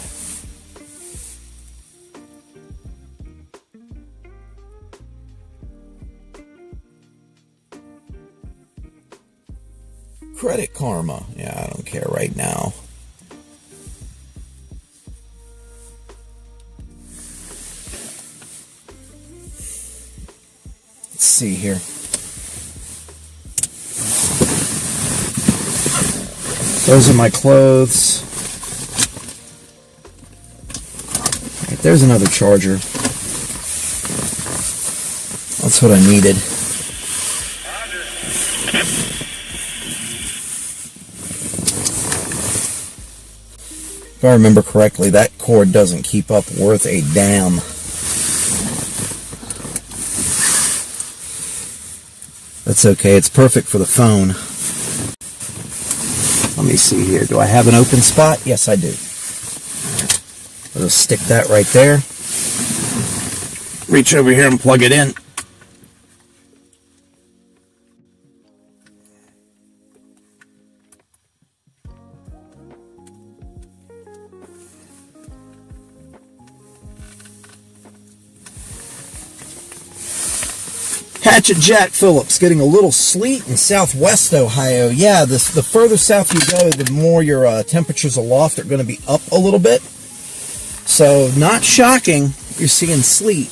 Credit Karma. Yeah, I don't care right now. Let's see here. Those are my clothes. Right, there's another charger. That's what I needed. If I remember correctly, that cord doesn't keep up worth a damn. That's okay. It's perfect for the phone. Let me see here. Do I have an open spot? Yes, I do. I'll just stick that right there. Reach over here and plug it in. Hatchet Jack Phillips getting a little sleet in southwest Ohio. Yeah, the further south you go, the more your temperatures aloft are going to be up a little bit. So, not shocking, you're seeing sleet.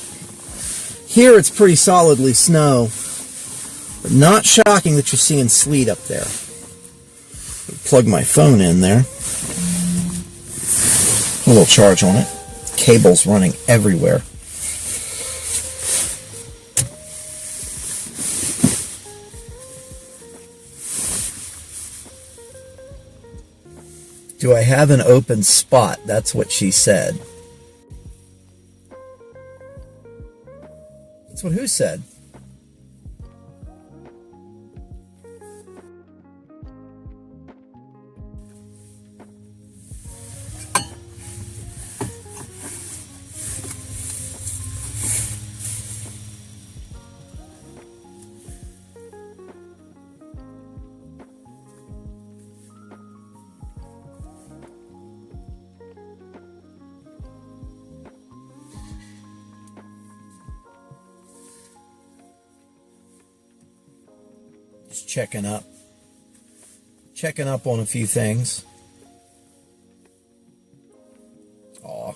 Here it's pretty solidly snow, but not shocking that you're seeing sleet up there. Plug my phone in there. A little charge on it. Cables running everywhere. Do I have an open spot? That's what she said. That's what who said? Just checking up on a few things. Aw.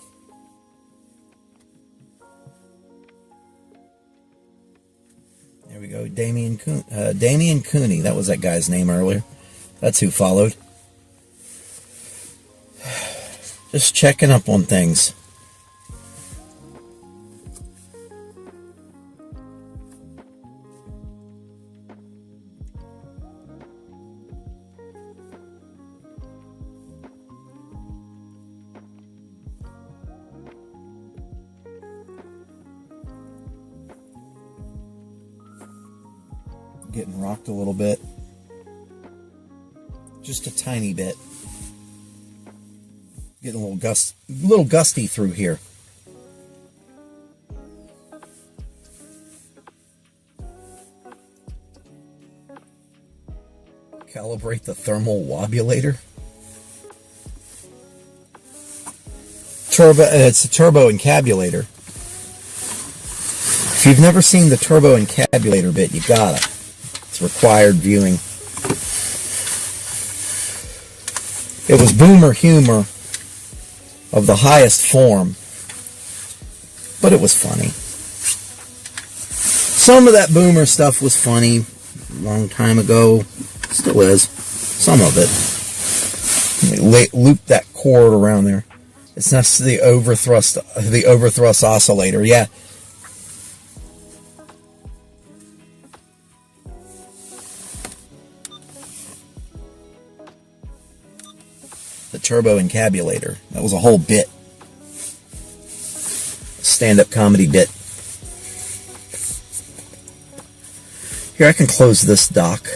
There we go. Damian Cooney. That was that guy's name earlier. That's who followed. Just checking up on things. Getting rocked a little bit. Just a tiny bit. Getting a little gusty through here. Calibrate the thermal wobulator. It's a turbo encabulator. If you've never seen the turbo encabulator bit, you gotta. It's required viewing. It was boomer humor of the highest form, but it was funny. Some of that boomer stuff was funny a long time ago. Still is. Some of it. Let me loop that cord around there. It's not the overthrust oscillator. Yeah. The turbo encabulator. That was a whole bit. Stand-up comedy bit. Here, I can close this dock.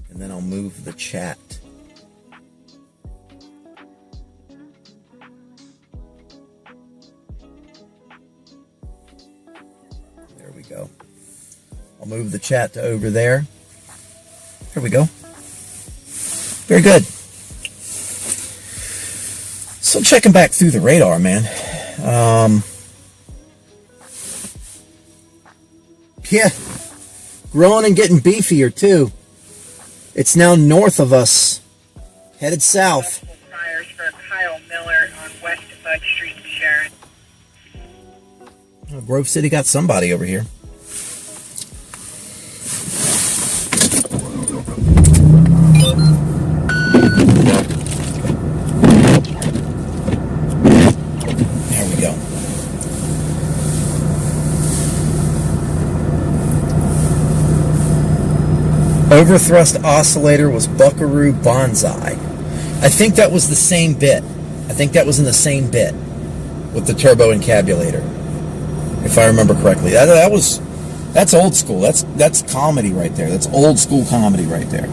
And then I'll move the chat. There we go. I'll move the chat to over there. There we go. Very good. So checking back through the radar, man. Yeah. Growing and getting beefier, too. It's now north of us. Headed south. Fires for Kyle Miller on West Bud Street in Sharon. Oh, Grove City got somebody over here. There we go. Overthrust oscillator was Buckaroo Banzai. I think that was the same bit. I think that was in the same bit with the turbo encabulator, if I remember correctly. That's old school. That's comedy right there. That's old school comedy right there.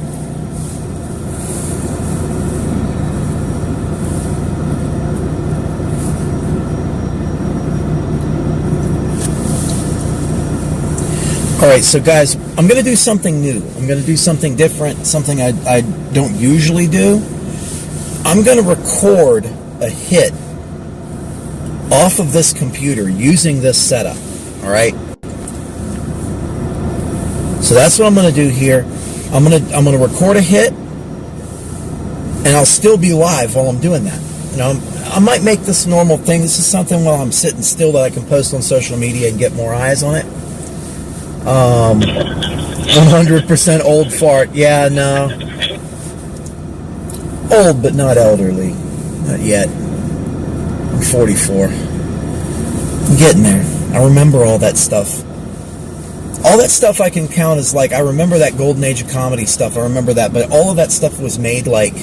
All right, so guys, I'm going to do something new. I'm going to do something different, something I don't usually do. I'm going to record a hit off of this computer using this setup. All right. So that's what I'm going to do here. I'm going to record a hit, and I'll still be live while I'm doing that. You know, I might make this a normal thing. This is something while I'm sitting still that I can post on social media and get more eyes on it. 100% old fart. Yeah, no. Old, but not elderly. Not yet. I'm 44. I'm getting there. I remember all that stuff. All that stuff I can count as like, I remember that golden age of comedy stuff. I remember that. But all of that stuff was made like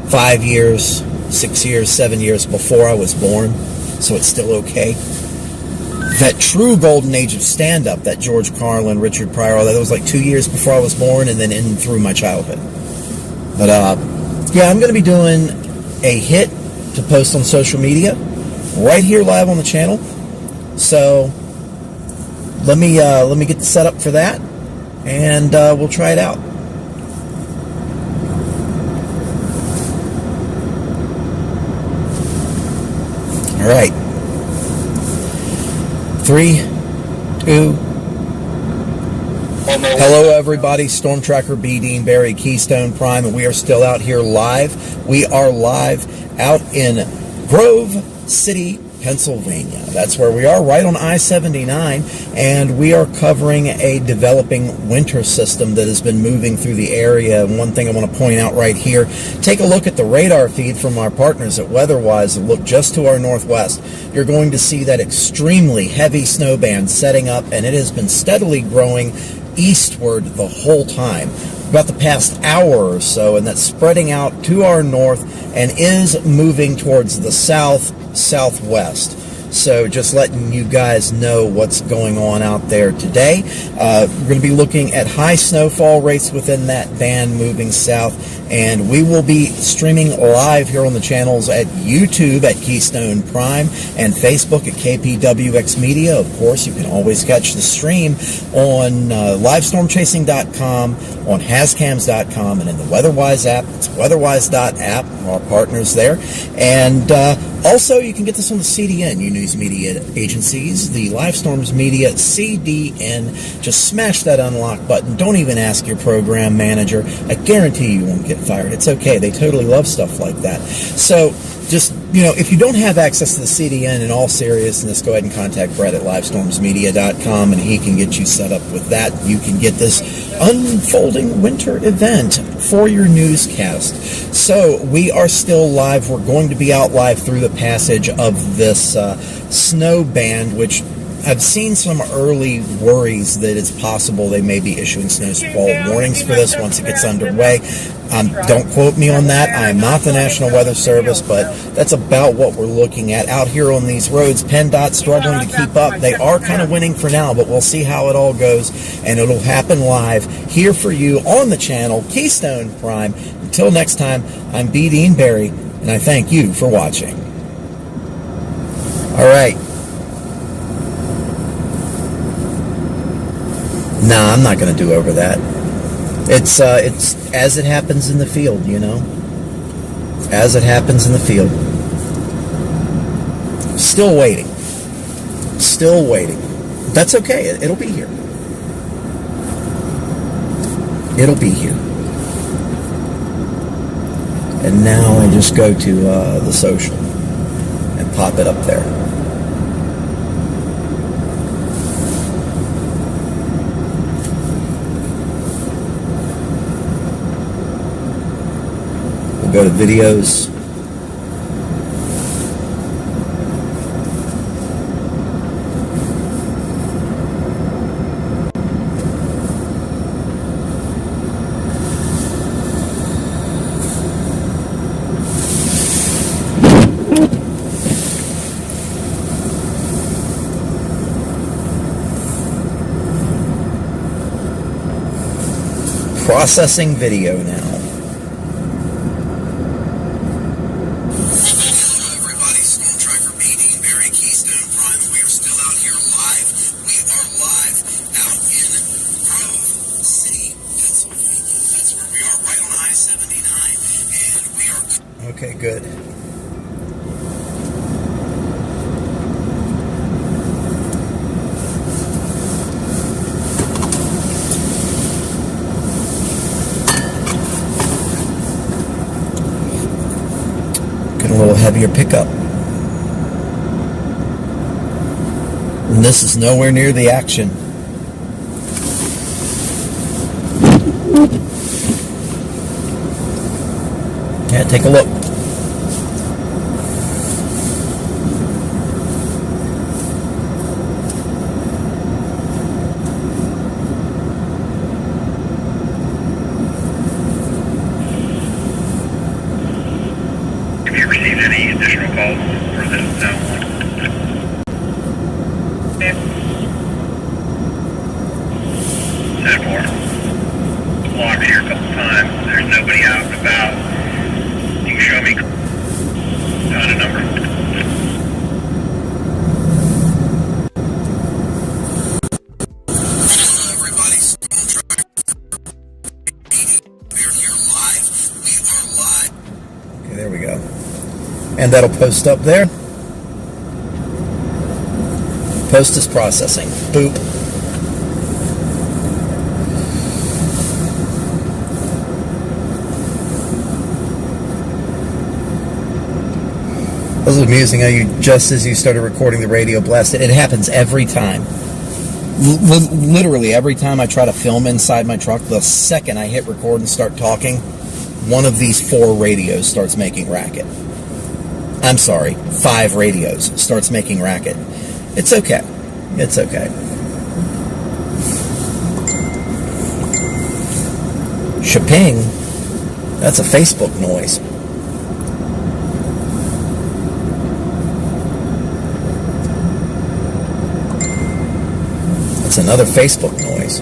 5 years, 6 years, 7 years before I was born. So it's still okay. That true golden age of stand-up, that George Carlin, Richard Pryor, all that was like 2 years before I was born and then in through my childhood. But yeah, I'm going to be doing a hit to post on social media right here live on the channel. So let me get the setup for that, and we'll try it out. All right. 3, 2. Hello, everybody. Storm Tracker B, Dean Barry, Keystone Prime, and we are still out here live. We are live out in Grove City, Pennsylvania. That's where we are, right on I-79, and we are covering a developing winter system that has been moving through the area. And one thing I want to point out right here, take a look at the radar feed from our partners at WeatherWise and look just to our northwest. You're going to see that extremely heavy snow band setting up, and it has been steadily growing eastward the whole time, about the past hour or so, and that's spreading out to our north and is moving towards the southwest. So just letting you guys know what's going on out there today. We're going to be looking at high snowfall rates within that band moving south, and we will be streaming live here on the channels at YouTube at Keystone Prime and Facebook at KPWX Media. Of course, you can always catch the stream on livestormchasing.com, on hascams.com, and in the WeatherWise app. It's weatherwise.app, our partners there. And also, you can get this on the CDN, you news media agencies, the Livestorms Media CDN. Just smash that unlock button. Don't even ask your program manager. I guarantee you won't get fired. It's okay. They totally love stuff like that. So just, you know, if you don't have access to the CDN, in all seriousness, go ahead and contact Brett at livestormsmedia.com, and he can get you set up with that. You can get this unfolding winter event for your newscast. So we are still live. We're going to be out live through the passage of this snow band, which I've seen some early worries that it's possible they may be issuing snow squall warnings for this once it gets underway. Don't quote me on that. I am not the National Weather Service, but that's about what we're looking at out here on these roads. PennDOT struggling to keep up. They are kind of winning for now, but we'll see how it all goes, and it'll happen live here for you on the channel, Keystone Prime. Until next time, I'm B. Dean Barry, and I thank you for watching. All right. Nah, I'm not going to do over that. It's as it happens in the field, you know. As it happens in the field. Still waiting. Still waiting. That's okay. It'll be here. It'll be here. And now I just go to the social and pop it up there. Go to videos. Processing video now. Okay, good. heavier pickup. And this is nowhere near the action. Yeah, take a look. Have you received any additional calls for this now? 10-4. Logged here a couple times. There's nobody out and about. You can show me on a number. Hello, everybody. We're here live. We are live. Okay, there we go. And that'll post up there. Post is processing. Boop. This is amusing how you, just as you started recording the radio, blasted. It happens every time. Literally every time I try to film inside my truck, the second I hit record and start talking, one of these 4 radios starts making racket. I'm sorry, 5 radios starts making racket. It's okay. It's okay. Shaping, that's a Facebook noise. That's another Facebook noise.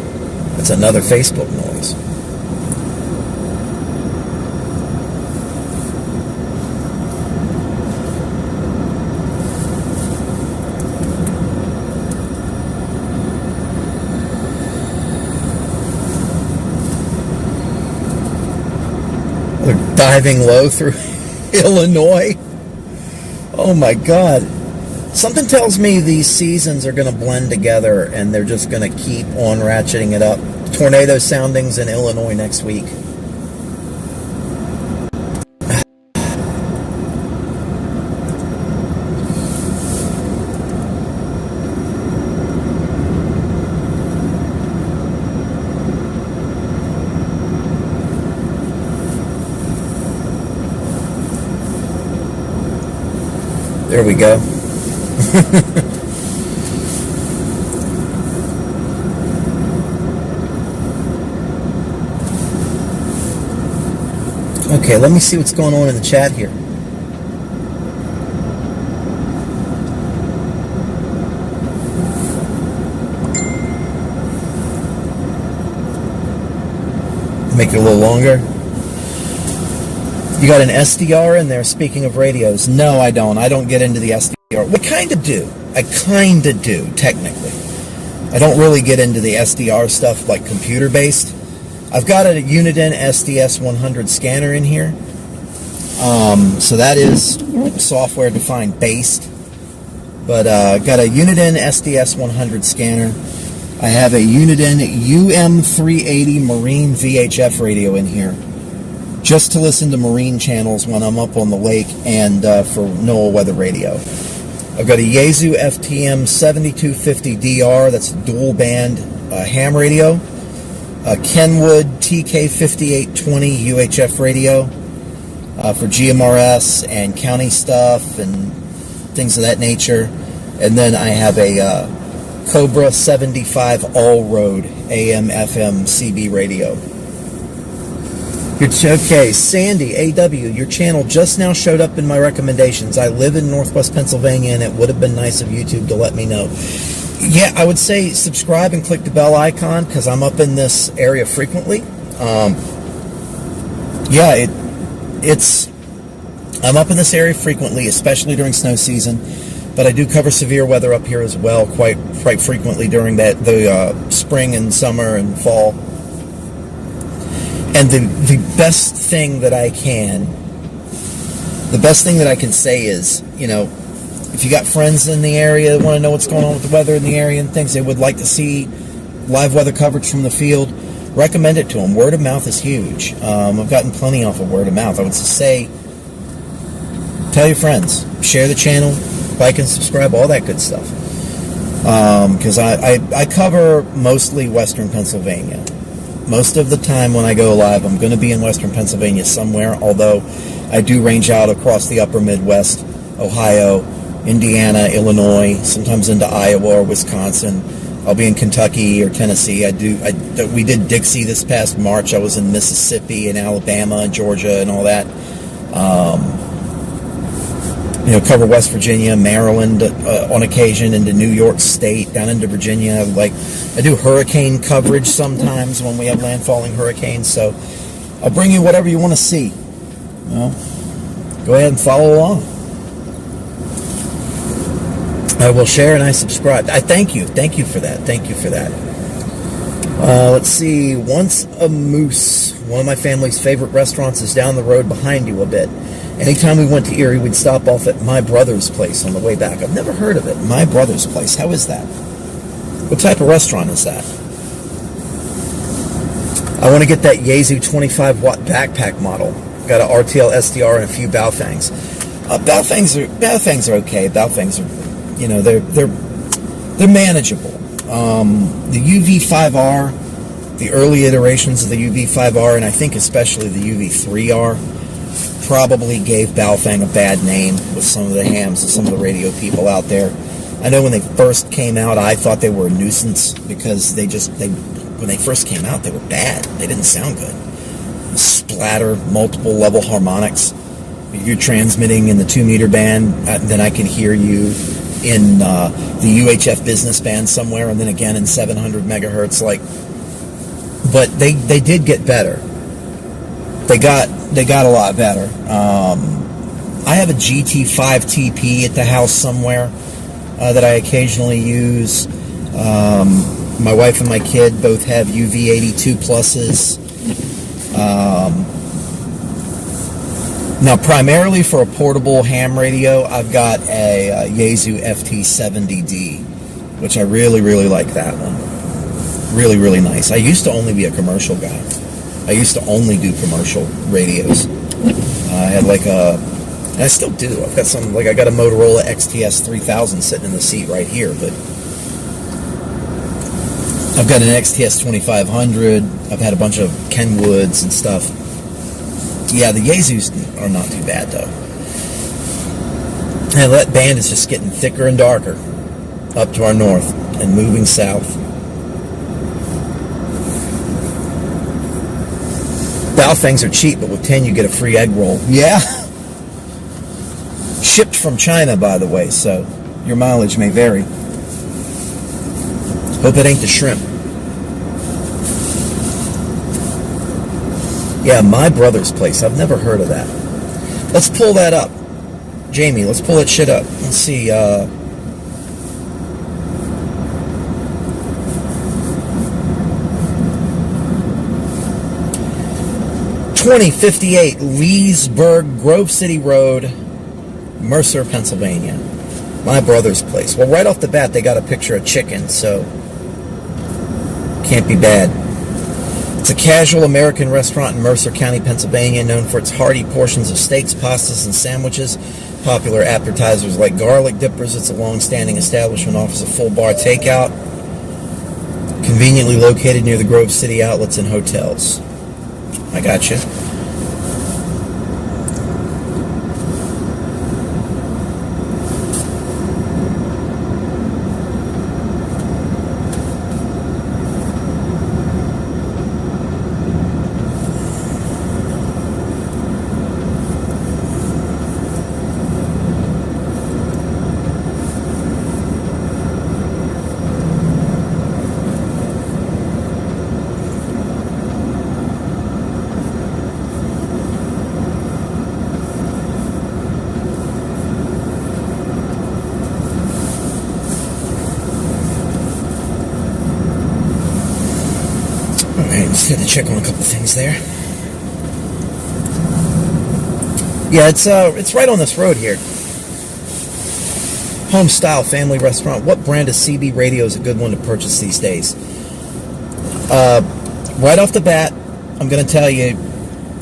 That's another Facebook noise. They're diving low through Illinois. Oh my God. Something tells me these seasons are going to blend together and they're just going to keep on ratcheting it up. Tornado soundings in Illinois next week. There we go. Okay, let me see what's going on in the chat here. Make it a little longer. You got an SDR in there, speaking of radios. No, I don't. I don't get into the SDR. We kind of do. I kind of do, technically. I don't really get into the SDR stuff, like computer-based. I've got a Uniden SDS 100 scanner in here. So that is software-defined based. But got a Uniden SDS 100 scanner. I have a Uniden UM380 Marine VHF radio in here, just to listen to marine channels when I'm up on the lake and for NOAA weather radio. I've got a Yaesu FTM 7250DR, that's a dual band ham radio. A Kenwood TK5820 UHF radio for GMRS and county stuff and things of that nature. And then I have a Cobra 75 all-road AM FM CB radio. Okay, Sandy, AW, your channel just now showed up in my recommendations. I live in Northwest Pennsylvania, and it would have been nice of YouTube to let me know. Yeah, I would say subscribe and click the bell icon, because I'm up in this area frequently. I'm up in this area frequently, especially during snow season, but I do cover severe weather up here as well quite frequently during the spring and summer and fall. And the best thing that I can say is, you know, if you got friends in the area that want to know what's going on with the weather in the area and things, they would like to see live weather coverage from the field, recommend it to them. Word of mouth is huge. I've gotten plenty off of word of mouth. I would say Tell your friends. Share the channel. Like and subscribe. All that good stuff. Because I cover mostly Western Pennsylvania. Most of the time when I go live, I'm going to be in Western Pennsylvania somewhere, although I do range out across the upper Midwest, Ohio, Indiana, Illinois, sometimes into Iowa or Wisconsin. I'll be in Kentucky or Tennessee. We did Dixie this past March. I was in Mississippi and Alabama and Georgia and all that. Cover West Virginia, Maryland on occasion, into New York State, down into Virginia. I do hurricane coverage sometimes when we have landfalling hurricanes. So I'll bring you whatever you want to see. Go ahead and follow along. I will share and I subscribe. I thank you. Thank you for that. Thank you for that. Let's see. Once a Moose. One of my family's favorite restaurants is down the road behind you a bit. Anytime we went to Erie, we'd stop off at My Brother's Place on the way back. I've never heard of it. My Brother's Place. How is that? What type of restaurant is that? I want to get that Yaesu 25-watt backpack model. Got an RTL SDR and a few Baofangs. Baofangs are okay. Baofangs are, they're manageable. The UV5R, the early iterations of the UV5R, and I think especially the UV3R, probably gave Baofeng a bad name with some of the hams and some of the radio people out there. I know when they first came out, I thought they were a nuisance because when they first came out, they were bad. They didn't sound good. Splatter, multiple level harmonics. If you're transmitting in the 2-meter band, then I can hear you in the UHF business band somewhere, and then again in 700 megahertz. But they did get better. They got a lot better. I have a GT5 TP at the house somewhere that I occasionally use. My wife and my kid both have UV82 pluses. Now, primarily for a portable ham radio, I've got a Yaesu FT70D, which I really, really like that one. Really, really nice. I used to only be a commercial guy. I used to only do commercial radios. I had and I still do. I've got I got a Motorola XTS 3000 sitting in the seat right here, but I've got an XTS 2500. I've had a bunch of Kenwoods and stuff. Yeah, the Yaesus are not too bad, though. And that band is just getting thicker and darker up to our north and moving south. Baofangs are cheap, but with 10 you get a free egg roll. Yeah. Shipped from China, by the way, so your mileage may vary. Hope it ain't the shrimp. Yeah, My Brother's Place. I've never heard of that. Let's pull that up. Jamie, let's pull that shit up. Let's see. 2058 Leesburg, Grove City Road, Mercer, Pennsylvania. My Brother's Place. Well, right off the bat, they got a picture of chicken, so can't be bad. It's a casual American restaurant in Mercer County, Pennsylvania, known for its hearty portions of steaks, pastas, and sandwiches. Popular appetizers like garlic dippers. It's a long-standing establishment, offers a full bar takeout. Conveniently located near the Grove City outlets and hotels. I got you. Just had to check on a couple things there. Yeah, it's right on this road here. Home style family restaurant. What brand of CB radio is a good one to purchase these days? Right off the bat, I'm going to tell you,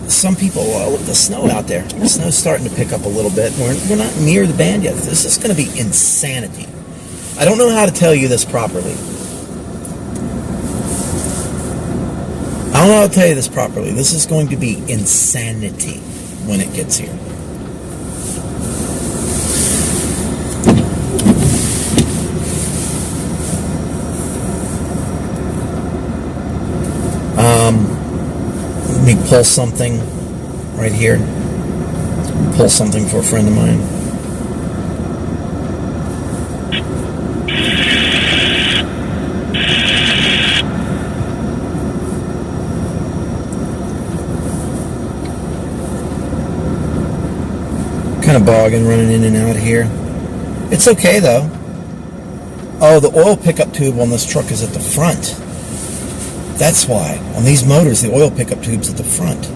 some people, look at the snow out there. The snow's starting to pick up a little bit. We're not near the band yet. This is going to be insanity. I don't know how to tell you this properly. I don't know how to tell you this properly. This is going to be insanity when it gets here. Let me pull something right here. Pull something for a friend of mine. Kind of bogging, running in and out here. It's okay though. Oh, the oil pickup tube on this truck is at the front. That's why. On these motors, the oil pickup tube's at the front.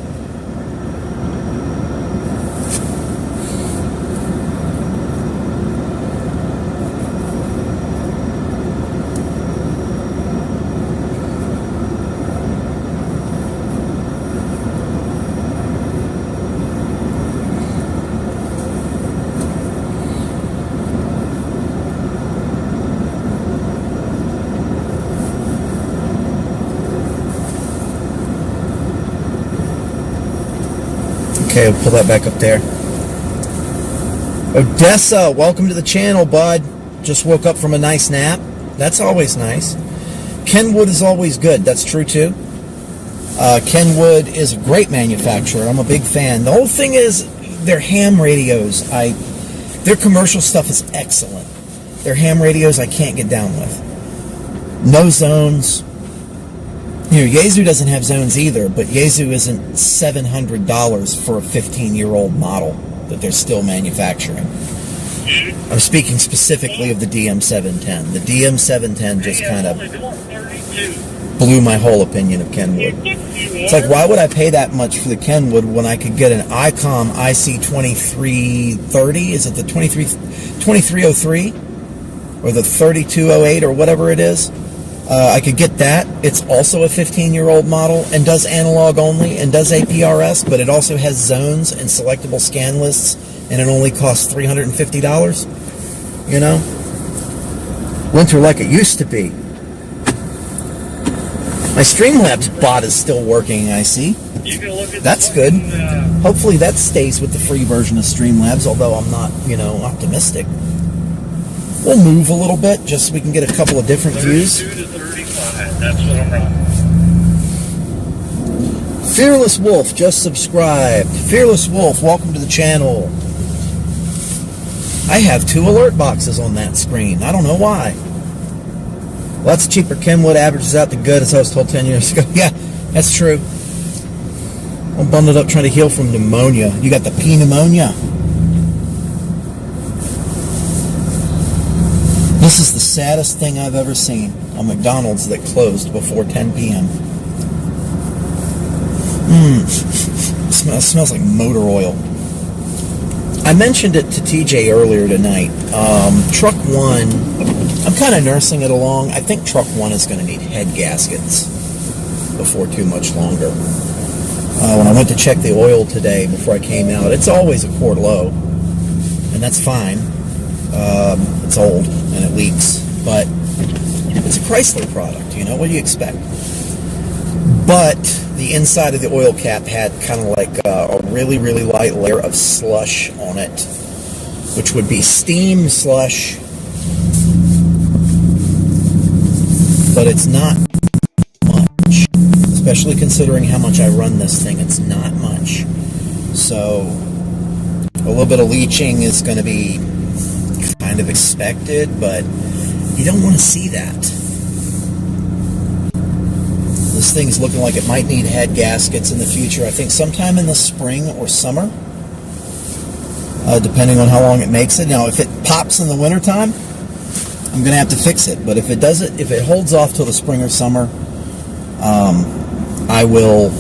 Okay, I'll pull that back up there. Odessa, welcome to the channel, bud. Just woke up from a nice nap. That's always nice. Kenwood is always good. That's true, too. Kenwood is a great manufacturer. I'm a big fan. The whole thing is their ham radios. Their commercial stuff is excellent. Their ham radios I can't get down with. No zones. You know, Yaesu doesn't have zones either, but Yaesu isn't $700 for a 15-year-old model that they're still manufacturing. I'm speaking specifically of the DM710. The DM710 just kind of blew my whole opinion of Kenwood. It's like, why would I pay that much for the Kenwood when I could get an ICOM IC2330? Is it the 2303 or the 3208 or whatever it is? I could get that. It's also a 15-year-old model and does analog only and does APRS, but it also has zones and selectable scan lists, and it only costs $350. You know? Winter like it used to be. My Streamlabs bot is still working, I see. That's good. Hopefully that stays with the free version of Streamlabs, although I'm not, optimistic. We'll move a little bit just so we can get a couple of different views. 32 to 35. That's what I'm running. Fearless Wolf just subscribed. Fearless Wolf, welcome to the channel. I have 2 alert boxes on that screen. I don't know why. Lots cheaper. Kenwood averages out the good, as I was told 10 years ago. Yeah, that's true. I'm bundled up trying to heal from pneumonia. You got the P pneumonia. This is the saddest thing I've ever seen. A McDonald's that closed before 10 p.m. Smells like motor oil. I mentioned it to TJ earlier tonight. Truck 1, I'm kind of nursing it along. I think Truck 1 is going to need head gaskets before too much longer. When I went to check the oil today before I came out, it's always a quart low, and that's fine. It's old and it leaks, but it's a Chrysler product, what do you expect? But the inside of the oil cap had kind of like a really, really light layer of slush on it, which would be steam slush, but it's not much, especially considering how much I run this thing. It's not much. So a little bit of leaching is going to be kind of expected, but you don't want to see that. This thing's looking like it might need head gaskets in the future. I think sometime in the spring or summer, depending on how long it makes it. Now, if it pops in the wintertime, I'm going to have to fix it. But if it doesn't, if it holds off till the spring or summer, I will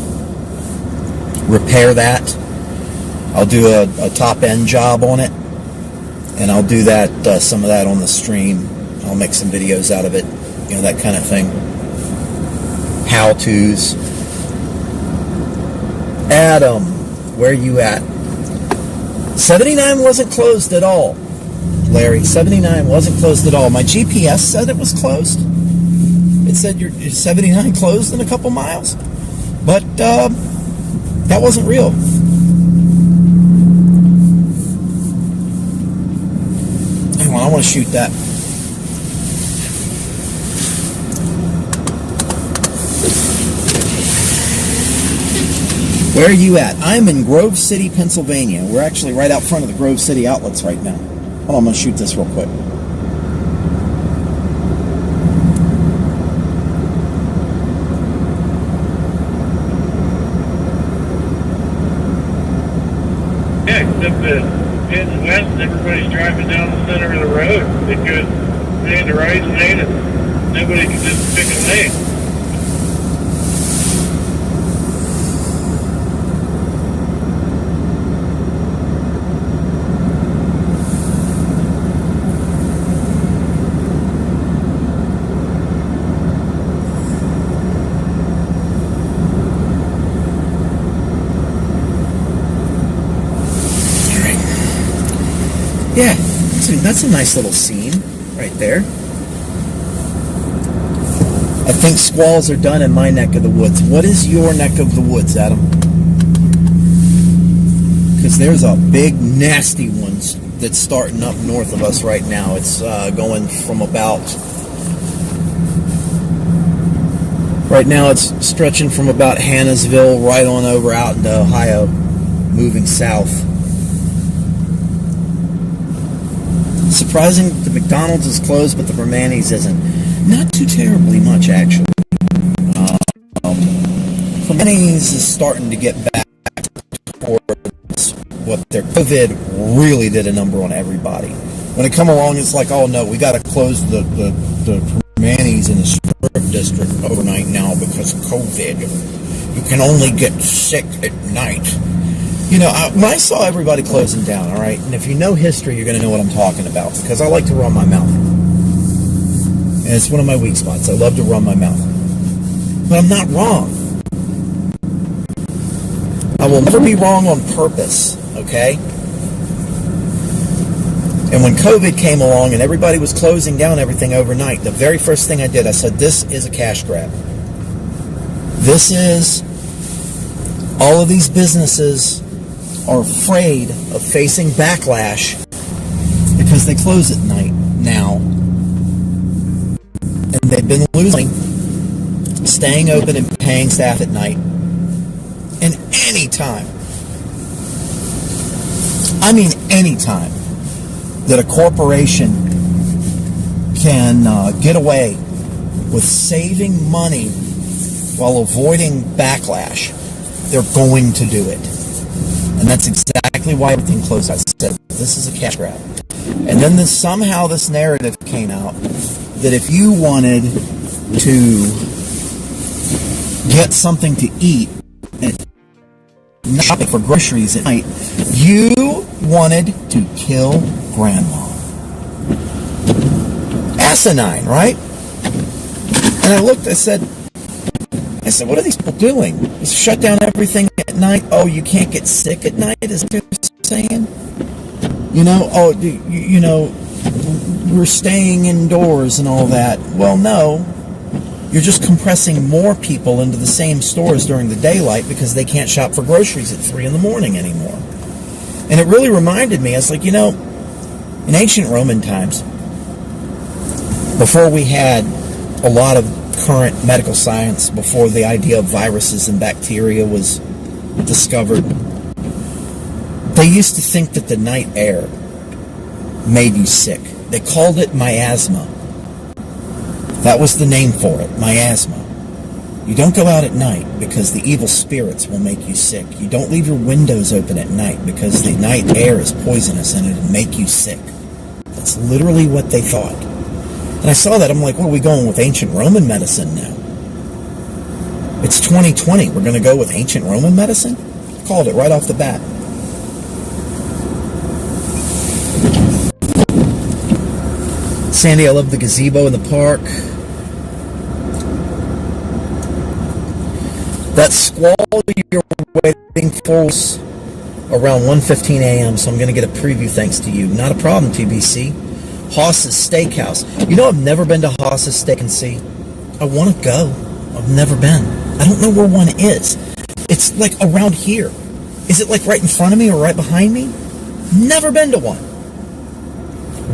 repair that. I'll do a top-end job on it, and I'll do that, some of that on the stream. I'll make some videos out of it, that kind of thing. How-tos. Adam, where you at? 79 wasn't closed at all, Larry. 79 wasn't closed at all. My GPS said it was closed. It said your 79 closed in a couple miles, but that wasn't real. Hang on, I want to shoot that. Where are you at? I'm in Grove City, Pennsylvania. We're actually right out front of the Grove City outlets right now. Hold on, I'm going to shoot this real quick. Yeah, except that heading west, everybody's driving down the center of the road because they had the right lane and nobody can just pick a lane. Yeah, that's a nice little scene right there. I think squalls are done in my neck of the woods. What is your neck of the woods, Adam? Because there's a big, nasty one that's starting up north of us right now. It's going from about... Right now it's stretching from about Hannahsville right on over out into Ohio, moving south. Surprising, the McDonald's is closed, but the Vermanni's isn't. Not too terribly much, actually. Vermanni's is starting to get back towards what their COVID really did a number on everybody. When it come along, it's like, oh no, we got to close the Vermanni's in the strip district overnight now because of COVID. You can only get sick at night. You know, when I saw everybody closing down, all right, and if you know history, you're going to know what I'm talking about, because I like to run my mouth. And it's one of my weak spots. I love to run my mouth. But I'm not wrong. I will never be wrong on purpose, okay? And when COVID came along and everybody was closing down everything overnight, the very first thing I did, I said, this is a cash grab. This is, all of these businesses are afraid of facing backlash because they close at night now. And they've been losing, staying open and paying staff at night. And any time, I mean any time, that a corporation can get away with saving money while avoiding backlash, they're going to do it. And that's exactly why everything closed. I said, this is a cash grab. And then somehow this narrative came out that if you wanted to get something to eat and not shopping for groceries at night, you wanted to kill grandma. Asinine, right? And I looked, I said, what are these people doing? Just shut down everything at night? Oh, you can't get sick at night, is what you're saying? You know, oh, you know, we're staying indoors and all that. Well, no. You're just compressing more people into the same stores during the daylight because they can't shop for groceries at 3 in the morning anymore. And it really reminded me, I was like, you know, in ancient Roman times, before we had a lot of current medical science, before the idea of viruses and bacteria was discovered, they used to think that the night air made you sick. They called it miasma. That was the name for it, miasma. You don't go out at night because the evil spirits will make you sick. You don't leave your windows open at night because the night air is poisonous and it'll make you sick. That's literally what they thought. And I saw that, I'm like, what are we going with ancient Roman medicine now? It's 2020, we're going to go with ancient Roman medicine? Called it right off the bat. Sandy, I love the gazebo in the park. That squall you're waiting for us around 1:15 a.m., so I'm going to get a preview thanks to you. Not a problem, TBC. Haas's Steakhouse. You know, I've never been to Haas's Steak and See. I want to go. I've never been. I don't know where one is. It's like around here. Is it like right in front of me or right behind me? Never been to one.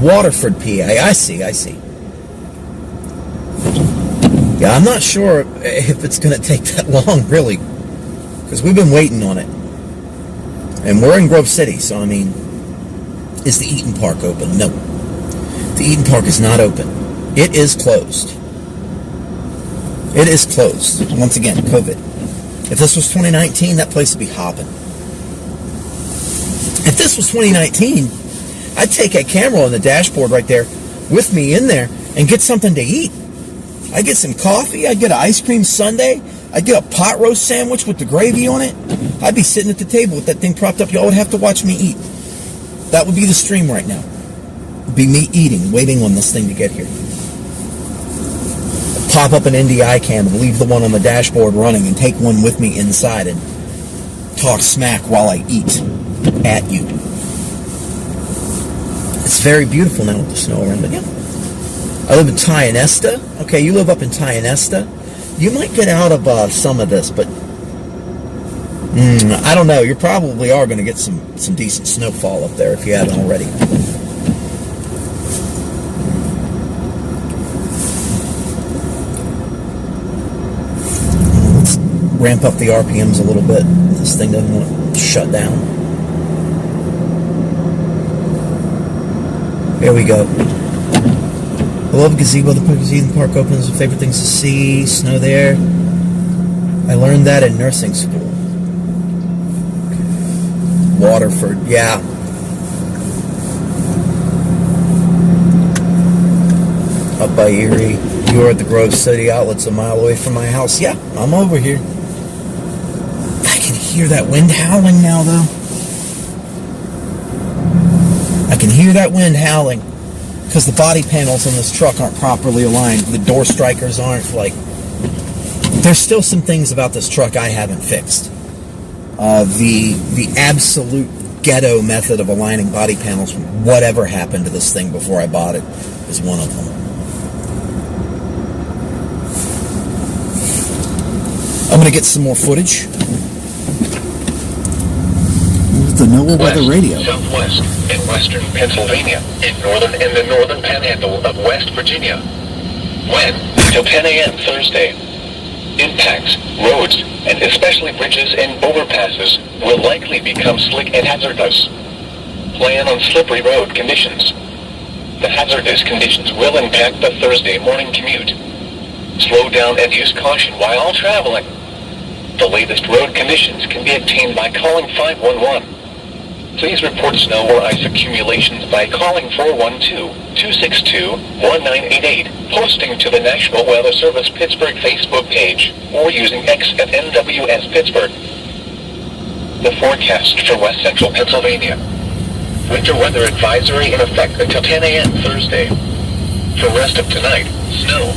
Waterford, PA. I see. Yeah, I'm not sure if it's going to take that long, really, because we've been waiting on it. And we're in Grove City, so, I mean, is the Eaton Park open? No. The Eaton Park is not open. It is closed. It is closed. Once again, COVID. If this was 2019, that place would be hopping. If this was 2019, I'd take a camera on the dashboard right there with me in there and get something to eat. I'd get some coffee. I'd get an ice cream sundae. I'd get a pot roast sandwich with the gravy on it. I'd be sitting at the table with that thing propped up. Y'all would have to watch me eat. That would be the stream right now. It'd be me eating, waiting on this thing to get here. I'd pop up an NDI cam and leave the one on the dashboard running and take one with me inside and talk smack while I eat at you. It's very beautiful now with the snow around, but yeah. I live in Tionesta. Okay, you live up in Tionesta. You might get out of some of this, but I don't know. You probably are going to get some decent snowfall up there if you haven't already. Let's ramp up the RPMs a little bit. This thing doesn't want to shut down. There we go. I love gazebo. The Eaton Park opens. Favorite things to see. Snow there. I learned that in nursing school. Waterford, yeah. Up by Erie. You're at the Grove City Outlets a mile away from my house. Yeah, I'm over here. I can hear that wind howling now, though. I can hear that wind howling. Because the body panels on this truck aren't properly aligned. The door strikers aren't, like... There's still some things about this truck I haven't fixed. The absolute ghetto method of aligning body panels from whatever happened to this thing before I bought it is one of them. I'm going to get some more footage. The NOAA Weather Radio. Southwest in western Pennsylvania, in the northern panhandle of West Virginia. When? Till 10 a.m. Thursday. Impacts, roads, and especially bridges and overpasses will likely become slick and hazardous. Plan on slippery road conditions. The hazardous conditions will impact the Thursday morning commute. Slow down and use caution while traveling. The latest road conditions can be obtained by calling 511. Please report snow or ice accumulations by calling 412-262-1988, posting to the National Weather Service Pittsburgh Facebook page, or using X at NWS Pittsburgh. The forecast for West Central Pennsylvania. Winter weather advisory in effect until 10 a.m. Thursday. For rest of tonight, snow.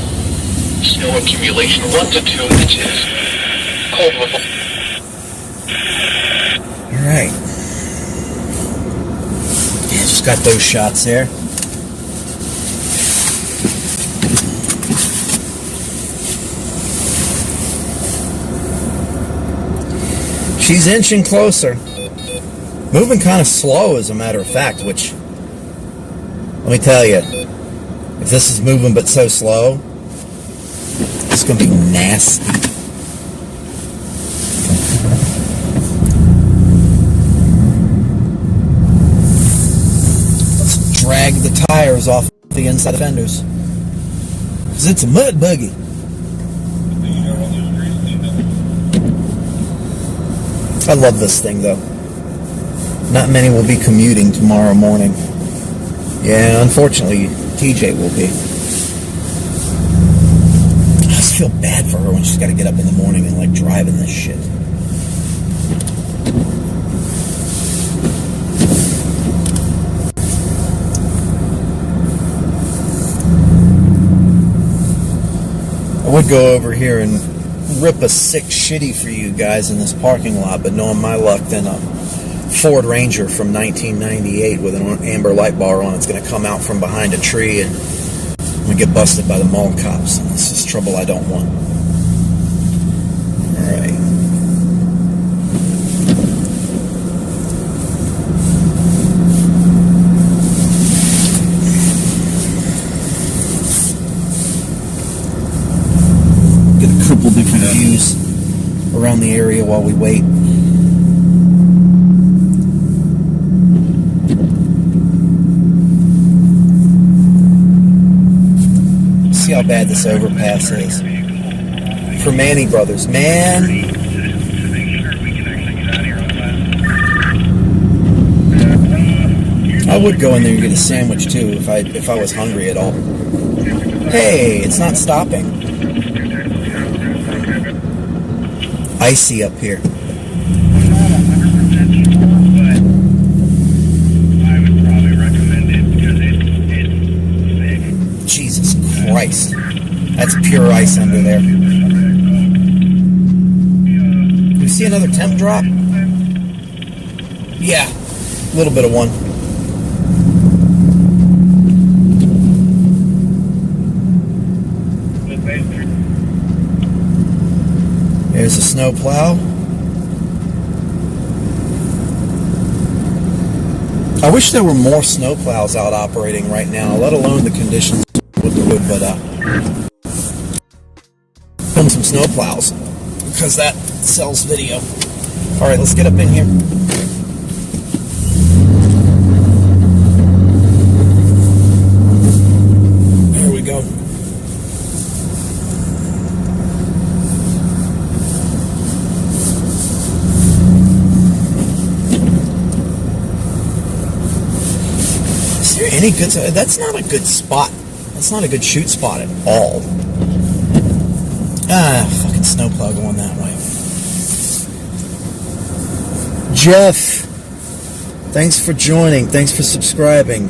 Snow accumulation 1 to 2 inches. Cold with... All right. Just got those shots there. She's inching closer. Moving kind of slow, as a matter of fact, which, let me tell you, if this is moving but so slow, it's going to be nasty. Drag the tires off the inside fenders, because it's a mud buggy. I love this thing, though. Not many will be commuting tomorrow morning. Yeah, unfortunately, TJ will be. I just feel bad for her when she's got to get up in the morning and, like, driving this shit. I would go over here and rip a sick shitty for you guys in this parking lot, but knowing my luck, then a Ford Ranger from 1998 with an amber light bar on it's going to come out from behind a tree and I'm going to get busted by the mall cops. And this is trouble I don't want. Alright. Get a couple different views around the area while we wait. See how bad this overpass is. For Manny Brothers, man. I would go in there and get a sandwich too if I was hungry at all. Hey, it's not stopping. Icy up here. Jesus Christ. That's pure ice under there. Do you see another temp drop? Yeah, a little bit of one. There's a snow plow. I wish there were more snow plows out operating right now, let alone the conditions with the wood, but film some snow plows because that sells video. All right, let's get up in here. There we go. Is there any good? That's not a good spot. That's not a good shoot spot at all. Fucking snowplow going that way. Jeff, thanks for joining. Thanks for subscribing.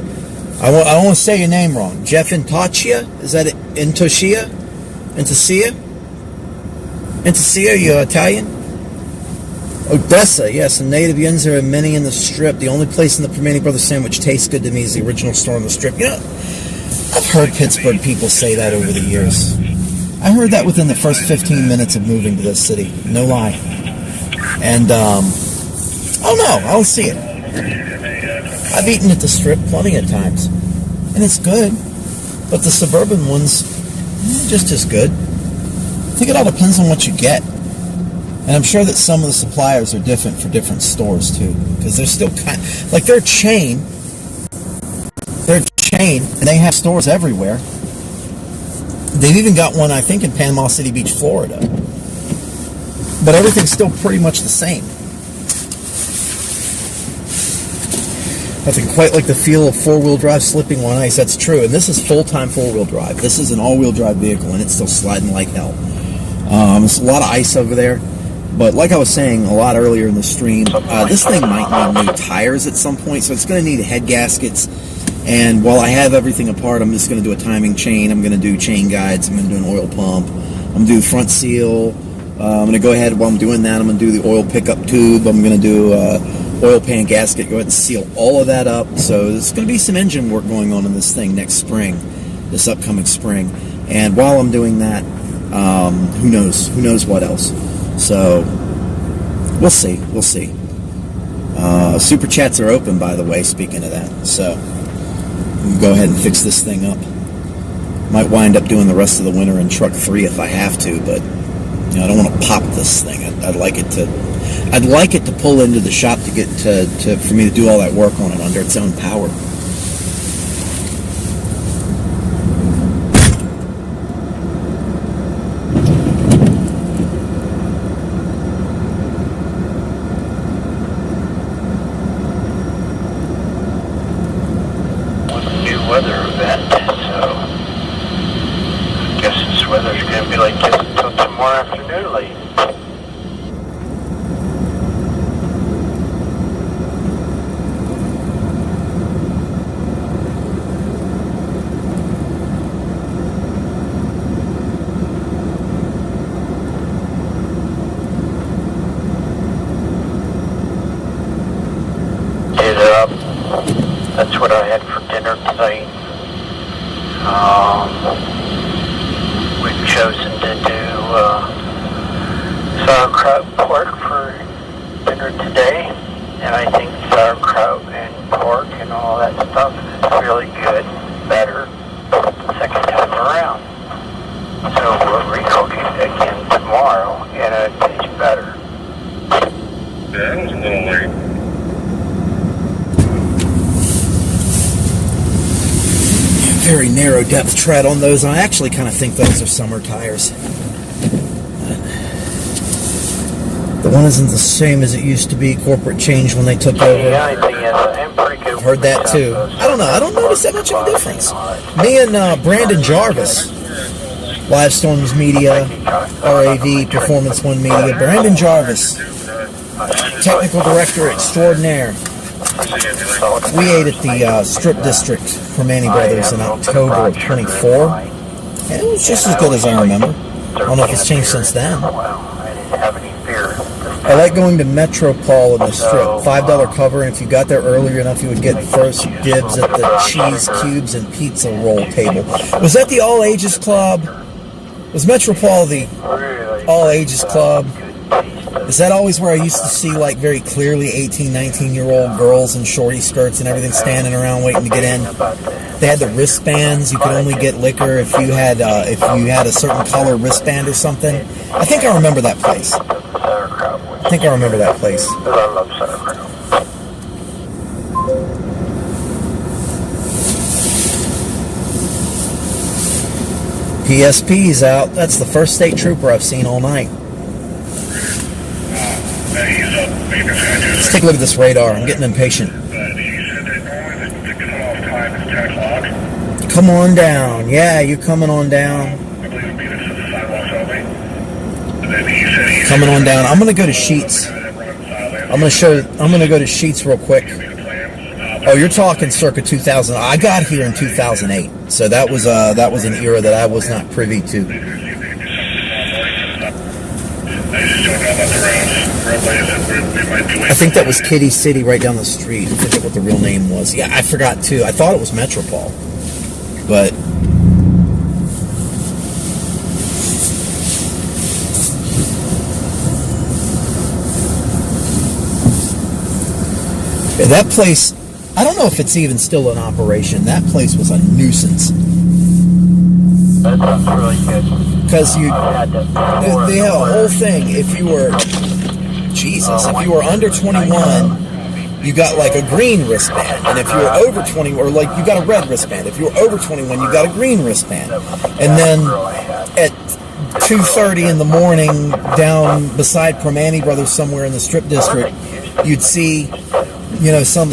I want to say your name wrong. Jeff Intocchia? Is that it? Intocchia? Intocchia? Intocchia, you're Italian? Odessa, yes, and native yens are many in the strip. The only place in the Permani Brothers sandwich tastes good to me is the original store on the strip. You know, I've heard Pittsburgh people say that over the years. I heard that within the first 15 minutes of moving to this city. No lie. And, oh no, I don't see it. I've eaten at the strip plenty of times. And it's good. But the suburban ones, just as good. I think it all depends on what you get. And I'm sure that some of the suppliers are different for different stores too. Because they're still like they're a chain. They're a chain, and they have stores everywhere. They've even got one, I think, in Panama City Beach, Florida. But everything's still pretty much the same. Nothing quite like the feel of four-wheel drive slipping on ice. That's true. And this is full-time four-wheel drive. This is an all-wheel drive vehicle, and it's still sliding like hell. There's a lot of ice over there. But like I was saying a lot earlier in the stream, this thing might need new tires at some point, so it's going to need head gaskets. And while I have everything apart, I'm just going to do a timing chain. I'm going to do chain guides. I'm going to do an oil pump. I'm going to do front seal. I'm going to go ahead while I'm doing that. I'm going to do the oil pickup tube. I'm going to do oil pan gasket. Go ahead and seal all of that up. So there's going to be some engine work going on in this thing next spring, this upcoming spring. And while I'm doing that, who knows? Who knows what else? So we'll see. We'll see. Super chats are open, by the way. Speaking of that, so we'll go ahead and fix this thing up. Might wind up doing the rest of the winter in truck 3 if I have to, but you know, I don't want to pop this thing. I'd like it to pull into the shop to get for me to do all that work on it under its own power. That's what I had for dinner tonight. We've chosen to do sauerkraut pork for dinner today, and I think sauerkraut and pork and all that stuff is really good, better the second time around. So we'll recook it again tomorrow, and it tastes better. Yeah, that was a little late. Very narrow depth tread on those. I actually kind of think those are summer tires. The one isn't the same as it used to be. Corporate change when they took over. Yeah, I think I'm pretty good. I've heard that too. I don't know. I don't notice that much of a difference. Me and Brandon Jarvis, Live Storms Media, RAV, Performance One Media. Brandon Jarvis, Technical Director Extraordinaire. We ate at the Strip District for Manny Brothers in October of 24, and it was just as good as I remember. I don't know if it's changed since then. I like going to Metropole in the Strip. $5 cover, and if you got there earlier enough, you would get first dibs at the cheese cubes and pizza roll table. Was that the All Ages Club? Was Metropole the All Ages Club? Is that always where I used to see, like, very clearly 18, 19-year-old girls in shorty skirts and everything standing around waiting to get in? They had the wristbands. You could only get liquor if you had a certain color wristband or something. I think I remember that place. I remember that place. I love sauerkraut. PSP's out. That's the first state trooper I've seen all night. Let's take a look at this radar. I'm getting impatient. Come on down. Yeah, you coming on down. Coming on down. I'm gonna go to Sheets. I'm gonna go to Sheets real quick. Oh, you're talking circa 2000. I got here in 2008, so that was an era that I was not privy to. I think that was Kitty City right down the street. I forget what the real name was. Yeah, I forgot too. I thought it was Metropole, but that place, I don't know if it's even still in operation. That place was a nuisance. That sounds really good. Because they had a whole thing. If you were under 21, you got like a green wristband. And if you were over 20, or like you got a red wristband. If you were over 21, you got a green wristband. And then at 2:30 in the morning, down beside Permani Brothers somewhere in the Strip District, you'd see, some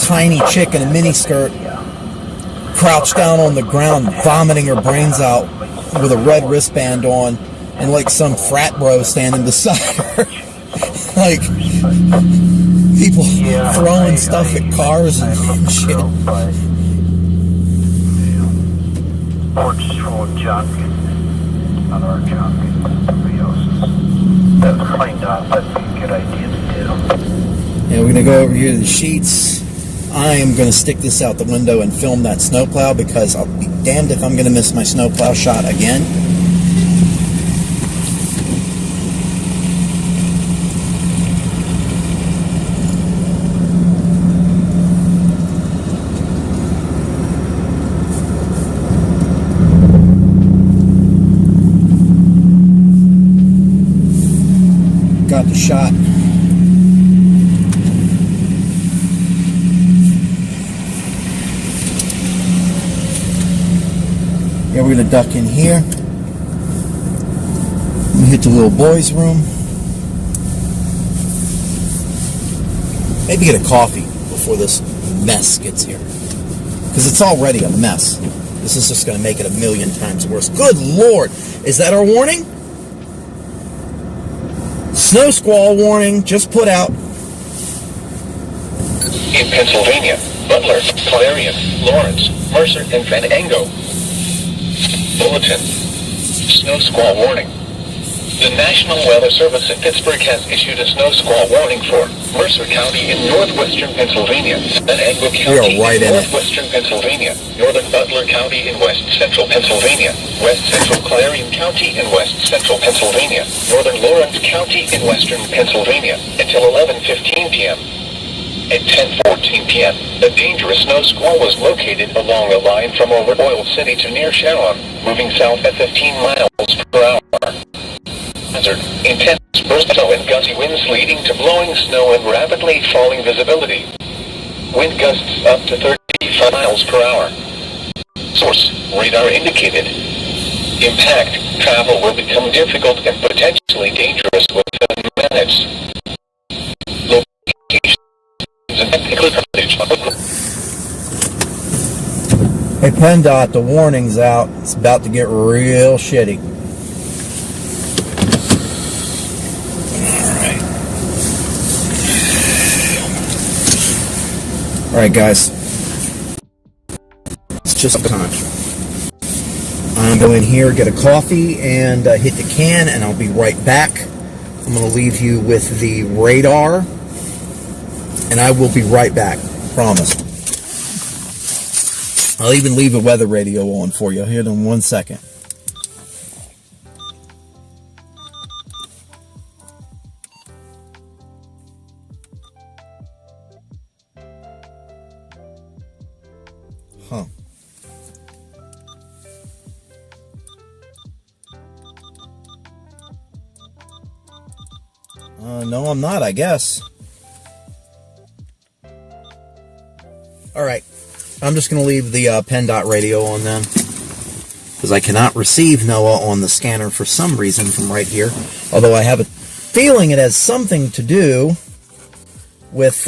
tiny chick in a miniskirt crouched down on the ground, vomiting her brains out with a red wristband on, and like some frat bro standing beside her. Like people throwing stuff at cars and shit. Porch is full of junk, not our junk, somebody else's. That was cleaned up. That'd be a good idea to do. Yeah, we're gonna go over here to the Sheets. I am gonna stick this out the window and film that snowplow, because I'll be damned if I'm gonna miss my snowplow shot again. Got the shot. Yeah, we're gonna duck in here. We hit the little boys' room. Maybe get a coffee before this mess gets here, because it's already a mess. This is just gonna make it a million times worse. Good Lord! Is that our warning? Snow squall warning just put out. In Pennsylvania, Butler, Clarion, Lawrence, Mercer, and Venango. Bulletin. Snow squall warning. The National Weather Service in Pittsburgh has issued a snow squall warning for Mercer County in northwestern Pennsylvania, Venango We County are right in in it. northwestern Pennsylvania, northern Butler County in west central Pennsylvania, west central Clarion County in west central Pennsylvania, northern Lawrence County in western Pennsylvania, until 11:15 p.m. At 10:14 p.m., a dangerous snow squall was located along a line from over Oil City to near Sharon, moving south at 15 miles per hour. Hazard, intense burst snow and gusty winds leading to blowing snow and rapidly falling visibility. Wind gusts up to 35 miles per hour. Source, radar indicated. Impact, travel will become difficult and potentially dangerous within minutes. Locations and technical coverage. Hey PennDOT, the warning's out. It's about to get real shitty. Alright guys, it's just time. I'm going to go in here, get a coffee, and hit the can, and I'll be right back. I'm going to leave you with the radar, and I will be right back, promise. I'll even leave a weather radio on for you here in 1 second. Huh. No, I'm not, I guess. Alright. I'm just going to leave the PennDOT radio on then. Because I cannot receive NOAA on the scanner for some reason from right here. Although I have a feeling it has something to do with...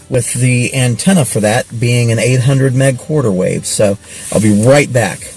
with the antenna for that being an 800 meg quarter wave. So I'll be right back.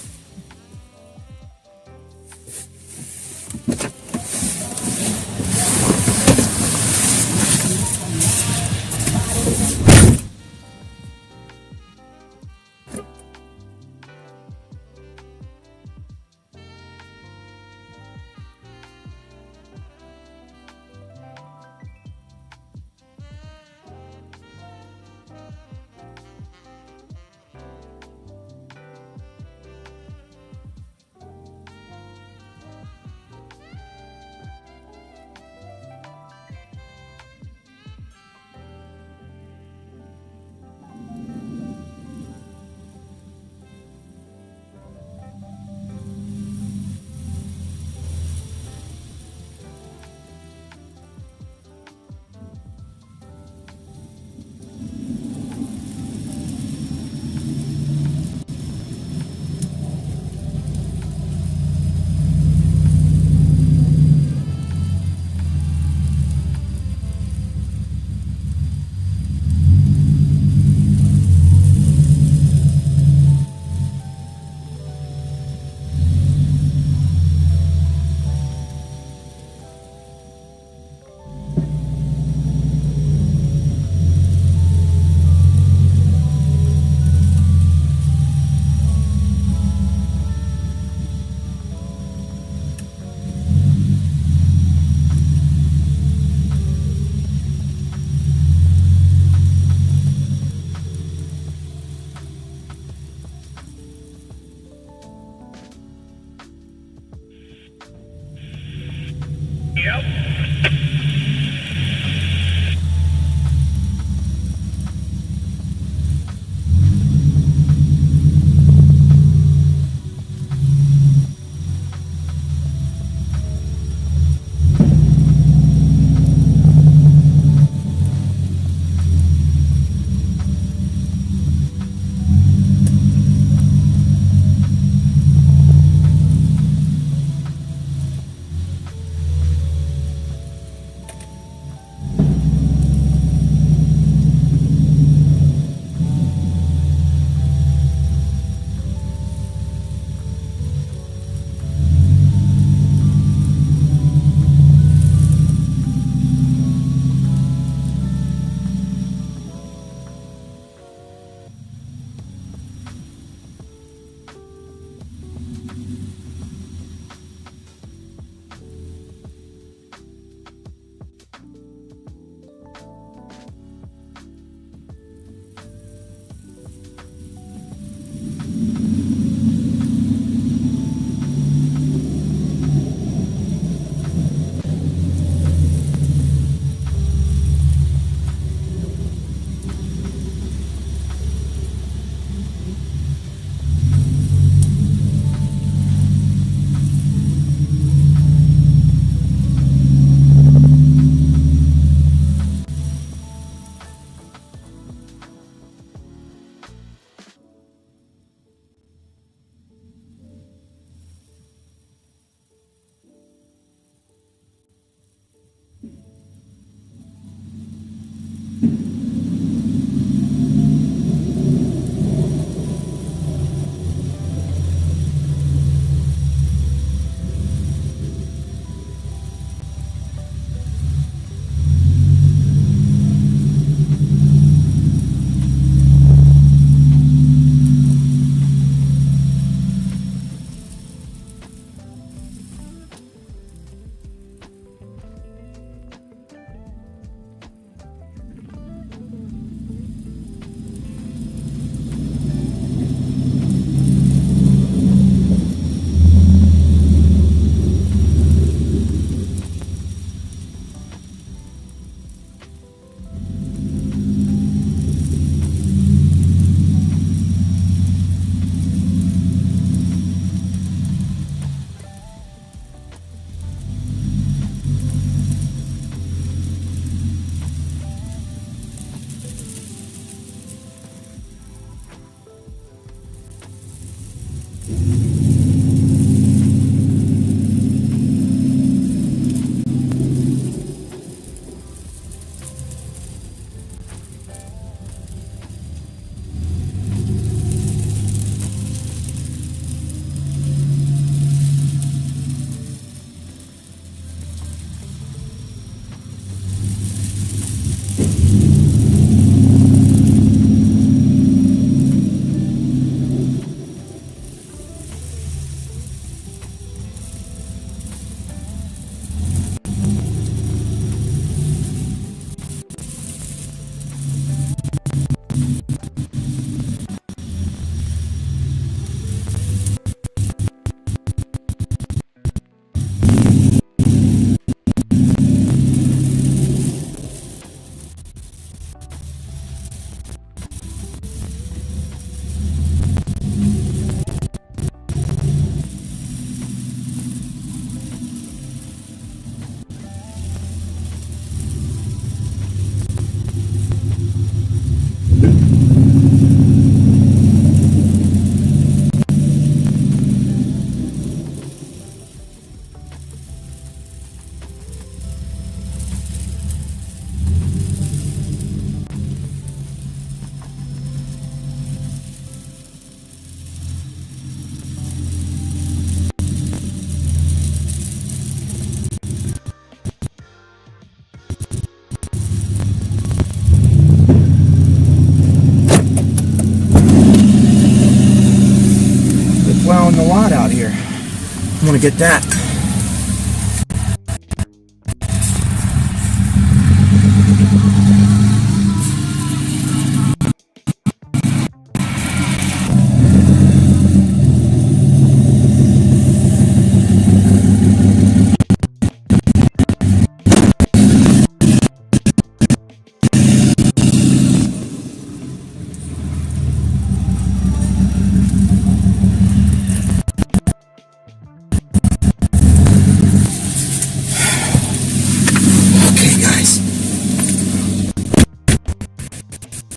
Yep. get that.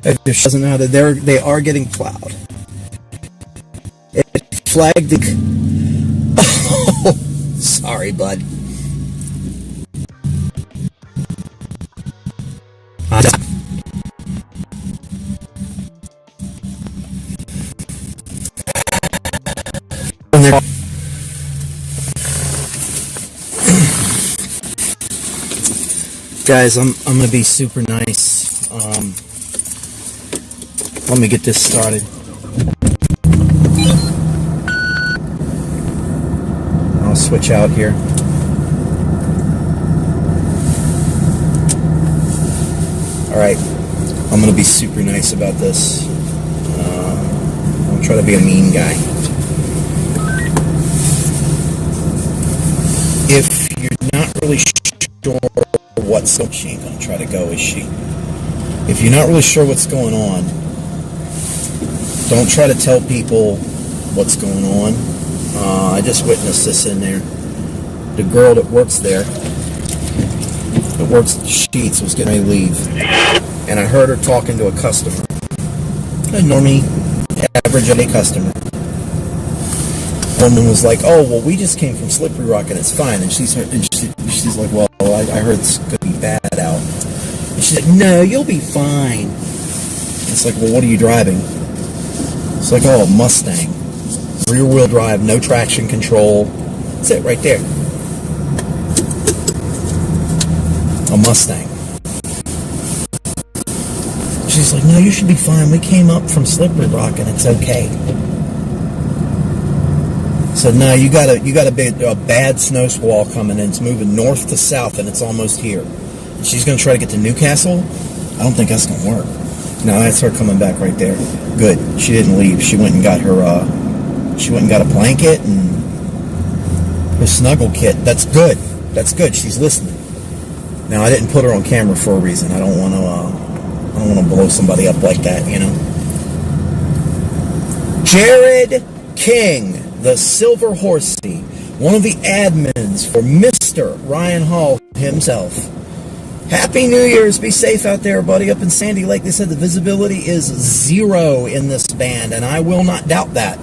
It just doesn't know that they are getting plowed. It flagged the. Oh, sorry, bud. Guys, I'm gonna be super nice. Let me get this started. I'll switch out here. Alright, I'm going to be super nice about this. I'll try to be a mean guy. If you're not really sure what's going on, she ain't going to try to go, is she? If you're not really sure what's going on, don't try to tell people what's going on. I just witnessed this in there. The girl that works there, that works at Sheets, was getting ready to leave. And I heard her talking to a customer. A normie, average day customer. Woman was like, oh, well, we just came from Slippery Rock and it's fine. And she's like, well, I heard it's going to be bad out. And she's like, no, you'll be fine. It's like, well, what are you driving? It's like, oh, a Mustang. Rear-wheel drive, no traction control. That's it right there. A Mustang. She's like, no, you should be fine. We came up from Slippery Rock and it's okay. So no, you got a bad snow squall coming in. It's moving north to south and it's almost here. And she's going to try to get to Newcastle. I don't think that's going to work. No, that's her coming back right there. Good. She didn't leave. She went and got her, she went and got a blanket and her snuggle kit. That's good. That's good. She's listening. Now, I didn't put her on camera for a reason. I don't want to blow somebody up like that, you know. Jared King, the Silver Horsey, one of the admins for Mr. Ryan Hall himself. Happy New Year's. Be safe out there, buddy. Up in Sandy Lake, they said the visibility is 0 in this band, and I will not doubt that.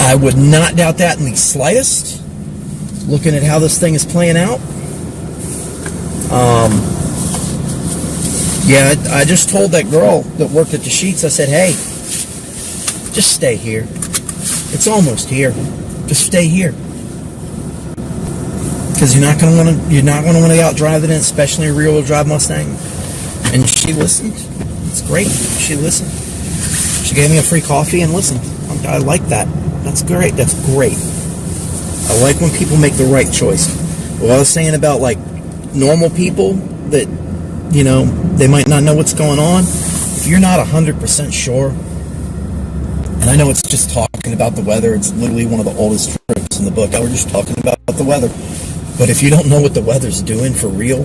I would not doubt that in the slightest, looking at how this thing is playing out. Yeah, I just told that girl that worked at the Sheets, I said, hey, just stay here. It's almost here. Just stay here. Because you're not going to want to out drive it in, especially a rear-wheel drive Mustang. And she listened. It's great. She listened. She gave me a free coffee and listened. I like that. That's great. That's great. I like when people make the right choice. What I was saying about like normal people that, you know, they might not know what's going on. If you're not 100% sure, and I know it's just talking about the weather. It's literally one of the oldest trips in the book. We're just talking about the weather. But if you don't know what the weather's doing for real,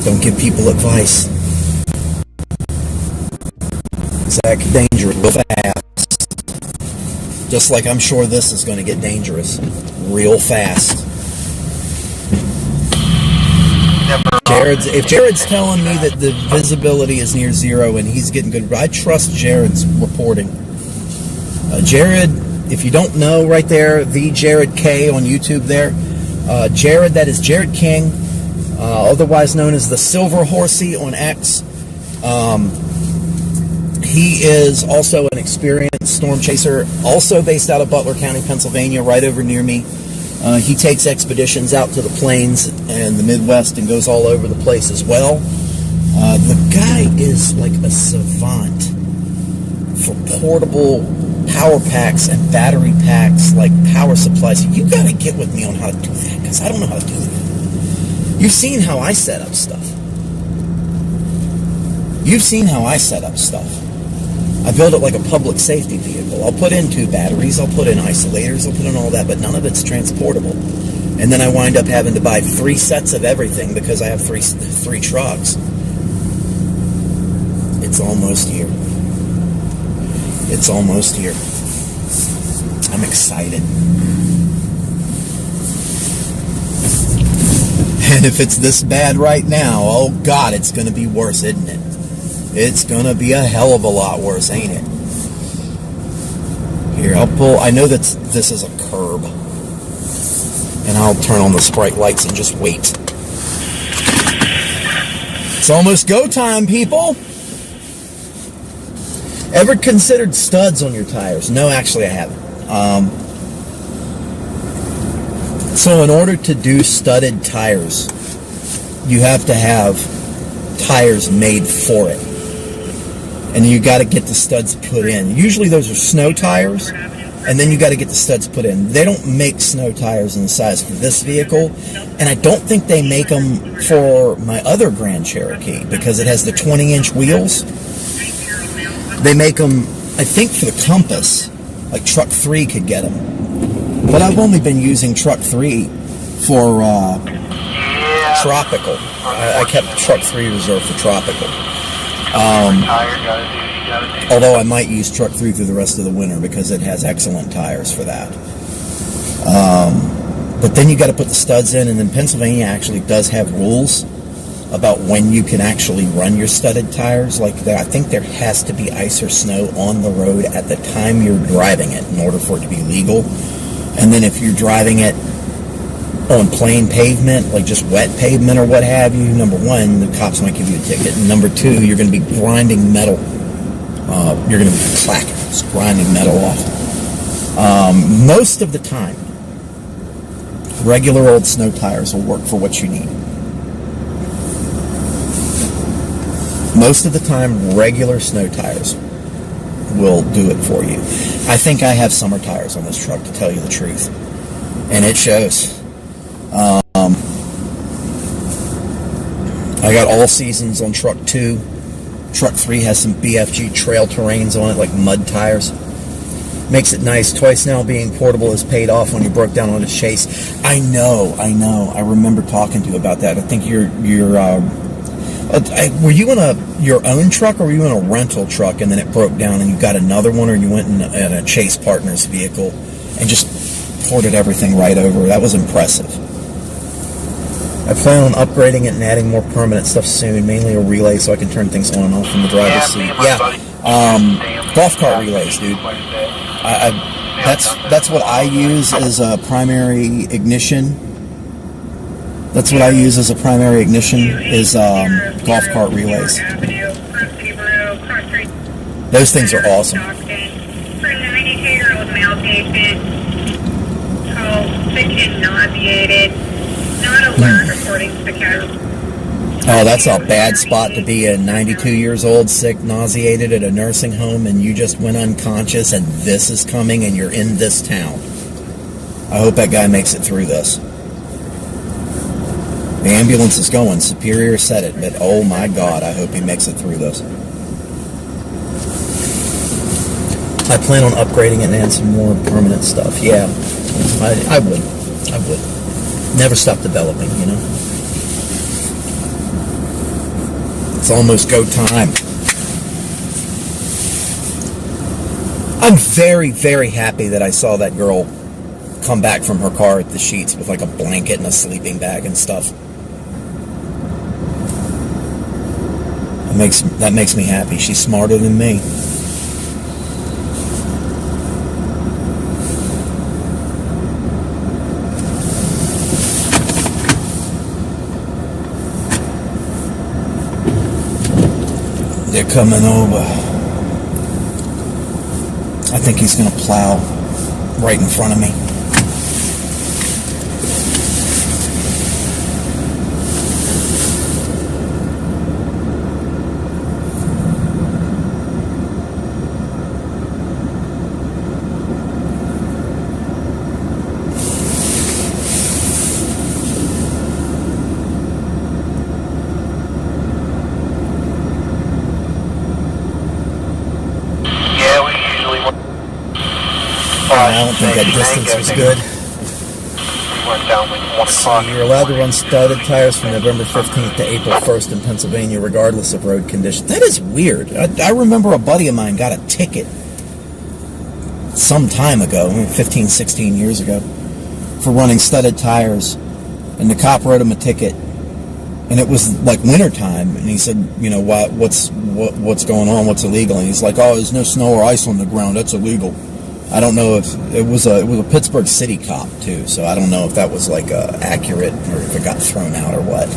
don't give people advice. That could be dangerous real fast. Just like I'm sure this is going to get dangerous real fast. If Jared's telling me that the visibility is near 0 and he's getting good, I trust Jared's reporting. Jared, if you don't know right there, the Jared K on YouTube there, Jared, that is Jared King, otherwise known as the Silver Horsey on X. He is also an experienced storm chaser, also based out of Butler County, Pennsylvania, right over near me. He takes expeditions out to the plains and the Midwest and goes all over the place as well. The guy is like a savant for portable power packs and battery packs, like power supplies. You got to get with me on how to do that, because I don't know how to do that. You've seen how I set up stuff. I build it like a public safety vehicle. I'll put in 2 batteries, I'll put in isolators, I'll put in all that, but none of it's transportable. And then I wind up having to buy 3 sets of everything because I have three trucks. It's almost here. It's almost here. I'm excited. And if it's this bad right now, oh God, it's going to be worse, isn't it? It's going to be a hell of a lot worse, ain't it? Here, I'll pull. I know that this is a curb. And I'll turn on the Sprite lights and just wait. It's almost go time, people. Ever considered studs on your tires? No, actually I haven't. So in order to do studded tires, you have to have tires made for it. And you got to get the studs put in. Usually those are snow tires, and then you got to get the studs put in. They don't make snow tires in the size for this vehicle, and I don't think they make them for my other Grand Cherokee because it has the 20-inch wheels. They make them, I think, for the Compass. Like Truck 3 could get them. But I've only been using Truck 3 for Tropical. I kept Truck 3 reserved for Tropical. Although I might use Truck 3 through the rest of the winter because it has excellent tires for that. But then you got to put the studs in, and then Pennsylvania actually does have rules about when you can actually run your studded tires. Like, I think there has to be ice or snow on the road at the time you're driving it in order for it to be legal. And then if you're driving it on plain pavement, like just wet pavement or what have you, number one, the cops might give you a ticket. And number two, you're going to be grinding metal. You're going to be clacking, just grinding metal off. Most of the time, regular old snow tires will work for what you need. Most of the time, regular snow tires will do it for you. I think I have summer tires on this truck, to tell you the truth. And it shows. I got all seasons on Truck 2. Truck 3 has some BFG trail terrains on it, like mud tires. Makes it nice. Twice Now being portable is paid off when you broke down on a chase. I know. I remember talking to you about that. I think were you in your own truck, or were you in a rental truck and then it broke down and you got another one, or you went in a Chase Partners vehicle and just ported everything right over? That was impressive. I plan on upgrading it and adding more permanent stuff soon, mainly a relay so I can turn things on and off from the driver's seat. Golf cart relays, dude. That's what I use as a primary ignition. That's what I use as a primary ignition, is golf cart relays. Those things are awesome. For a 92-year-old male patient, sick and nauseated, not alert, according to the casualty. Oh, that's a bad spot to be in. 92 years old, sick, nauseated at a nursing home, and you just went unconscious, and this is coming, and you're in this town. I hope that guy makes it through this. The ambulance is going. Superior said it, but oh my God, I hope he makes it through this. I plan on upgrading it and adding some more permanent stuff. Yeah, I would. Never stop developing, you know? It's almost go time. I'm very, very happy that I saw that girl come back from her car at the Sheets with like a blanket and a sleeping bag and stuff. That makes me happy. She's smarter than me. They're coming over. I think he's going to plow right in front of me. I don't think that distance was good. We went down like 1 So o'clock. you're allowed to run studded tires from November 15th to April 1st in Pennsylvania, regardless of road conditions. That is weird. I remember a buddy of mine got a ticket some time ago, 15, 16 years ago, for running studded tires, and the cop wrote him a ticket, and it was like wintertime, and he said, you know, what's going on, what's illegal? And he's like, oh, there's no snow or ice on the ground, that's illegal. I don't know if it was a Pittsburgh city cop too, so I don't know if that was like accurate or if it got thrown out or what.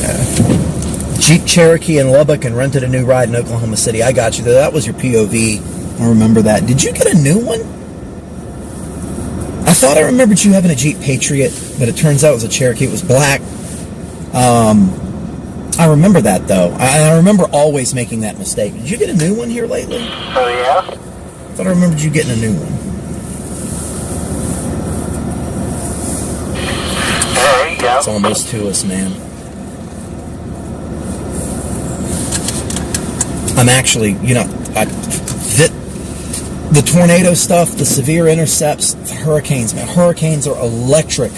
Yeah. Jeep Cherokee in Lubbock and rented a new ride in Oklahoma City. I got you there. That was your POV. I remember that. Did you get a new one? I thought I remembered you having a Jeep Patriot, but it turns out it was a Cherokee. It was black. I remember that, though. I remember always making that mistake. Did you get a new one here lately? Oh, yeah? I thought I remembered you getting a new one. There you go. It's almost to us, man. I'm actually, you know, the tornado stuff, the severe intercepts, the hurricanes, man. Hurricanes are electric.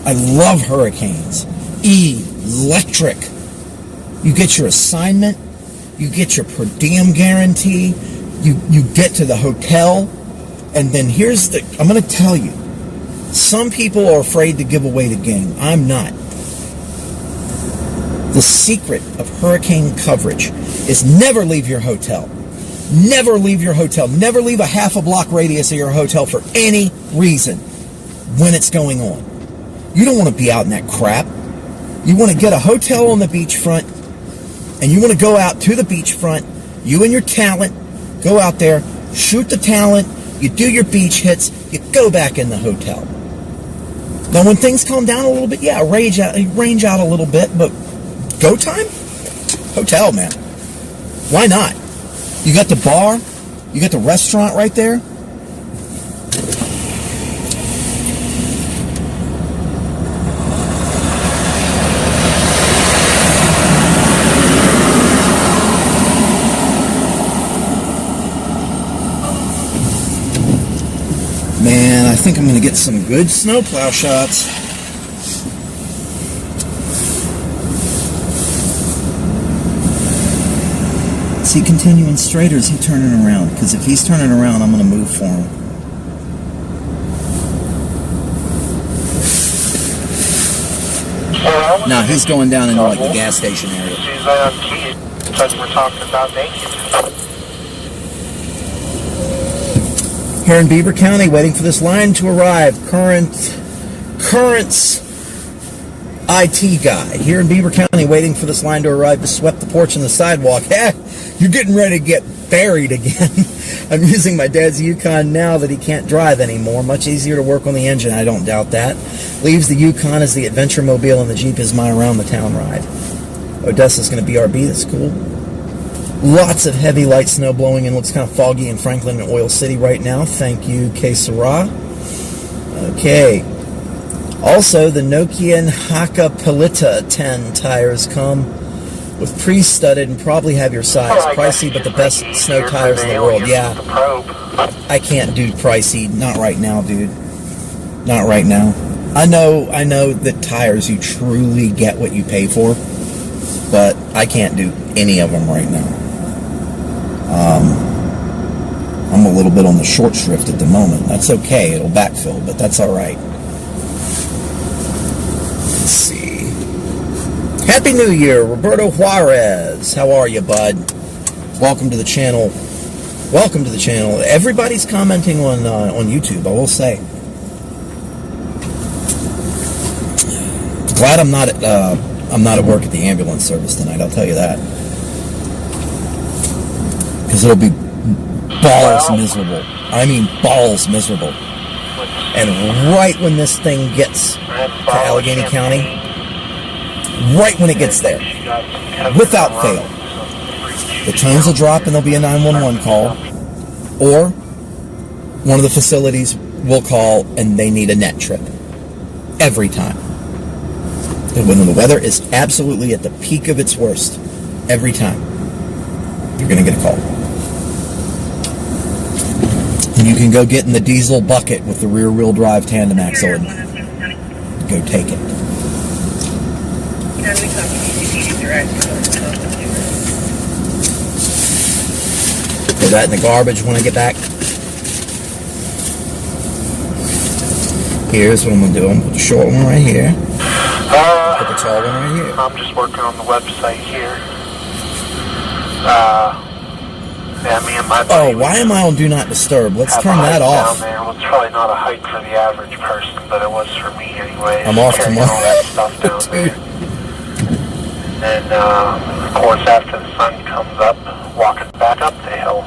I love hurricanes. Electric. You get your assignment, you get your per diem guarantee, you get to the hotel, and then I'm going to tell you, some people are afraid to give away the game. I'm not. The secret of hurricane coverage is never leave your hotel. Never leave your hotel. Never leave a half a block radius of your hotel for any reason when it's going on. You don't want to be out in that crap. You want to get a hotel on the beachfront, and you want to go out to the beachfront, you and your talent, go out there, shoot the talent, you do your beach hits, you go back in the hotel. Now, when things calm down a little bit, yeah, range out a little bit, but go time? Hotel, man. Why not? You got the bar, you got the restaurant right there. Man, I think I'm going to get some good snowplow shots. Is he continuing straight or is he turning around? Because if he's turning around, I'm going to move for him. No, he's going down into like the gas station area. She's on key because we're talking about naked. Here in Beaver County, waiting for this line to arrive. Current's IT guy. Here in Beaver County, waiting for this line to arrive to sweep the porch and the sidewalk. You're getting ready to get buried again. I'm using my dad's Yukon now that he can't drive anymore. Much easier to work on the engine, I don't doubt that. Leaves the Yukon as the adventure mobile and the Jeep is my around the town ride. Odessa's going to be RB, that's cool. Lots of heavy light snow blowing and looks kind of foggy in Franklin and Oil City right now. Thank you, K. Sarah. Okay. Also, the Nokian Haka Pelita 10 tires come with pre-studded and probably have your size. Pricey, but the best snow tires in the world. Yeah. I can't do pricey. Not right now, dude. Not right now. I know that tires, you truly get what you pay for, but I can't do any of them right now. I'm a little bit on the short shrift at the moment. That's okay. It'll backfill, but that's all right. Let's see. Happy New Year, Roberto Juarez. How are you, bud? Welcome to the channel. Welcome to the channel. Everybody's commenting on YouTube, I will say. Glad I'm not at work at the ambulance service tonight, I'll tell you that. Because it'll be balls miserable. I mean balls miserable. And right when this thing gets to Allegheny County, right when it gets there, without fail, the tones will drop and there'll be a 911 call, or one of the facilities will call and they need a net trip. Every time. And when the weather is absolutely at the peak of its worst, every time, you're going to get a call. And you can go get in the diesel bucket with the rear-wheel drive tandem axle and go take it. Throw that in the garbage when I get back. Here's what I'm going to do. I'm going to put the short one right here. Put the tall one right here. I'm just working on the website here. Yeah, me and my buddy. Oh, why am I on Do Not Disturb? Let's turn that off. Down there. Well, it's probably not a hike for the average person, but it was for me anyway. I'm off Carrying tomorrow. all that stuff down there. And, of course, after the sun comes up, walking back up the hill.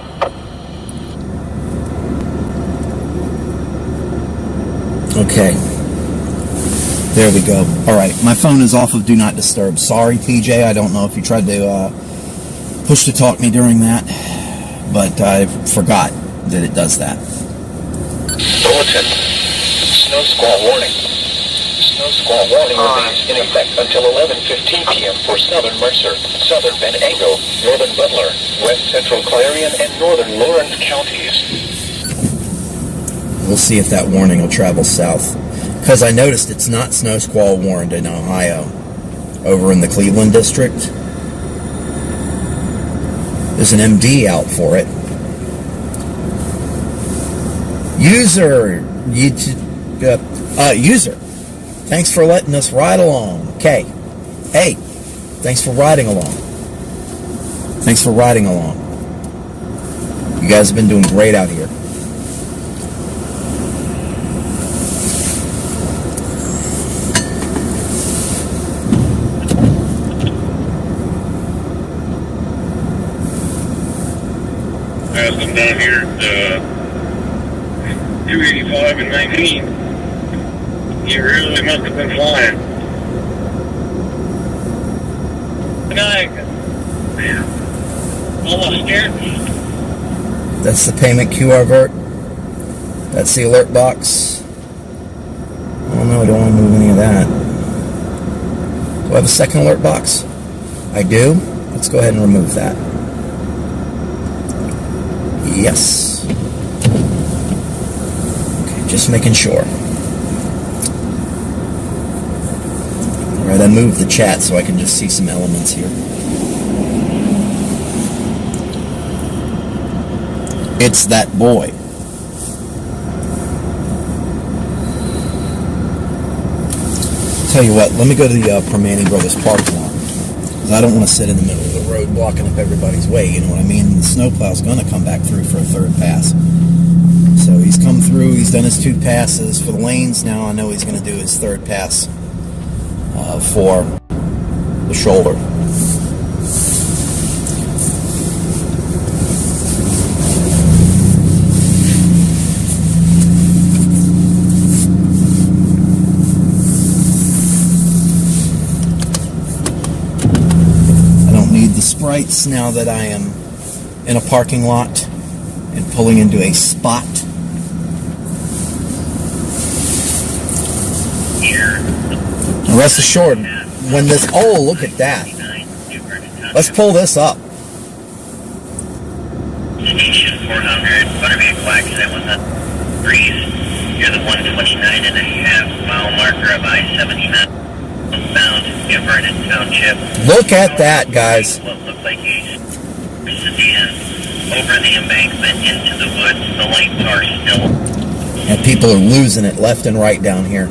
Okay. There we go. All right. My phone is off of Do Not Disturb. Sorry, TJ. I don't know if you tried to push to talk me during that, but I forgot that it does that. Bulletin. Snow squall warning. Snow squall warning remains in effect until 11:15 p.m. for southern Mercer, southern Venango, northern Butler, west central Clarion, and northern Lawrence counties. We'll see if that warning will travel south. Because I noticed it's not snow squall warned in Ohio, over in the Cleveland district. There's an MD out for it. User, thanks for letting us ride along. Okay. Hey, thanks for riding along. Thanks for riding along. You guys have been doing great out here. Come down here at 285 and 19. You really must have been flying. And almost scared me. That's the payment QR vert. That's the alert box. Oh no, I don't want to move any of that. Do I have a second alert box? I do. Let's go ahead and remove that. Yes. Okay, just making sure. Alright, I moved the chat so I can just see some elements here. It's that boy. Tell you what, let me go to the Permani Brothers parking lot. Because I don't want to sit in the middle of the road blocking up everybody's way, you know what I mean? The snowplow's going to come back through for a third pass. So he's come through, he's done his 2 passes for the lanes. Now I know he's going to do his 3rd pass for the shoulder. The sprites now that I am in a parking lot and pulling into a spot. Now rest assured, when this, oh, look at that. Let's pull this up. 400, Butterbeer Black, that was a breeze. You're the 129.5-mile marker of I-79. Bound Vernon Township. Look at that, guys. What looked like a sedan over the embankment into the woods. The lights are still. And people are losing it left and right down here.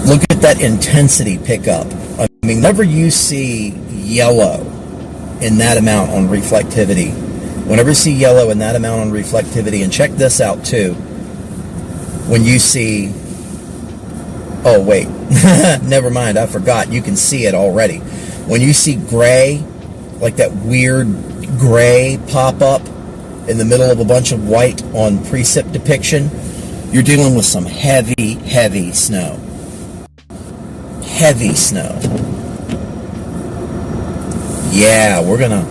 Look at that intensity pickup. I mean, whenever you see yellow in that amount on reflectivity, whenever you see yellow in that amount on reflectivity, and check this out too, when you see, oh wait, never mind, I forgot, you can see it already. When you see gray, like that weird gray pop up in the middle of a bunch of white on precip depiction, you're dealing with some heavy, heavy snow. Heavy snow. Yeah, we're gonna,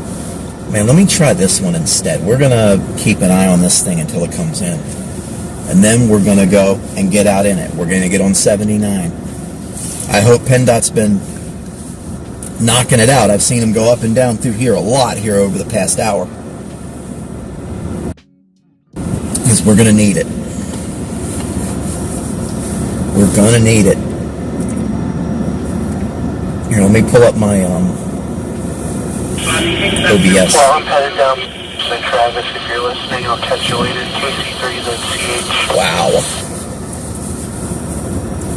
man, let me try this one instead. We're gonna keep an eye on this thing until it comes in. And then we're going to go and get out in it. We're going to get on 79. I hope PennDOT's been knocking it out. I've seen them go up and down through here a lot here over the past hour. because we're going to need it. We're going to need it. Here, let me pull up my OBS. Well, I'm headed down to Travis. If you're listening, I'll catch you later. KC3ZCH. Wow.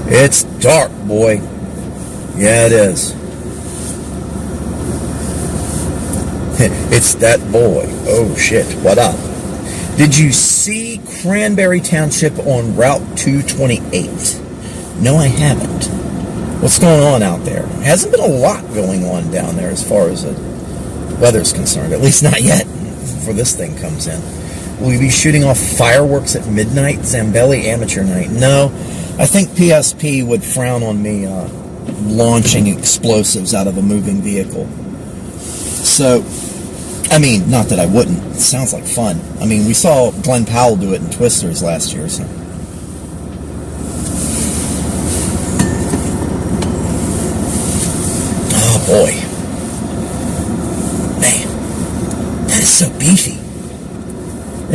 It's dark, boy. Yeah, it is. It's that boy. Oh, shit. What up? Did you see Cranberry Township on Route 228? No, I haven't. What's going on out there? Hasn't been a lot going on down there as far as the weather's concerned. At least not yet, before this thing comes in. Will we be shooting off fireworks at midnight? Zambelli Amateur Night? No. I think PSP would frown on me launching explosives out of a moving vehicle. So, I mean, not that I wouldn't. It sounds like fun. I mean, we saw Glenn Powell do it in Twisters last year, so. Oh, boy. Man, that is so beefy.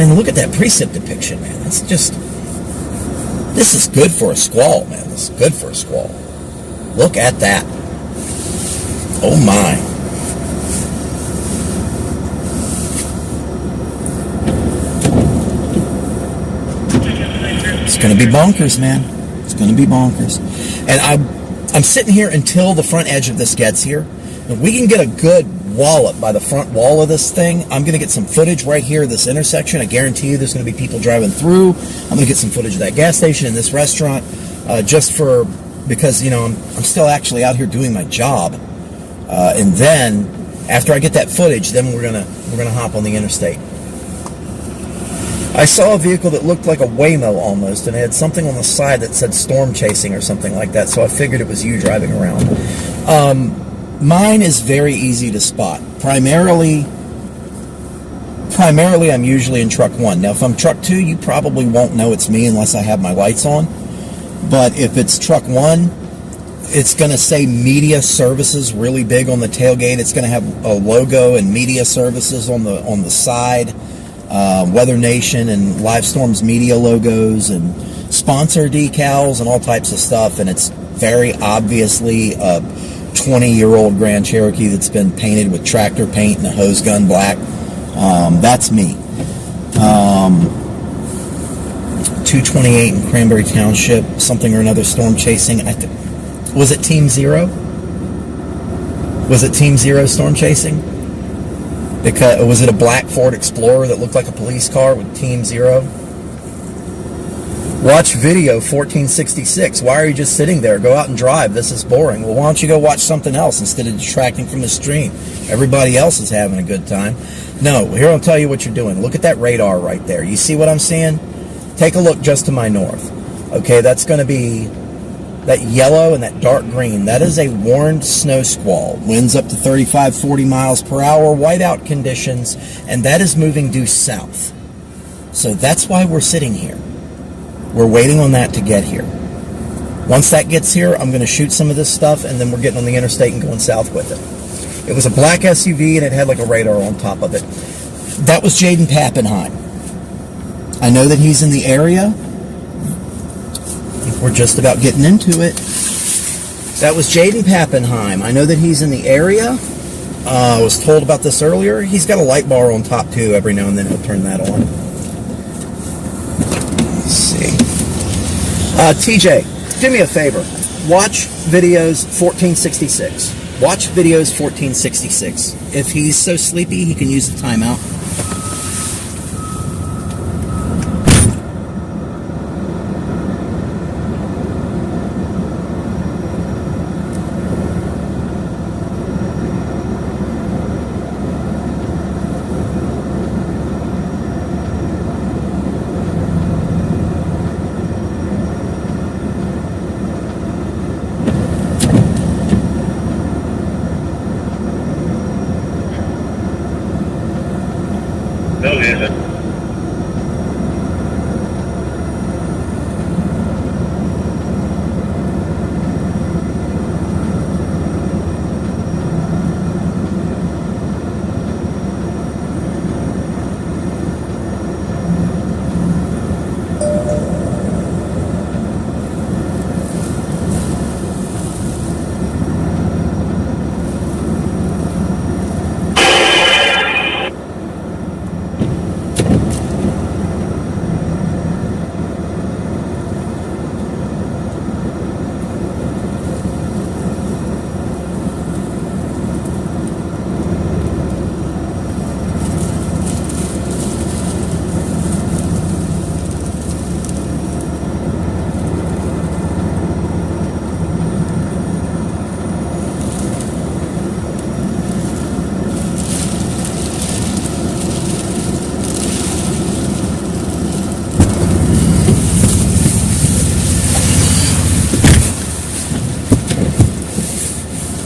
And look at that precip depiction, man. That's just... This is good for a squall, man. This is good for a squall. Look at that. Oh, my. It's going to be bonkers, man. It's going to be bonkers. And I'm sitting here until the front edge of this gets here. If we can get a good wallop by the front wall of this thing, I'm going to get some footage right here at this intersection. I guarantee you there's going to be people driving through. I'm going to get some footage of that gas station and this restaurant because, you know, I'm still actually out here doing my job. And then after I get that footage, then we're gonna hop on the interstate. I saw a vehicle that looked like a Waymo almost, and it had something on the side that said storm chasing or something like that, so I figured it was you driving around. Mine is very easy to spot. Primarily I'm usually in truck 1. Now, if I'm truck 2, you probably won't know it's me unless I have my lights on. But if it's truck 1, it's going to say Media Services really big on the tailgate. It's going to have a logo and Media Services on the side. Weather Nation and Livestorm's media logos and sponsor decals and all types of stuff. And it's very obviously a 20-year-old Grand Cherokee that's been painted with tractor paint and a hose gun black. That's me. 228 in Cranberry Township, something or another storm chasing. Was it Team Zero? Was it Team Zero storm chasing? Because was it a black Ford Explorer that looked like a police car with Team Zero? Watch video 1466. Why are you just sitting there? Go out and drive. This is boring. Well, why don't you go watch something else instead of distracting from the stream? Everybody else is having a good time. No, here I'll tell you what you're doing. Look at that radar right there. You see what I'm seeing? Take a look just to my north. Okay, that's going to be that yellow and that dark green. That is a warned snow squall. Winds up to 35, 40 miles per hour, whiteout conditions, and that is moving due south. So that's why we're sitting here. We're waiting on that to get here. Once that gets here, I'm going to shoot some of this stuff, and then we're getting on the interstate and going south with it. It was a black SUV, and it had like a radar on top of it. That was Jaden Pappenheim. I know that he's in the area. I think we're just about getting into it. That was Jaden Pappenheim. I know that he's in the area. I was told about this earlier. He's got a light bar on top, too. Every now and then he'll turn that on. Let's see. TJ, do me a favor. Watch videos 1466. Watch videos 1466. If he's so sleepy, he can use the timeout.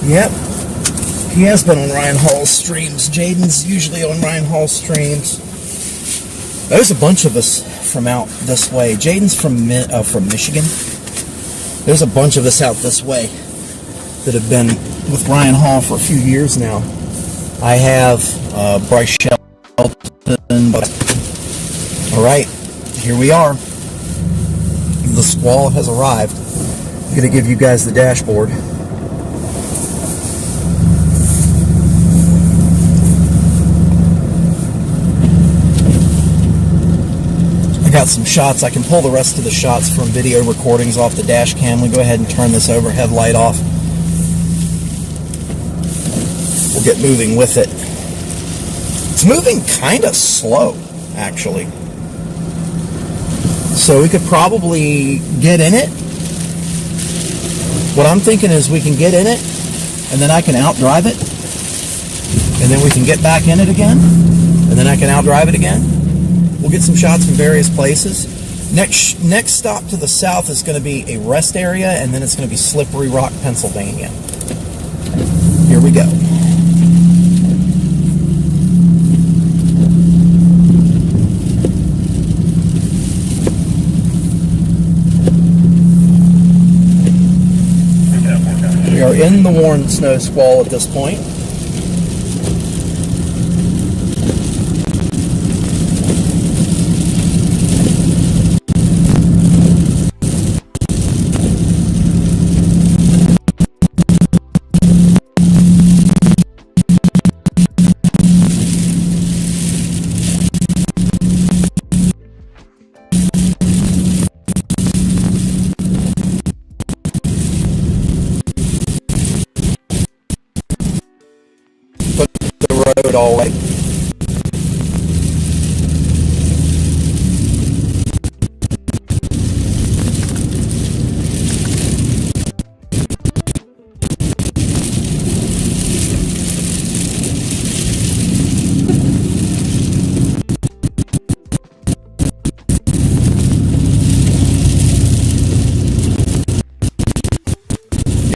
Yep. He has been on Ryan Hall's streams. Jaden's usually on Ryan Hall's streams. There's a bunch of us from out this way. Jaden's from Michigan. There's a bunch of us out this way that have been with Ryan Hall for a few years now. I have Bryce Shelton. All right, here we are. The squall has arrived. I'm going to give you guys the dashboard. Got some shots. I can pull the rest of the shots from video recordings off the dash cam. We'll go ahead and turn this overhead light off. We'll get moving with it. It's moving kind of slow, actually. So we could probably get in it. What I'm thinking is we can get in it, and then I can outdrive it, and then we can get back in it again, and then I can outdrive it again. We'll get some shots from various places. Next stop to the south is going to be a rest area, and then it's going to be Slippery Rock, Pennsylvania. Here we go. We are in the Warren snow squall at this point. All right.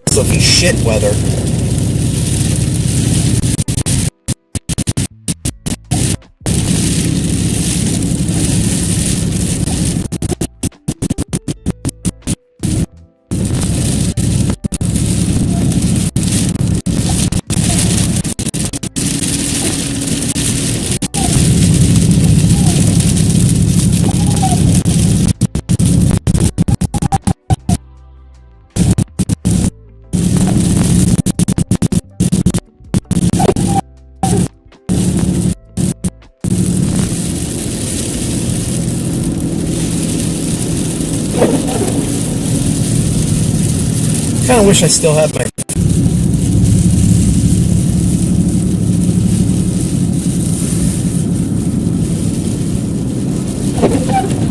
So if shit weather. Kind of wish I still had my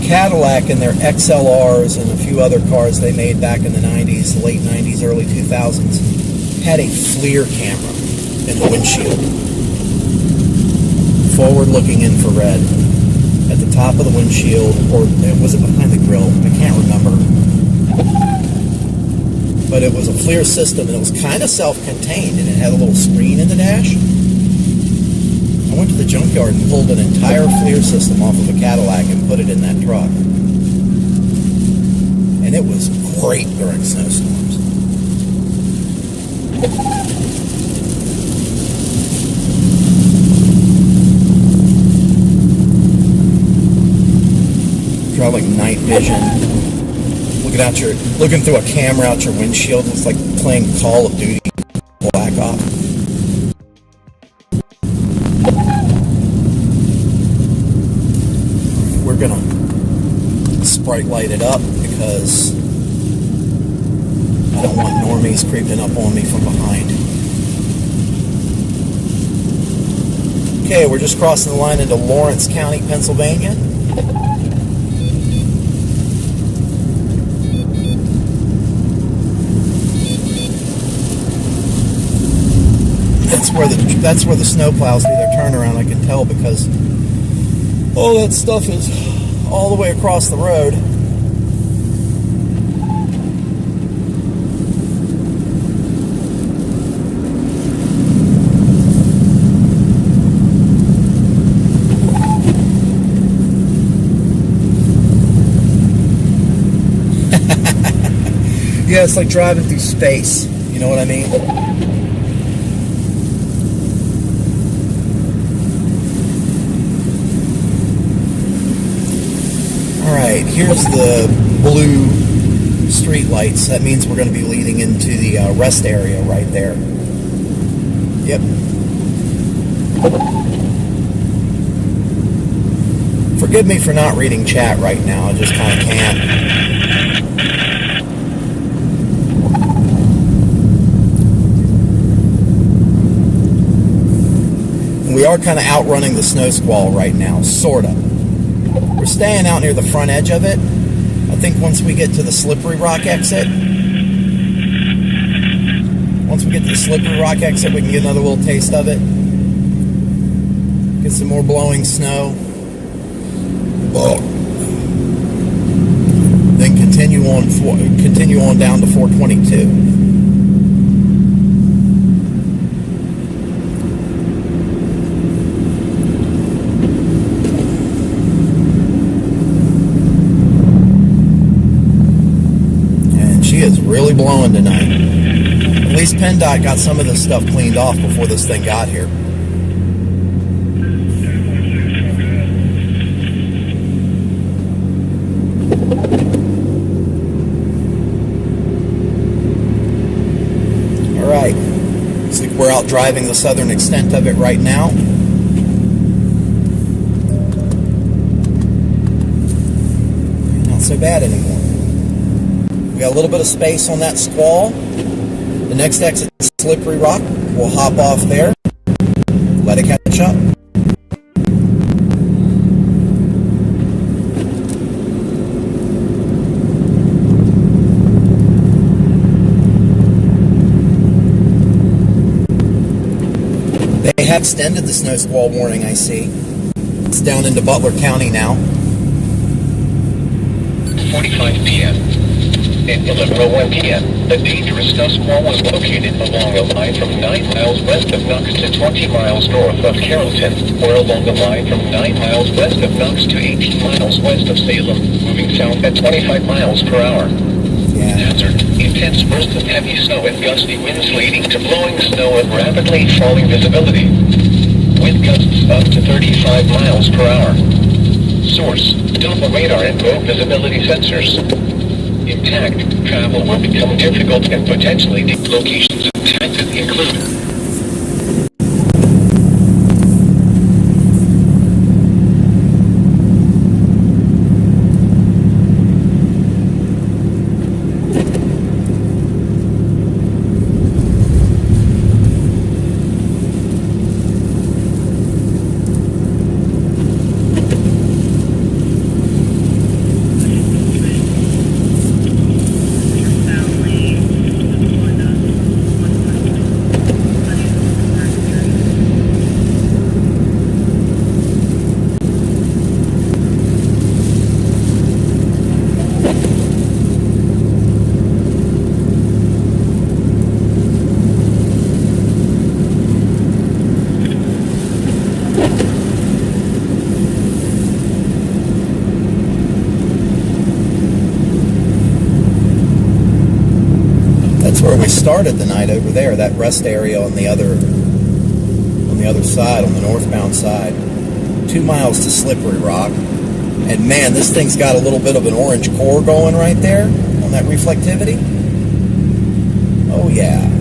Cadillac and their XLRs and a few other cars they made back in the 90s, late 90s, early 2000s, had a FLIR camera in the windshield. Forward-looking infrared at the top of the windshield, or was it behind the grill? I can't remember. But it was a FLIR system, and it was kind of self-contained, and it had a little screen in the dash. I went to the junkyard and pulled an entire FLIR system off of a Cadillac and put it in that truck. And it was great during snowstorms. Draw like night vision. Looking through a camera out your windshield. It's like playing Call of Duty Black Ops. We're gonna sprite light it up because I don't want normies creeping up on me from behind. Okay, we're just crossing the line into Lawrence County, Pennsylvania. That's where the snowplows do their turnaround. I can tell because all that stuff is all the way across the road. Yeah, it's like driving through space. You know what I mean? Alright, here's the blue street lights. That means we're going to be leading into the rest area right there. Yep. Forgive me for not reading chat right now. I just kind of can't. We are kind of outrunning the snow squall right now, sort of. We're staying out near the front edge of it. I think once we get to the Slippery Rock exit, we can get another little taste of it. Get some more blowing snow. Whoa. Then continue on down to 422. She is really blowing tonight. At least PennDOT got some of this stuff cleaned off before this thing got here. Alright. Looks like we're out driving the southern extent of it right now. Not so bad anymore. We got a little bit of space on that squall. The next exit is Slippery Rock. We'll hop off there. Let it catch up. They have extended the snow squall warning, I see. It's down into Butler County now. 45 p.m. At 11:01 p.m., a dangerous snow squall was located along a line from 9 miles west of Knox to 20 miles north of Carrollton, or along the line from 9 miles west of Knox to 18 miles west of Salem, moving south at 25 miles per hour. Hazard: intense bursts of heavy snow and gusty winds leading to blowing snow and rapidly falling visibility. Wind gusts up to 35 miles per hour. Source: Doppler radar and low visibility sensors. Intact, travel will become difficult and potentially deep. Locations impacted include where we started the night, over there, that rest area on the other side, on the northbound side. 2 miles to Slippery Rock. And man, this thing's got a little bit of an orange core going right there on that reflectivity. Oh yeah.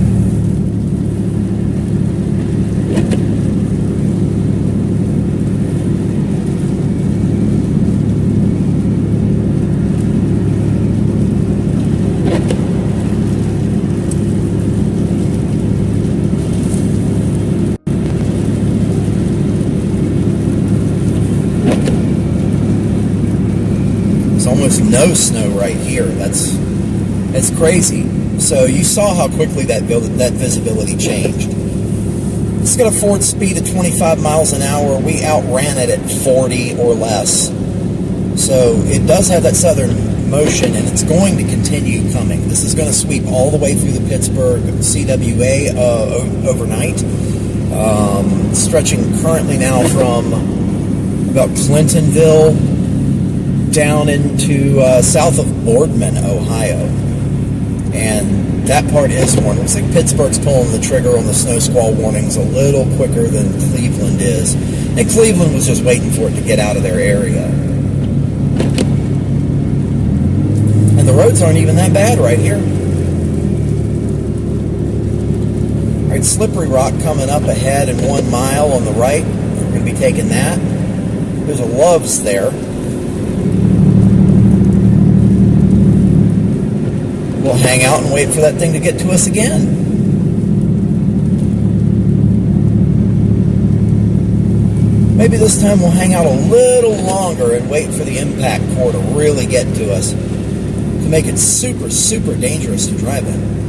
Almost no snow right here. That's crazy. So you saw how quickly that visibility changed. It's got a forward speed of 25 miles an hour. We outran it at 40 or less. So it does have that southern motion, and it's going to continue coming. This is going to sweep all the way through the Pittsburgh CWA overnight, stretching currently now from about Clintonville down into south of Boardman, Ohio. And that part is warning. Looks like Pittsburgh's pulling the trigger on the snow squall warnings a little quicker than Cleveland is. And Cleveland was just waiting for it to get out of their area. And the roads aren't even that bad right here. All right, Slippery Rock coming up ahead in 1 mile on the right. We're going to be taking that. There's a Love's there. We'll hang out and wait for that thing to get to us again. Maybe this time we'll hang out a little longer and wait for the impact core to really get to us, to make it super, super dangerous to drive in.